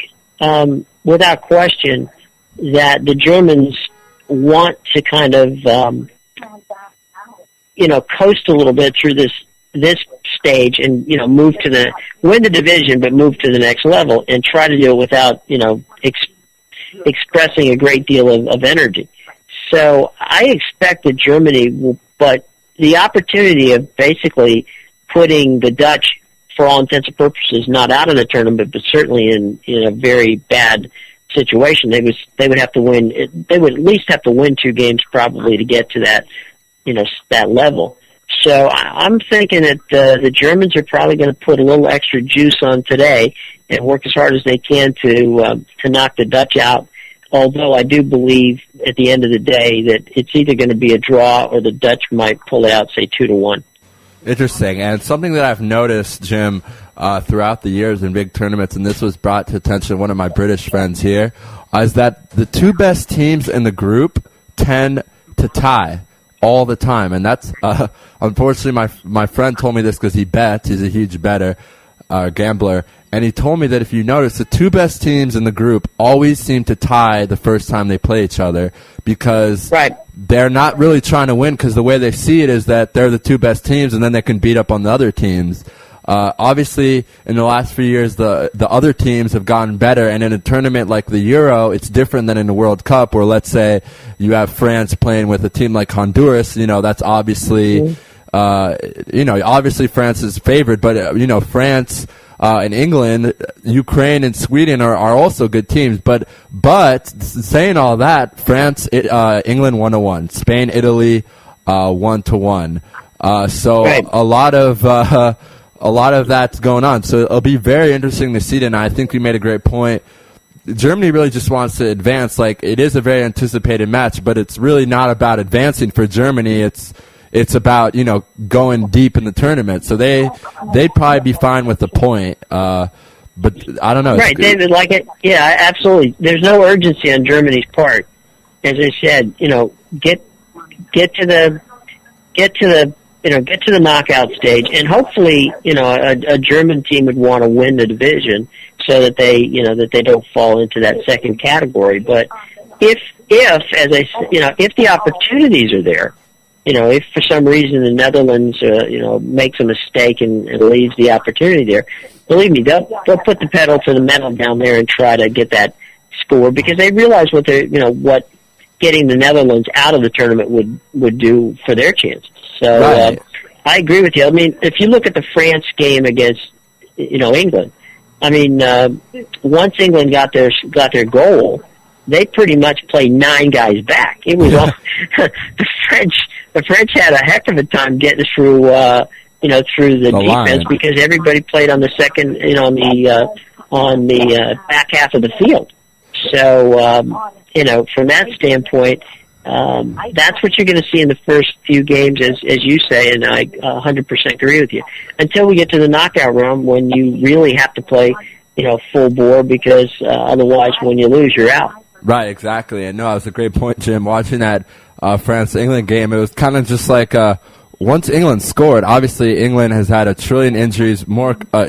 S11: without question that the Germans want to kind of coast a little bit through this stage and win the division, but move to the next level and try to do it without expressing a great deal of energy. So I expect that Germany will, but the opportunity of basically putting the Dutch, for all intents and purposes, not out of the tournament, but certainly in a very bad situation. They would have to win. They would at least have to win 2 games probably to get to that that level. So I'm thinking that the Germans are probably going to put a little extra juice on today and work as hard as they can to knock the Dutch out. Although I do believe at the end of the day that it's either going to be a draw or the Dutch might pull out, say 2-1.
S8: Interesting, and something that I've noticed, Jim, throughout the years in big tournaments, and this was brought to attention of one of my British friends here, is that the 2 best teams in the group tend to tie all the time, and that's unfortunately my friend told me this because he bets. He's a huge bettor, gambler, and he told me that if you notice, the 2 best teams in the group always seem to tie the first time they play each other because they're not really trying to win, because the way they see it is that they're the 2 best teams and then they can beat up on the other teams. Obviously, in the last few years, the other teams have gotten better, and in a tournament like the Euro, it's different than in the World Cup, where let's say you have France playing with a team like Honduras. That's obviously, obviously France is favored, but France and England, Ukraine, and Sweden are also good teams. But saying all that, France, England 1-1, Spain, Italy 1-1. A lot of that's going on. So it'll be very interesting to see tonight. I think you made a great point. Germany really just wants to advance. It is a very anticipated match, but it's really not about advancing for Germany. It's about, going deep in the tournament. So they'd probably be fine with the point. But I don't know.
S11: Right, David, like it. Yeah, absolutely. There's no urgency on Germany's part. As I said, get to the knockout stage, and hopefully, a German team would want to win the division so that they don't fall into that second category. But if the opportunities are there, if for some reason the Netherlands, makes a mistake and leaves the opportunity there, believe me, they'll put the pedal to the metal down there and try to get that score, because they realize what getting the Netherlands out of the tournament would do for their chances. So I agree with you. If you look at the France game against England, once England got their goal, they pretty much played 9 guys back. It was all the French had a heck of a time getting through through the defense, because everybody played on the second on the back half of the field. So from that standpoint, That's what you're going to see in the first few games, as you say, and I 100% agree with you. Until we get to the knockout round, when you really have to play, full bore, because otherwise, when you lose, you're out.
S8: Right, exactly. And no, it was a great point, Jim. Watching that France-England game, it was kind of just like once England scored, obviously England has had a trillion injuries.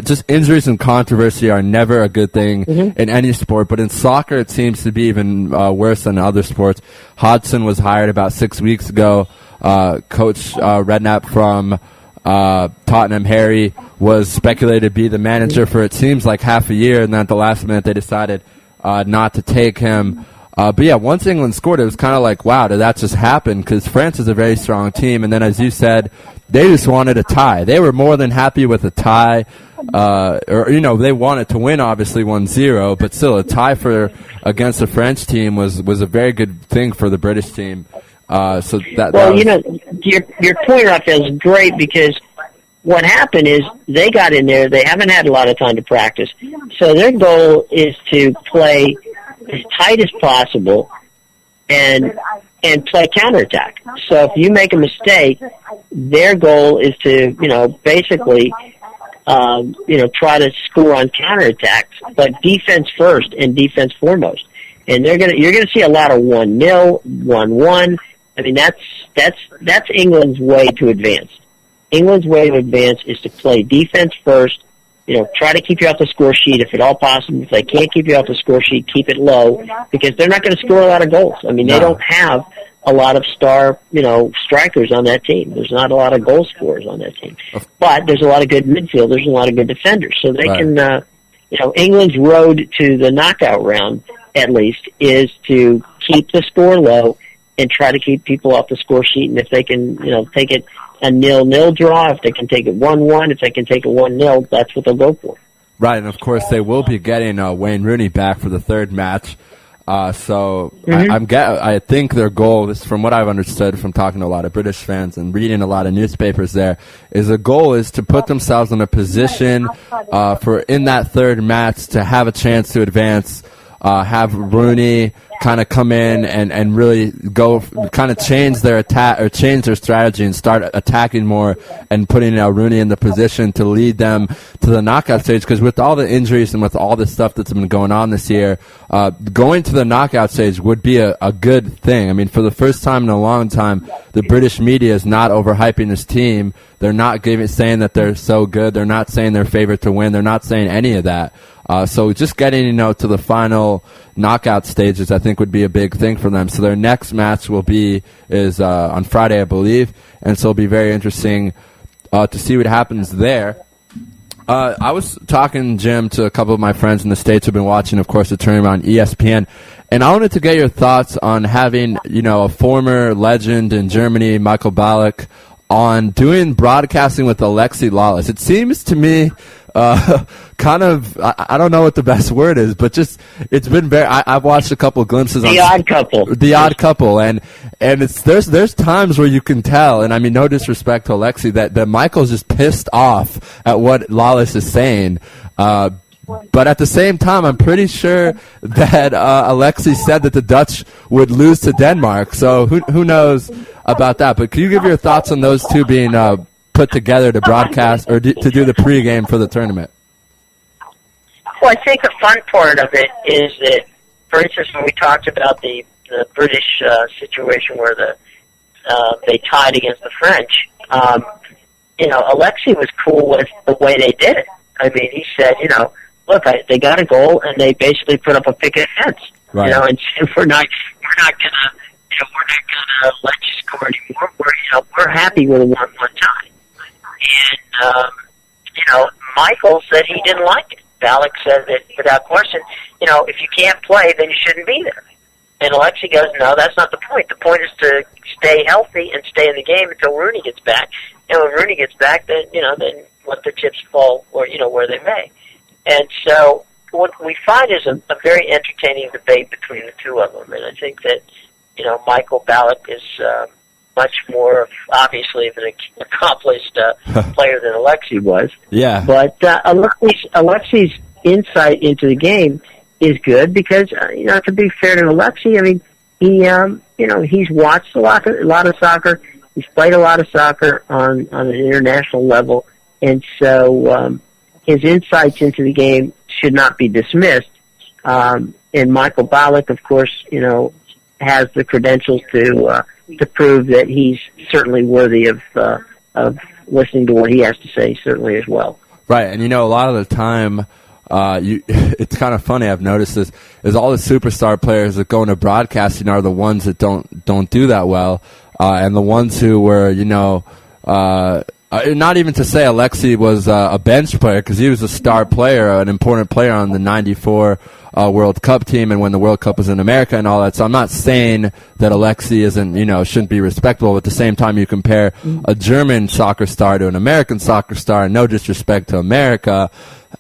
S8: Just injuries and controversy are never a good thing in any sport, but in soccer it seems to be even worse than other sports. Hodgson was hired about 6 weeks ago. Coach Redknapp from Tottenham, Harry, was speculated to be the manager for it seems like half a year, and then at the last minute they decided not to take him. But yeah, once England scored, it was kind of like, wow, did that just happen? Because France is a very strong team, and then as you said, they just wanted a tie. They were more than happy with a tie, they wanted to win, obviously 1-0, but still a tie against the French team was a very good thing for the British team. Your
S11: point, Raphael, is great, because what happened is they got in there. They haven't had a lot of time to practice, so their goal is to play as tight as possible and play counterattack. So if you make a mistake, their goal is to basically try to score on counterattacks, but defense first and defense foremost. And you're gonna see a lot of 1-0, 1-1. I mean, that's England's way to advance. England's way to advance is to play defense first. Try to keep you off the score sheet if at all possible. If they can't keep you off the score sheet, keep it low, because they're not going to score a lot of goals. I mean, they don't have a lot of star, strikers on that team. There's not a lot of goal scorers on that team. But there's a lot of good midfielders and a lot of good defenders. So they can, England's road to the knockout round, at least, is to keep the score low and try to keep people off the score sheet. And if they can, take it a 0-0 draw, if they can take it 1-1, if they can take it 1-0, that's what they'll go for.
S8: Right, and of course they will be getting Wayne Rooney back for the third match. I think their goal, this from what I've understood from talking to a lot of British fans and reading a lot of newspapers there, is the goal is to put themselves in a position for in that third match to have a chance to advance, have Rooney kind of come in and really go kind of change their attack or change their strategy and start attacking more and putting Rooney in the position to lead them to the knockout stage. Because with all the injuries and with all the stuff that's been going on this year, going to the knockout stage would be a good thing. I mean, for the first time in a long time, the British media is not overhyping this team. They're not saying that they're so good. They're not saying they're favored to win. They're not saying any of that. So just getting, to the final knockout stages, I think would be a big thing for them. So their next match is on Friday, I believe. And so it'll be very interesting, to see what happens there. I was talking, Jim, to a couple of my friends in the States who've been watching, of course, the tournament on ESPN. And I wanted to get your thoughts on having, a former legend in Germany, Michael Ballack, on doing broadcasting with Alexi Lalas. It seems to me kind of, I don't know what the best word is, but just, it's been very, I've watched a couple of glimpses on
S11: The Odd Couple.
S8: And there's times where you can tell, and I mean, no disrespect to Alexi, that Michael's just pissed off at what Lalas is saying. But at the same time, I'm pretty sure that Alexi said that the Dutch would lose to Denmark. So who knows about that? But can you give your thoughts on those two being put together to broadcast or to do the pregame for the tournament?
S11: Well, I think the fun part of it is that, for instance, when we talked about the British situation where they tied against the French, Alexi was cool with the way they did it. I mean, he said, look, they got a goal and they basically put up a picket fence,
S8: right.
S11: And we're not gonna let you score anymore. We're happy with a 1-1 tie. And Michael said he didn't like it. Ballack said that without question, if you can't play, then you shouldn't be there. And Alexi goes, no, that's not the point. The point is to stay healthy and stay in the game until Rooney gets back. And when Rooney gets back, then then let the chips fall where they may. And so what we find is a very entertaining debate between the two of them. And I think that, Michael Ballack is much more, obviously, of an accomplished player than Alexi was.
S8: Yeah.
S11: But Alexi's insight into the game is good because, to be fair to Alexi, I mean, he's watched a lot of soccer. He's played a lot of soccer on an international level, and so his insights into the game should not be dismissed. And Michael Ballack, of course, has the credentials to prove that he's certainly worthy of listening to what he has to say, certainly as well.
S8: Right, and a lot of the time, it's kind of funny. I've noticed this is all the superstar players that go into broadcasting are the ones that don't do that well, and the ones who were, not even to say Alexi was a bench player, because he was a star player, an important player on the '94 World Cup team, and when the World Cup was in America and all that. So I'm not saying that Alexi isn't, shouldn't be respectable. But at the same time, you compare a German soccer star to an American soccer star, and no disrespect to America,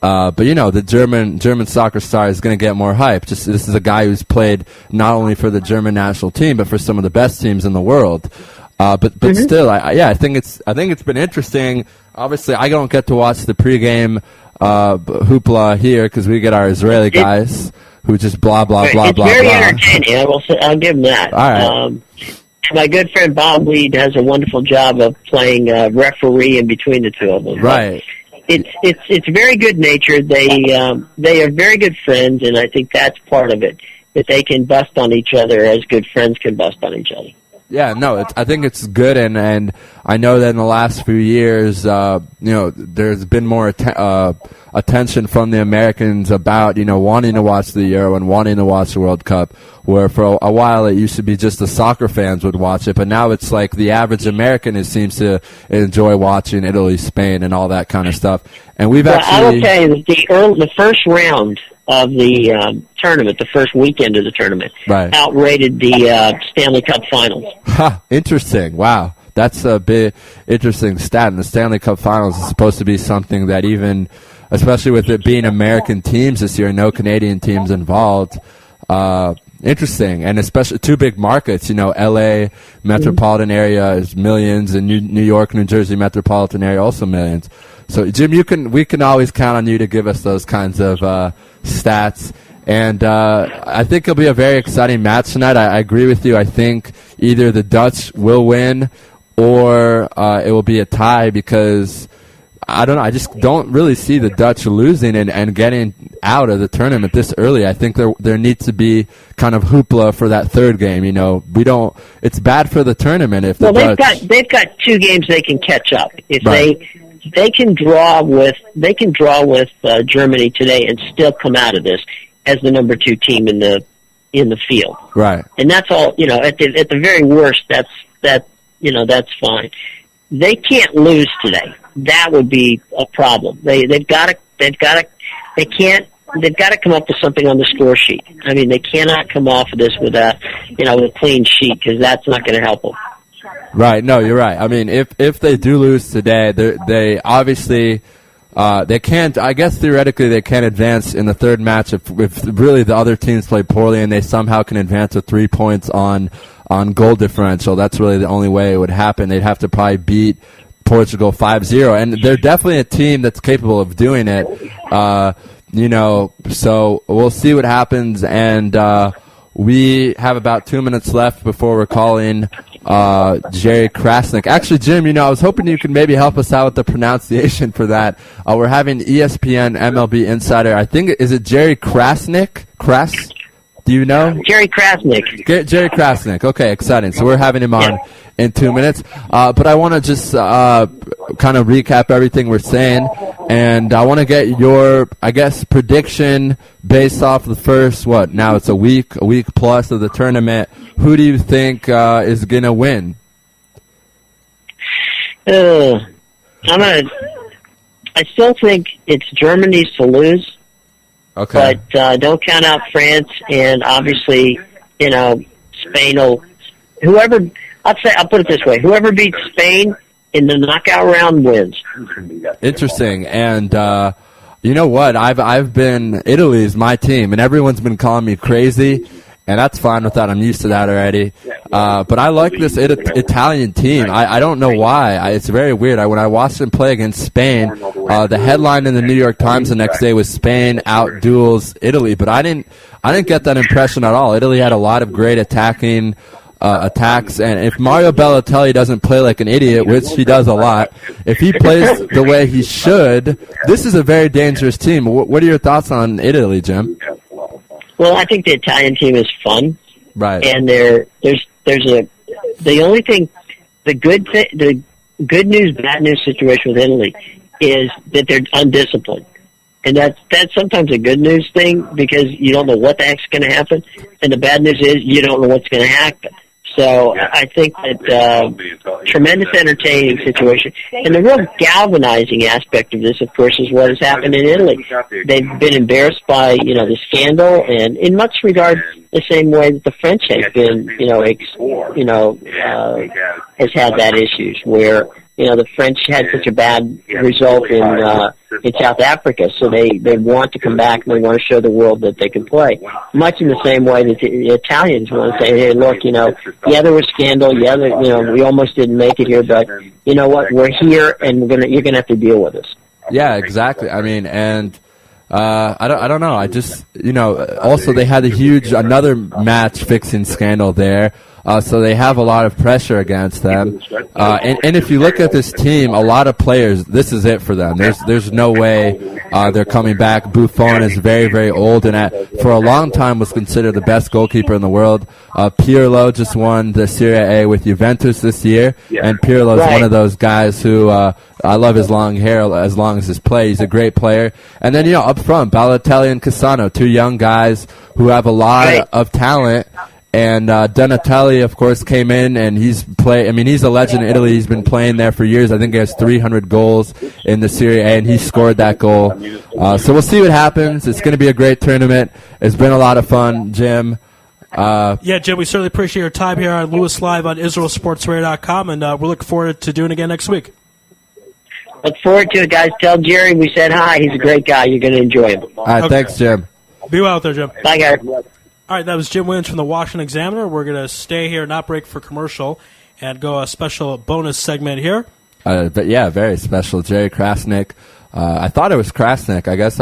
S8: but the German soccer star is going to get more hype. This is a guy who's played not only for the German national team, but for some of the best teams in the world. But still, I think it's been interesting. Obviously, I don't get to watch the pregame hoopla here because we get our Israeli guys who just blah blah blah blah.
S11: It's very entertaining. I'll give them that.
S8: All right.
S11: My good friend Bob Weed does a wonderful job of playing referee in between the two of them.
S8: Right.
S11: It's very good natured. They are very good friends, and I think that's part of it, that they can bust on each other as good friends can bust on each other.
S8: Yeah, no, I think it's good, and I know that in the last few years, there's been more attention from the Americans about, wanting to watch the Euro and wanting to watch the World Cup, where for a while it used to be just the soccer fans would watch it, but now it's like the average American seems to enjoy watching Italy, Spain, and all that kind of stuff. And we've actually...
S11: I will tell you that the first round of the tournament, the first weekend of the tournament, outrated the Stanley Cup Finals.
S8: Interesting. Wow. That's a bit interesting stat. And the Stanley Cup Finals is supposed to be something that even, especially with it being American teams this year, no Canadian teams involved, interesting. And especially two big markets, L.A. metropolitan area is millions, and New York, New Jersey metropolitan area also millions. So, Jim, we can always count on you to give us those kinds of stats. And I think it'll be a very exciting match tonight. I agree with you. I think either the Dutch will win or it will be a tie, because I don't know. I just don't really see the Dutch losing and getting out of the tournament this early. I think there needs to be kind of hoopla for that third game. We don't. It's bad for the tournament if the Dutch.
S11: They've got 2 games they can catch up if they can draw with Germany today and still come out of this as the number 2 team in the field. Right. And that's all. At the very worst, that's fine. They can't lose today. That would be a problem. They've got to come up with something on the score sheet. I mean, they cannot come off of this with a clean sheet, because that's not going to help them.
S8: Right. No, you're right. I mean, if they do lose today, they obviously they can't. I guess theoretically they can't advance in the third match if really the other teams play poorly and they somehow can advance with 3 points on goal differential. That's really the only way it would happen. They'd have to probably beat Portugal 5-0, and they're definitely a team that's capable of doing it. So we'll see what happens, and we have about 2 minutes left before we're calling Jerry Krasnick. Actually, Jim, I was hoping you could maybe help us out with the pronunciation for that. We're having ESPN MLB Insider. I think, is it Jerry Krasnick? Do you know?
S11: Jerry Krasnick.
S8: Jerry Krasnick. Okay, exciting. So we're having him on in 2 minutes. But I want to just kind of recap everything we're saying. And I want to get your, I guess, prediction based off the first, now it's a week plus of the tournament. Who do you think is going to win?
S11: I still think it's Germany's to lose.
S8: Okay.
S11: But don't count out France, and obviously, Spain will. I'll put it this way: whoever beats Spain in the knockout round wins.
S8: Interesting, and you know what? I've been Italy's my team, and everyone's been calling me crazy. And that's fine with that. I'm used to that already. But I like this Italian team. I don't know why. It's very weird. When I watched them play against Spain, the headline in the New York Times the next day was Spain outduels Italy. But I didn't get that impression at all. Italy had a lot of great attacking attacks. And if Mario Balotelli doesn't play like an idiot, which he does a lot, if he plays the way he should, this is a very dangerous team. What are your thoughts on Italy, Jim?
S11: Well, I think the Italian team is fun,
S8: right?
S11: And the only thing, the good news, bad news situation with Italy is that they're undisciplined, and that's sometimes a good news thing because you don't know what the heck's going to happen, and the bad news is you don't know what's going to happen. So I think that tremendous entertaining situation. And the real galvanizing aspect of this, of course, is what has happened in Italy. They've been embarrassed by, the scandal, and in much regard, the same way that the French have been, has had that issues where, the French had such a bad result in South Africa, so they want to come back and they want to show the world that they can play. Much in the same way that the Italians want to say, hey, look, yeah, there was scandal, yeah, we almost didn't make it here, but you know what, we're here and you're gonna have to deal with us.
S8: Yeah, exactly. I mean, and I don't know. I just, also they had another match fixing scandal there. So they have a lot of pressure against them. And if you look at this team, a lot of players, this is it for them. There's no way they're coming back. Buffon is very, very old and for a long time was considered the best goalkeeper in the world. Pirlo just won the Serie A with Juventus this year, and Pirlo is one of those guys who I love his long hair as long as his play. He's a great player. And then, up front, Balotelli and Cassano, two young guys who have a lot of talent. And Donatelli, of course, came in, and he's a legend in Italy. He's been playing there for years. I think he has 300 goals in the Serie A, and he scored that goal. So we'll see what happens. It's going to be a great tournament. It's been a lot of fun, Jim.
S2: Yeah, Jim, we certainly appreciate your time here on Louis Live on IsraelSportsRadio.com, and we're looking forward to doing it again next week.
S11: Look forward to it, guys. Tell Jerry we said hi. He's a great guy. You're going to enjoy him.
S8: All right, thanks, Jim.
S2: Be well out there, Jim.
S11: Bye, guys.
S2: All right, that was Jim Williams from the Washington Examiner. We're going to stay here, not break for commercial, and go a special bonus segment here.
S8: But yeah, very special. Jerry Krasnick. I thought it was Krasnick. I guess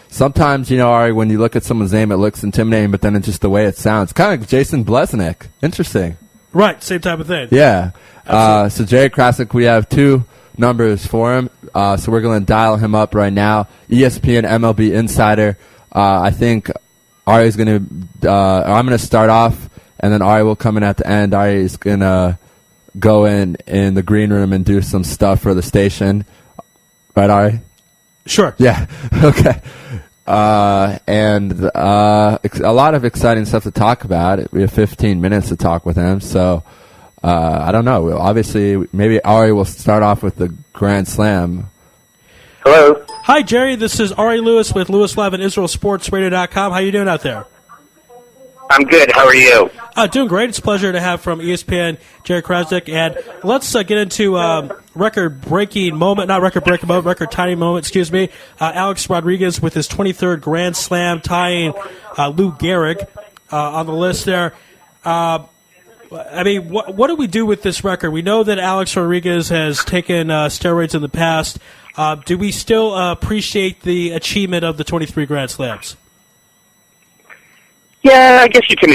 S8: sometimes, Ari, when you look at someone's name, it looks intimidating, but then it's just the way it sounds. Kind of like Jason Blesnick. Interesting.
S2: Right, same type of thing.
S8: Yeah. So Jerry Krasnick, we have two numbers for him. So we're going to dial him up right now. ESPN MLB Insider. I think Ari's going to, I'm going to start off, and then Ari will come in at the end. Ari is going to go in the green room and do some stuff for the station. Right, Ari?
S2: Sure.
S8: Yeah. Okay. And a lot of exciting stuff to talk about. We have 15 minutes to talk with him, so I don't know. Obviously, maybe Ari will start off with the Grand Slam.
S12: Hello.
S2: Hi, Jerry. This is Ari Louis with Louis Live and IsraelSportsRadio.com. How you doing out there?
S12: I'm good. How are you?
S2: Doing great. It's a pleasure to have from ESPN Jerry Krasnick. And let's get into record-tying moment, excuse me. Alex Rodriguez with his 23rd Grand Slam, tying Lou Gehrig on the list there. What do we do with this record? We know that Alex Rodriguez has taken steroids in the past. Do we still appreciate the achievement of the 23 Grand Slams?
S12: Yeah, I guess you can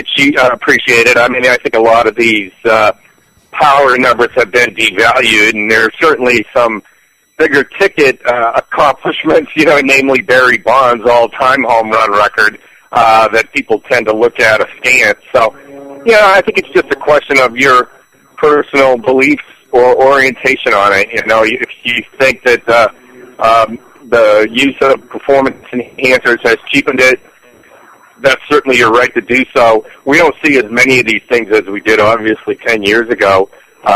S12: appreciate it. I mean, I think a lot of these power numbers have been devalued, and there's certainly some bigger ticket accomplishments, namely Barry Bonds' all-time home run record that people tend to look at askance. So, I think it's just a question of your personal beliefs or orientation on it. If you think that the use of performance enhancers has cheapened it, that's certainly your right to do so. We don't see as many of these things as we did, obviously, 10 years ago, in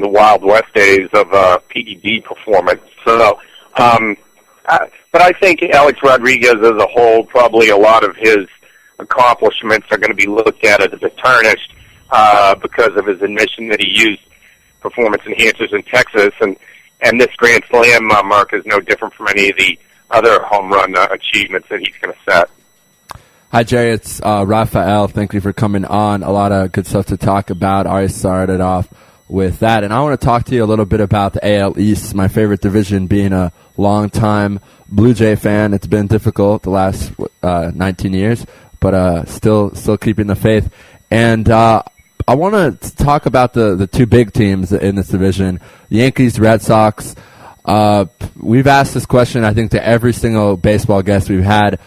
S12: the Wild West days of PED performance. So, but I think Alex Rodriguez as a whole, probably a lot of his accomplishments are going to be looked at as a bit tarnished because of his admission that he used performance enhancers in Texas, and this Grand Slam mark is no different from any of the other home run achievements that he's going to set.
S8: Hi, Jerry. It's Raphael. Thank you for coming on. A lot of good stuff to talk about. I started off with that, and I want to talk to you a little bit about the AL East, my favorite division, being a long-time Blue Jay fan. It's been difficult the last 19 years, but still keeping the faith. And I want to talk about the two big teams in this division, the Yankees, Red Sox. We've asked this question, I think, to every single baseball guest we've had.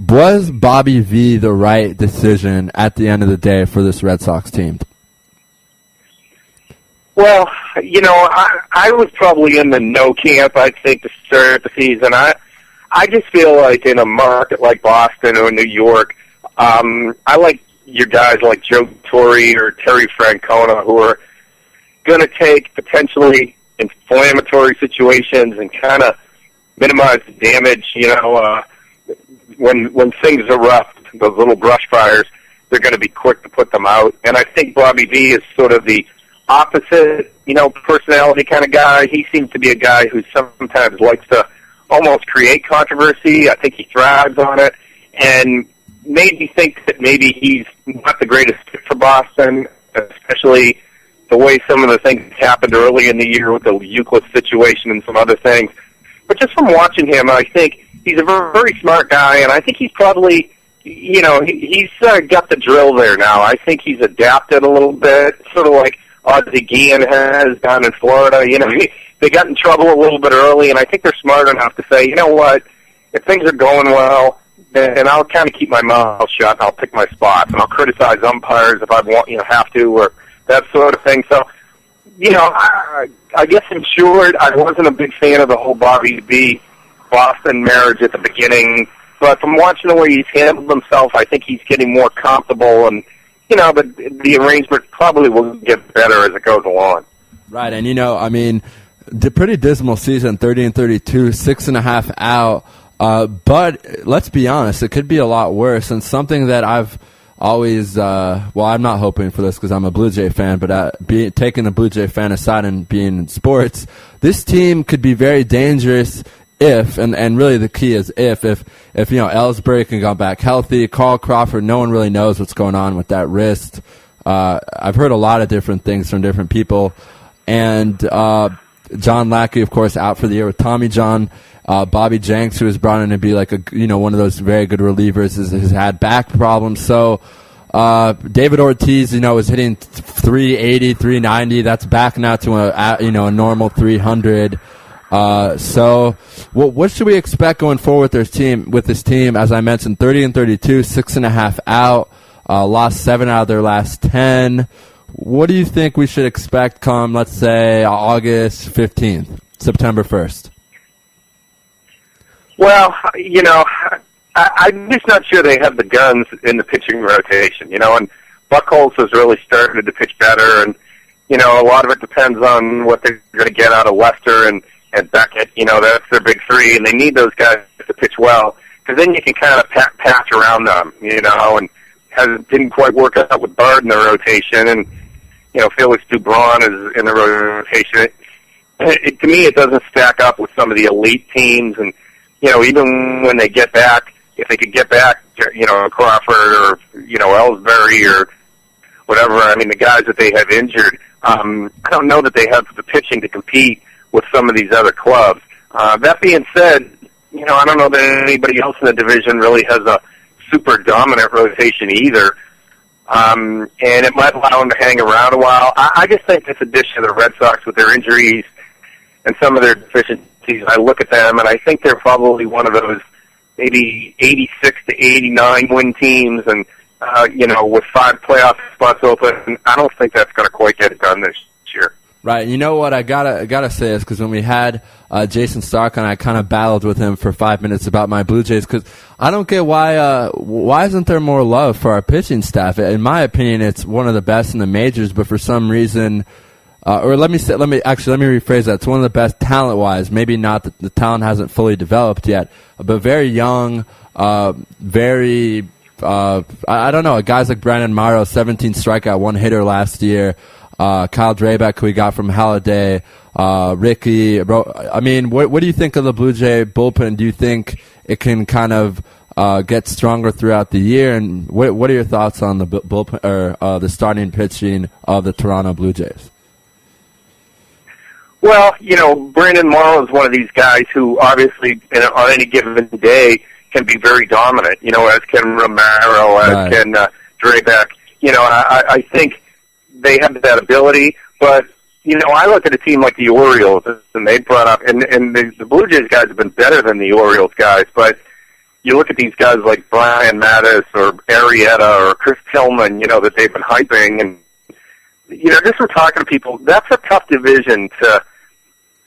S8: Was Bobby V the right decision at the end of the day for this Red Sox team?
S12: Well, I was probably in the no camp, I think, to start the season. I just feel like in a market like Boston or New York, I like your guys like Joe Torre or Terry Francona, who are going to take potentially inflammatory situations and kind of minimize the damage. When things erupt, those little brush fires, they're going to be quick to put them out. And I think Bobby V is sort of the opposite, personality kind of guy. He seems to be a guy who sometimes likes to almost create controversy. I think he thrives on it, and made me think that maybe he's not the greatest fit for Boston, especially the way some of the things happened early in the year with the Euclid situation and some other things. But just from watching him, I think he's a very, very smart guy, and I think he's probably, he's got the drill there now. I think he's adapted a little bit, sort of like Ozzie Guillen has down in Florida. They got in trouble a little bit early, and I think they're smart enough to say, you know what, if things are going well, then I'll kind of keep my mouth shut, and I'll pick my spots, and I'll criticize umpires if I have to, or that sort of thing. So, I guess in short, I wasn't a big fan of the whole Bobby V Boston marriage at the beginning, but from watching the way he's handled himself, I think he's getting more comfortable, and but the arrangement probably will get better as it goes along.
S8: Right, and the pretty dismal season, 30-32, 6.5 out. But let's be honest, it could be a lot worse. And something that I've always, I'm not hoping for this because I'm a Blue Jay fan, but taking the Blue Jay fan aside and being in sports, this team could be very dangerous if, and really the key is if Ellsbury can go back healthy, Carl Crawford, no one really knows what's going on with that wrist. I've heard a lot of different things from different people. And John Lackey, of course, out for the year with Tommy John. Bobby Jenks, who was brought in to be like one of those very good relievers, has had back problems. So David Ortiz, is hitting 380, 390. That's back now to a normal 300. So what should we expect going forward with this team? As I mentioned, 30-32, 6.5 out, lost 7 out of their last 10. What do you think we should expect come, let's say, August 15th, September 1st?
S12: Well, I'm just not sure they have the guns in the pitching rotation, and Buchholz has really started to pitch better, and, a lot of it depends on what they're going to get out of Lester and Beckett. That's their big three, and they need those guys to pitch well, because then you can kind of patch around them, and didn't quite work out with Bard in the rotation, and, Felix Dubron is in the rotation. To me, it doesn't stack up with some of the elite teams, and, even when they get back, if they could get back, Crawford or, Ellsbury or whatever, the guys that they have injured, I don't know that they have the pitching to compete with some of these other clubs. That being said, I don't know that anybody else in the division really has a super dominant rotation either. And it might allow them to hang around a while. I just think this addition of the Red Sox with their injuries and some of their deficiencies, I look at them and I think they're probably one of those maybe 86 to 89 win teams, and with 5 playoff spots open, I don't think that's going to quite get it done this year.
S8: Right. You know what? I gotta say this, because when we had Jason Stark on, I kind of battled with him for 5 minutes about my Blue Jays, because I don't get why isn't there more love for our pitching staff? In my opinion, it's one of the best in the majors, but for some reason, or let me rephrase that. It's one of the best talent-wise. Maybe not the talent hasn't fully developed yet, but very young, very. I don't know. Guys like Brandon Morrow, 17 strikeout, 1 hitter last year. Kyle Drabek, who we got from Halladay, Ricky. What do you think of the Blue Jay bullpen? Do you think it can kind of get stronger throughout the year? And what are your thoughts on the bullpen or the starting pitching of the Toronto Blue Jays?
S12: Well, Brandon Morrow is one of these guys who obviously on any given day can be very dominant, as can Romero, as can Drebeck. I think they have that ability, but, I look at a team like the Orioles, and they brought up, and the Blue Jays guys have been better than the Orioles guys, but you look at these guys like Brian Mattis or Arrieta or Chris Tillman, that they've been hyping, and, just from talking to people, that's a tough division to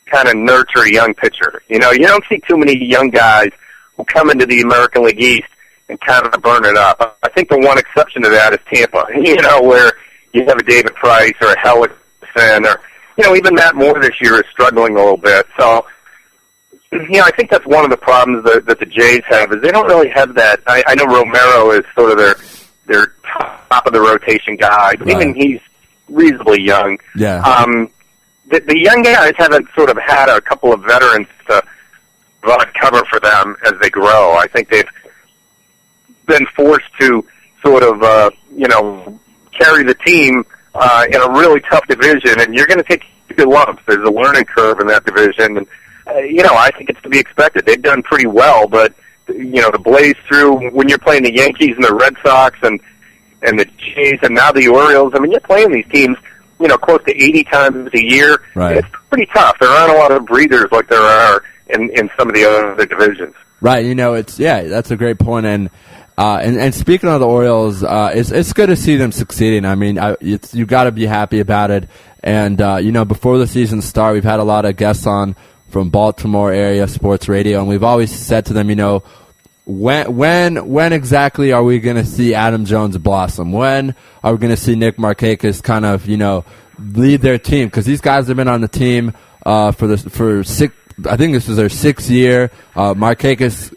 S12: kind of nurture a young pitcher. You don't see too many young guys who come into the American League East and kind of burn it up. I think the one exception to that is Tampa, where you have a David Price or a Hellickson or, even Matt Moore this year is struggling a little bit. So, I think that's one of the problems that the Jays have is they don't really have that. I know Romero is sort of their top of the rotation guy, but even he's reasonably young.
S8: Yeah.
S12: The young guys haven't sort of had a couple of veterans to provide cover for them as they grow. I think they've been forced to sort of, carry the team in a really tough division, and you're going to take good lumps. There's a learning curve in that division, and, I think it's to be expected. They've done pretty well, but, to blaze through when you're playing the Yankees and the Red Sox and the Jays and now the Orioles, you're playing these teams, close to 80 times a year.
S8: Right.
S12: It's pretty tough. There aren't a lot of breathers like there are in some of the other divisions.
S8: Right. That's a great point. And speaking of the Orioles, it's good to see them succeeding. I mean, you got to be happy about it. And before the season start, we've had a lot of guests on from Baltimore area sports radio, and we've always said to them, when exactly are we going to see Adam Jones blossom? When are we going to see Nick Markakis kind of lead their team? Because these guys have been on the team for 6. I think this is their 6th year. Markakis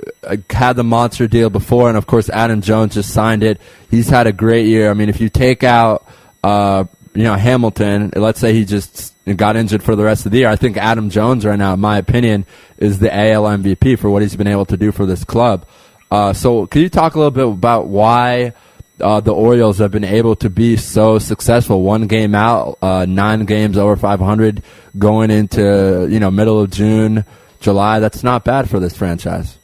S8: had the monster deal before, and of course Adam Jones just signed it. He's had a great year. I mean, if you take out Hamilton, let's say he just got injured for the rest of the year, I think Adam Jones right now, in my opinion, is the AL MVP for what he's been able to do for this club. So can you talk a little bit about why the Orioles have been able to be so successful? 1 game out, 9 games over 500 going into, middle of June, July. That's not bad for this franchise.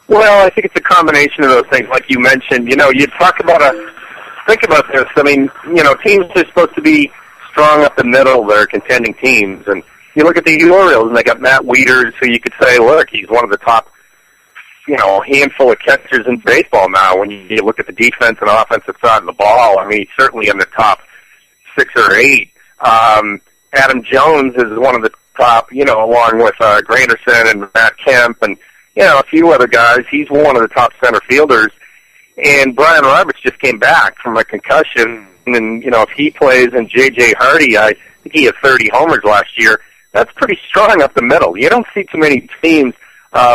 S12: Well, I think it's a combination of those things. Like you mentioned, you think about this. I mean, teams are supposed to be strong up the middle. They're contending teams. And you look at the Orioles, and they got Matt Wieters, who you could say, look, he's one of the top, handful of catchers in baseball now. When you look at the defense and offensive side of the ball, I mean, he's certainly in the top 6 or 8. Adam Jones is one of the top, along with Granderson and Matt Kemp and, a few other guys. He's one of the top center fielders. And Brian Roberts just came back from a concussion. And, if he plays and J.J. Hardy, I think he had 30 homers last year. That's pretty strong up the middle. You don't see too many teams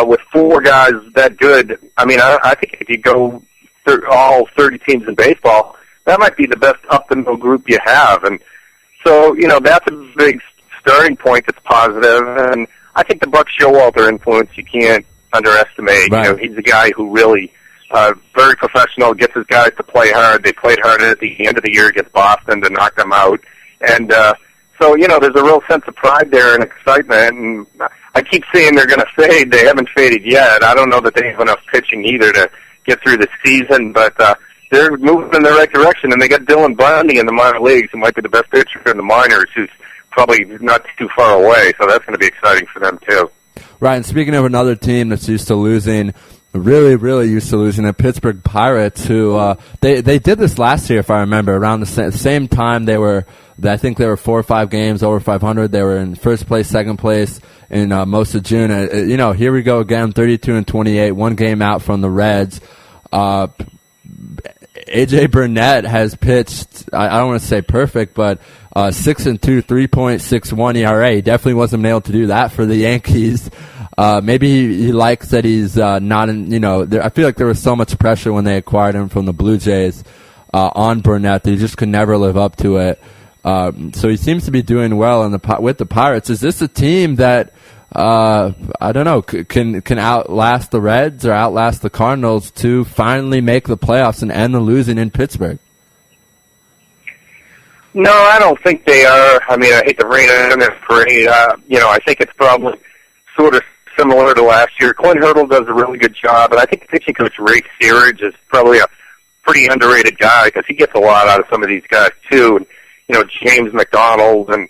S12: with 4 guys that good. I mean, I think if you go through all 30 teams in baseball, that might be the best up-the-middle group you have. And so, that's a big starting point that's positive. And I think the Buck Showalter influence you can't underestimate.
S8: Right.
S12: He's a guy who really, very professional, gets his guys to play hard. They played hard at the end of the year against Boston to knock them out. And so, there's a real sense of pride there and excitement. And I keep saying they're going to fade. They haven't faded yet. I don't know that they have enough pitching either to get through the season, but they're moving in the right direction. And they got Dylan Bundy in the minor leagues, who might be the best pitcher in the minors, who's probably not too far away. So that's going to be exciting for them, too.
S8: Right, and speaking of another team that's used to losing, really, really used to losing, the Pittsburgh Pirates, who they did this last year, if I remember, around the same time I think they were 4 or 5 games over 500. They were in first place, second place in most of June. Here we go again, 32-28, 1 game out from the Reds. A.J. Burnett has pitched, I don't want to say perfect, but 6-2, 3.61 ERA. He definitely wasn't able to do that for the Yankees. Maybe he likes that he's not in, I feel like there was so much pressure when they acquired him from the Blue Jays on Burnett that he just could never live up to it. So he seems to be doing well with the Pirates. Is this a team that, I don't know, can outlast the Reds or outlast the Cardinals to finally make the playoffs and end the losing in Pittsburgh?
S12: No, I don't think they are. I mean, I hate to rain on their parade. I think it's probably sort of similar to last year. Clint Hurdle does a really good job, and I think pitching coach Ray Searage is probably a pretty underrated guy because he gets a lot out of some of these guys too. And James McDonald and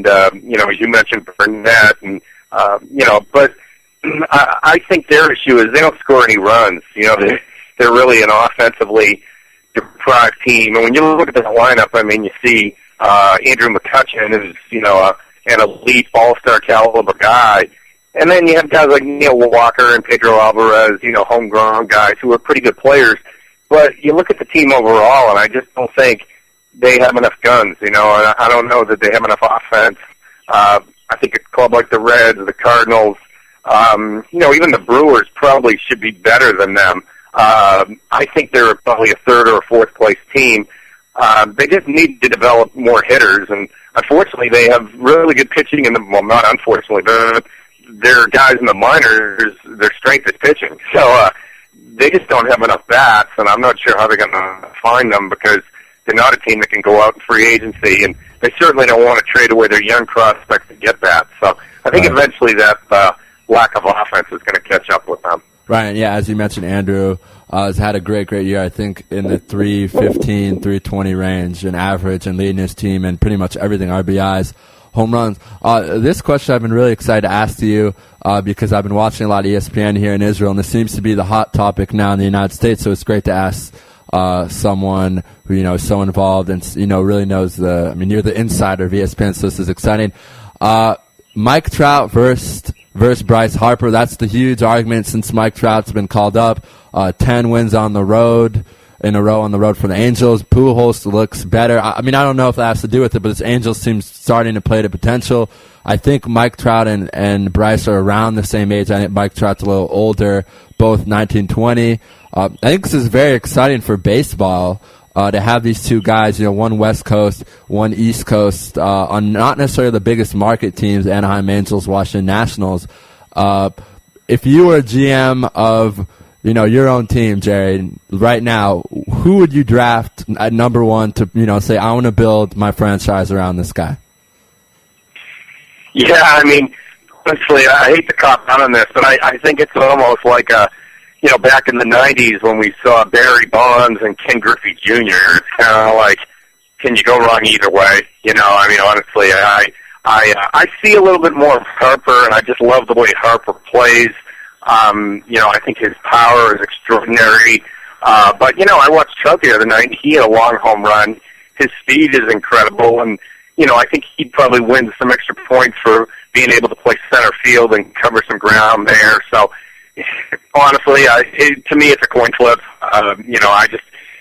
S12: as you mentioned, Burnett, and but I think their issue is they don't score any runs. They're really an offensively deprived team, and when you look at the lineup, I mean, you see Andrew McCutcheon, who's an elite all-star caliber guy. And then you have guys like Neil Walker and Pedro Alvarez, homegrown guys who are pretty good players. But you look at the team overall, and I just don't think they have enough guns, and I don't know that they have enough offense. I think a club like the Reds, the Cardinals, even the Brewers probably should be better than them. I think they're probably a third or a fourth place team. They just need to develop more hitters, and unfortunately they have really good pitching not unfortunately, but their guys in the minors, their strength is pitching. So they just don't have enough bats, and I'm not sure how they're going to find them because they're not a team that can go out in free agency, and they certainly don't want to trade away their young prospects to get bats. So I think eventually that lack of offense is going to catch up with them.
S8: Right, yeah, as you mentioned, Andrew has had a great year, I think, in the 315, 320 range in average and leading his team in pretty much everything, RBIs, home runs. This question I've been really excited to ask to you because I've been watching a lot of ESPN here in Israel, and this seems to be the hot topic now in the United States, so it's great to ask someone who, is so involved and, really knows you're the insider of ESPN, so this is exciting. Mike Trout versus Bryce Harper. That's the huge argument since Mike Trout's been called up. 10 wins in a row on the road for the Angels. Pujols looks better. I don't know if that has to do with it, but this Angels team starting to play to potential. I think Mike Trout and Bryce are around the same age. I think Mike Trout's a little older, both 1920. I think this is very exciting for baseball. To have these two guys, one West Coast, one East Coast, on not necessarily the biggest market teams, Anaheim Angels, Washington Nationals. If you were a GM of, your own team, Jerry, right now, who would you draft at number one to, say, I want to build my franchise around this guy?
S12: Yeah, honestly, I hate to cop out on this, but I think it's almost like back in the 90s when we saw Barry Bonds and Ken Griffey Jr., it's kind of like, can you go wrong either way? Honestly, I see a little bit more of Harper, and I just love the way Harper plays. I think his power is extraordinary. But I watched Trout the other night. He had a long home run. His speed is incredible, and, I think he'd probably win some extra points for being able to play center field and cover some ground there. So, honestly, to me, it's a coin flip.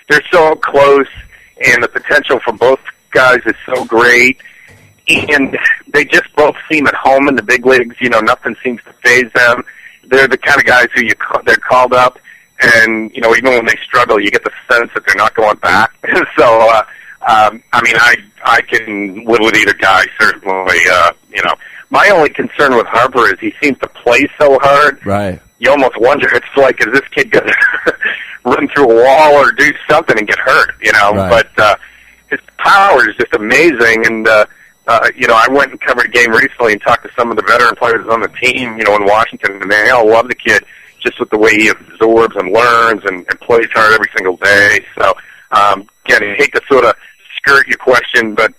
S12: They're so close, and the potential for both guys is so great, and they just both seem at home in the big leagues. Nothing seems to faze them. They're the kind of guys who they're called up, and even when they struggle, you get the sense that they're not going back. So, I can live with either guy certainly. My only concern with Harper is he seems to play so hard.
S8: Right.
S12: You almost wonder, it's like, is this kid going to run through a wall or do something and get hurt, Right. But his power is just amazing, and, I went and covered a game recently and talked to some of the veteran players on the team, in Washington, and they all love the kid just with the way he absorbs and learns and plays hard every single day. So, again, I hate to sort of skirt your question, but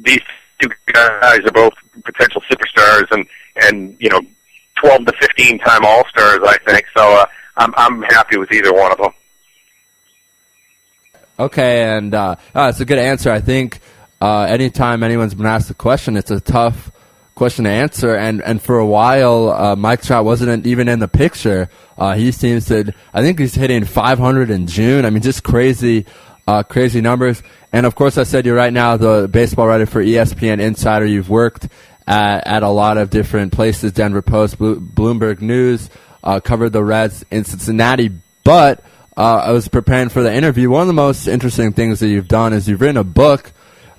S12: these two guys are both potential superstars and 12 to 15 time All-Stars, I think. So I'm happy with either one of them.
S8: Okay, and it's a good answer. I think anytime anyone's been asked a question, it's a tough question to answer. And for a while, Mike Trout wasn't even in the picture. He seems to, I think he's hitting 500 in June. Just crazy numbers. And of course, I said you're right now the baseball writer for ESPN Insider. You've worked at a lot of different places, Denver Post, Bloomberg News, covered the Reds in Cincinnati. But I was preparing for the interview. One of the most interesting things that you've done is you've written a book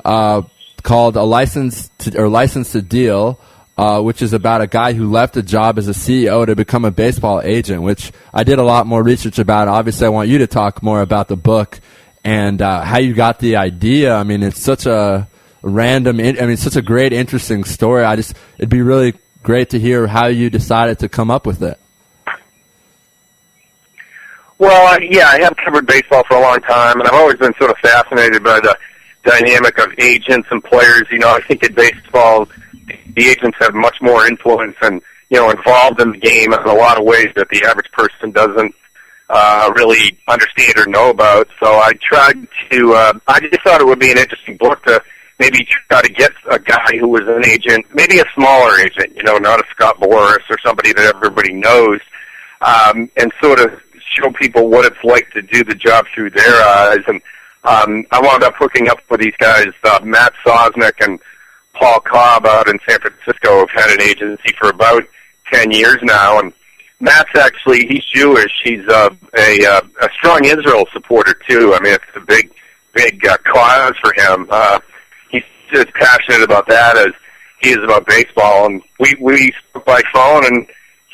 S8: called License to Deal, which is about a guy who left a job as a CEO to become a baseball agent, which I did a lot more research about. Obviously, I want you to talk more about the book and how you got the idea. It's such a random, it's such a great, interesting story. It'd be really great to hear how you decided to come up with it.
S12: Well, I have covered baseball for a long time, and I've always been sort of fascinated by the dynamic of agents and players. I think in baseball, the agents have much more influence and, involved in the game in a lot of ways that the average person doesn't really understand or know about. So I tried to, I just thought it would be an interesting book to maybe try to get a guy who was an agent, maybe a smaller agent, not a Scott Boras or somebody that everybody knows, and sort of show people what it's like to do the job through their eyes. And I wound up hooking up with these guys, Matt Sosnick and Paul Cobb out in San Francisco have had an agency for about 10 years now. And Matt's actually, he's Jewish. He's a strong Israel supporter, too. I mean, it's a big cause for him. He's as passionate about that as he is about baseball. And we spoke by phone, and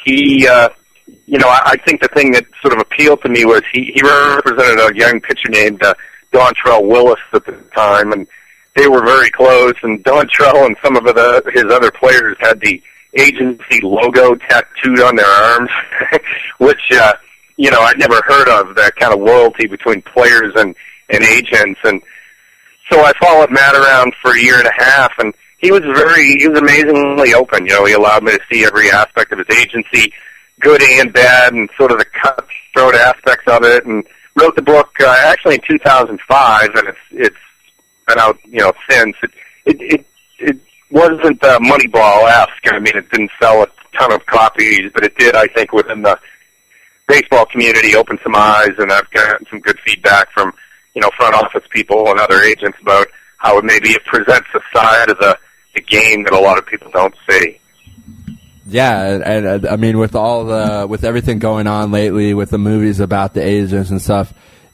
S12: he, I think the thing that sort of appealed to me was he represented a young pitcher named Dontrell Willis at the time, and they were very close. And Dontrell and some of his other players had the agency logo tattooed on their arms, which, I'd never heard of, that kind of loyalty between players and agents. And so I followed Matt around for a year and a half, and he was amazingly open. He allowed me to see every aspect of his agency, good and bad, and sort of the cutthroat aspects of it, and wrote the book actually in 2005, and it's been out since. It wasn't Moneyball-esque. I mean, it didn't sell a ton of copies, but it did, I think, within the baseball community, open some eyes, and I've gotten some good feedback from front office people and other agents about how it presents a side of the game that a lot of people don't see.
S8: Yeah, and I mean, with everything going on lately, with the movies about the agents and stuff,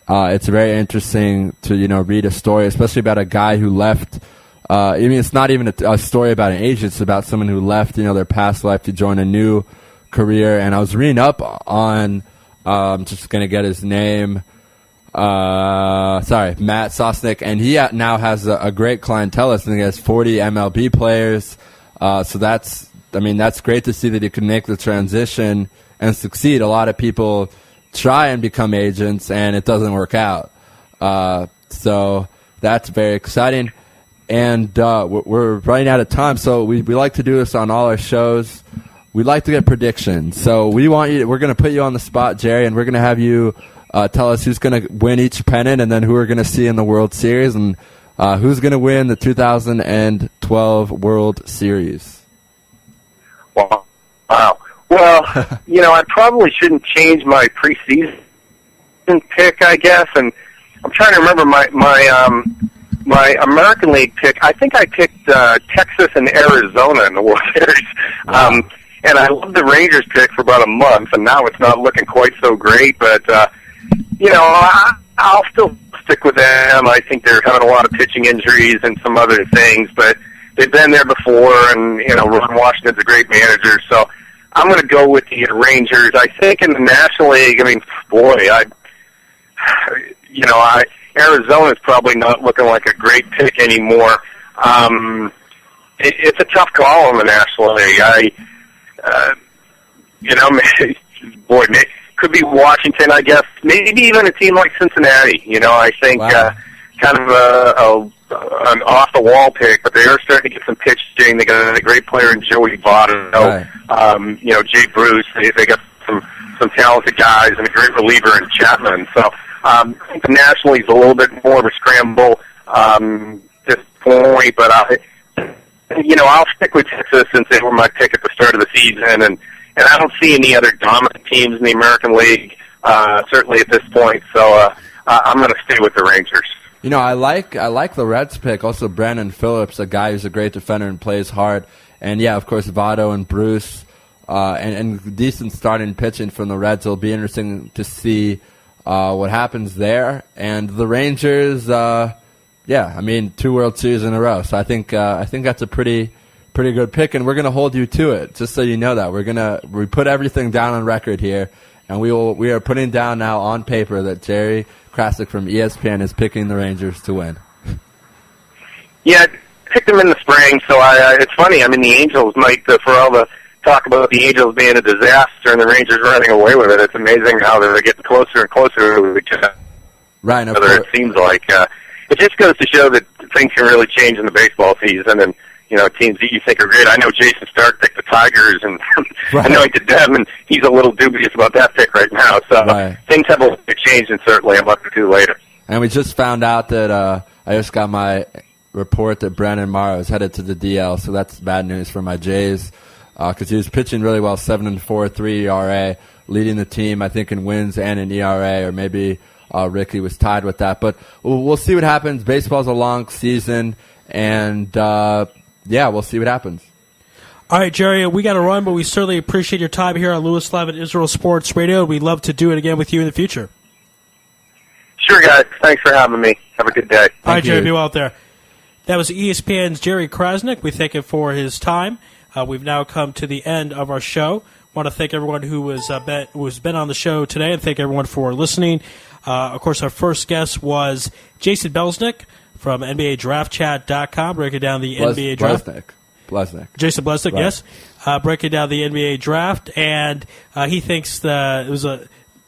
S8: it's very interesting to read a story, especially about a guy who left. I mean, it's not even a story about an agent; it's about someone who left, their past life to join a new career. And I was reading up on, I'm just gonna get his name. Matt Sosnick, and he now has a great clientele. I think he has 40 MLB players. So that's great to see that he can make the transition and succeed. A lot of people try and become agents, and it doesn't work out. So that's very exciting. And we're running out of time, so we like to do this on all our shows. We like to get predictions. So we're going to put you on the spot, Jerry, and we're going to have you tell us who's going to win each pennant, and then who we're going to see in the World Series, and who's going to win the 2012 World Series.
S12: Wow. Well, I probably shouldn't change my preseason pick, I guess. And I'm trying to remember my American League pick. I think I picked Texas and Arizona in the World Series.
S8: Wow.
S12: And I loved the Rangers pick for about a month, and now it's not looking quite so great. But, I'll still stick with them. I think they're having a lot of pitching injuries and some other things, but they've been there before, and, Ron Washington's a great manager. So I'm going to go with the Rangers. I think in the National League, Arizona's probably not looking like a great pick anymore. It's a tough call in the National League. Could be Washington, I guess. Maybe even a team like Cincinnati. I think kind of an off-the-wall pick, but they are starting to get some pitching. They got a great player in Joey Votto. Right. Jay Bruce. They got some talented guys and a great reliever in Chapman. So I think the National League's a little bit more of a scramble at this point, but I'll stick with Texas since they were my pick at the start of the season, and I don't see any other dominant teams in the American League, certainly at this point. So I'm going to stay with the Rangers.
S8: I like the Reds pick. Also, Brandon Phillips, a guy who's a great defender and plays hard. And yeah, of course, Votto and Bruce, and decent starting pitching from the Reds. It'll be interesting to see what happens there. And the Rangers, 2 World Series in a row. So I think that's a pretty good pick, and we're going to hold you to it, just so you know that. We put everything down on record here, and we are putting down now on paper that Jerry Krasick from ESPN is picking the Rangers to win.
S12: Yeah, I picked them in the spring, so it's funny. I mean, the Angels might, for all the talk about the Angels being a disaster and the Rangers running away with it. It's amazing how they're getting closer and closer to each other.
S8: Right.
S12: It seems like it just goes to show that things can really change in the baseball season, and teams that you think are great. I know Jason Stark picked the Tigers and anointed them, and he's a little dubious about that pick right now. So things have a changed, and certainly a month or two later.
S8: And we just found out that I just got my report that Brandon Morrow is headed to the DL, so that's bad news for my Jays because he was pitching really well, 7.43 3 ERA, leading the team, I think, in wins and in ERA, or maybe Ricky was tied with that. But we'll see what happens. Baseball's a long season, and we'll see what happens.
S2: All right, Jerry, we got to run, but we certainly appreciate your time here on Louis Live at Israel Sports Radio. We'd love to do it again with you in the future.
S12: Sure, guys. Thanks for having me. Have a good day.
S2: All right, Jerry, be well out there. That was ESPN's Jerry Krasnick. We thank him for his time. We've now come to the end of our show. Want to thank everyone who was been on the show today, and thank everyone for listening. Of course, our first guest was Jason Belznick from NBADraftChat.com, breaking down the NBA draft.
S8: Blesnick.
S2: Jason Blesnick,
S8: right.
S2: Yes. Breaking down the NBA draft, and he thinks that it was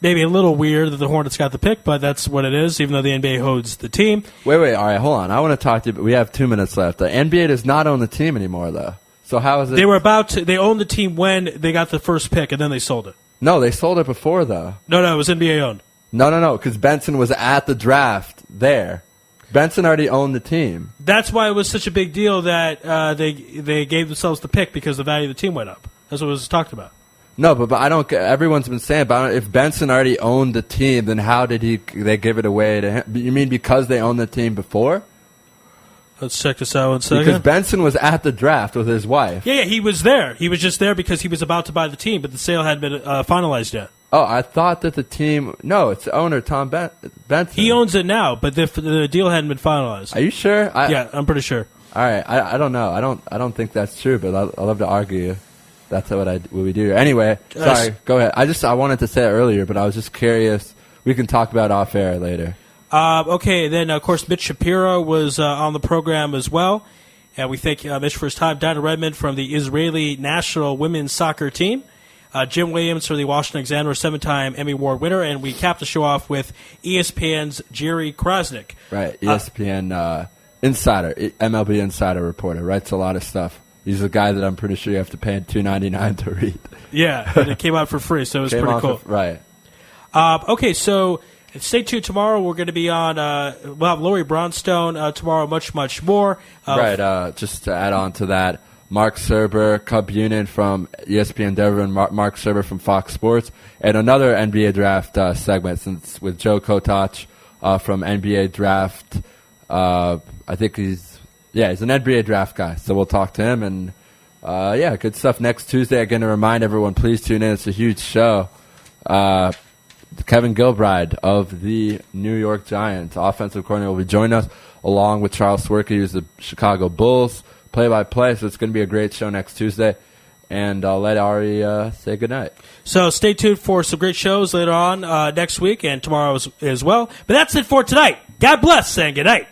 S2: maybe a little weird that the Hornets got the pick, but that's what it is, even though the NBA holds the team.
S8: Wait, all right, hold on. I want to talk to you, but we have 2 minutes left. The NBA does not own the team anymore, though. So how is it?
S2: They owned the team when they got the first pick, and then they sold it.
S8: No, they sold it before, though.
S2: No, it was NBA owned.
S8: No, because Benson was at the draft there. Benson already owned the team.
S2: That's why it was such a big deal that they gave themselves the pick, because the value of the team went up. That's what was talked about.
S8: No, but I don't. Everyone's been saying, but if Benson already owned the team, then how did they give it away to him? You mean because they owned the team before?
S2: Let's check this out 1 second.
S8: Because Benson was at the draft with his wife.
S2: Yeah, he was there. He was just there because he was about to buy the team, but the sale hadn't been finalized yet.
S8: Oh, I thought that the team. No, it's the owner, Tom Benson.
S2: He owns it now, but the deal hadn't been finalized.
S8: Are you sure?
S2: Yeah, I'm pretty sure.
S8: All right, I don't know. I don't think that's true, but I'll love to argue. That's what we do. Anyway, sorry. Go ahead. I wanted to say it earlier, but I was just curious. We can talk about off air later.
S2: Okay, then of course Mitch Shapiro was on the program as well, and we thank Mitch for his time. Dinah Redmond from the Israeli national women's soccer team. Jim Williams for the Washington Examiner, 7-time Emmy Award winner, and we capped the show off with ESPN's Jerry Krasnick.
S8: Right, ESPN insider, MLB insider reporter, writes a lot of stuff. He's a guy that I'm pretty sure you have to pay $2.99 to read.
S2: Yeah, and it came out for free, so it was pretty cool.
S8: Right.
S2: Okay, so stay tuned tomorrow. We're going to be on, we'll have Lori Bronstone tomorrow, much more.
S8: Right, just to add on to that, Mark Serber, Cub Union from ESPN Denver, and Mark Serber from Fox Sports, and another NBA Draft segment with Joe Kotach from NBA Draft. I think he's an NBA Draft guy, so we'll talk to him. And, good stuff next Tuesday. Again, to remind everyone, please tune in. It's a huge show. Kevin Gilbride of the New York Giants, offensive coordinator, will be joining us, along with Charles Swerke, who's the Chicago Bulls play-by-play. So it's going to be a great show next Tuesday. And I'll let Ari say goodnight.
S2: So stay tuned for some great shows later on next week and tomorrow as well. But that's it for tonight. God bless and good night.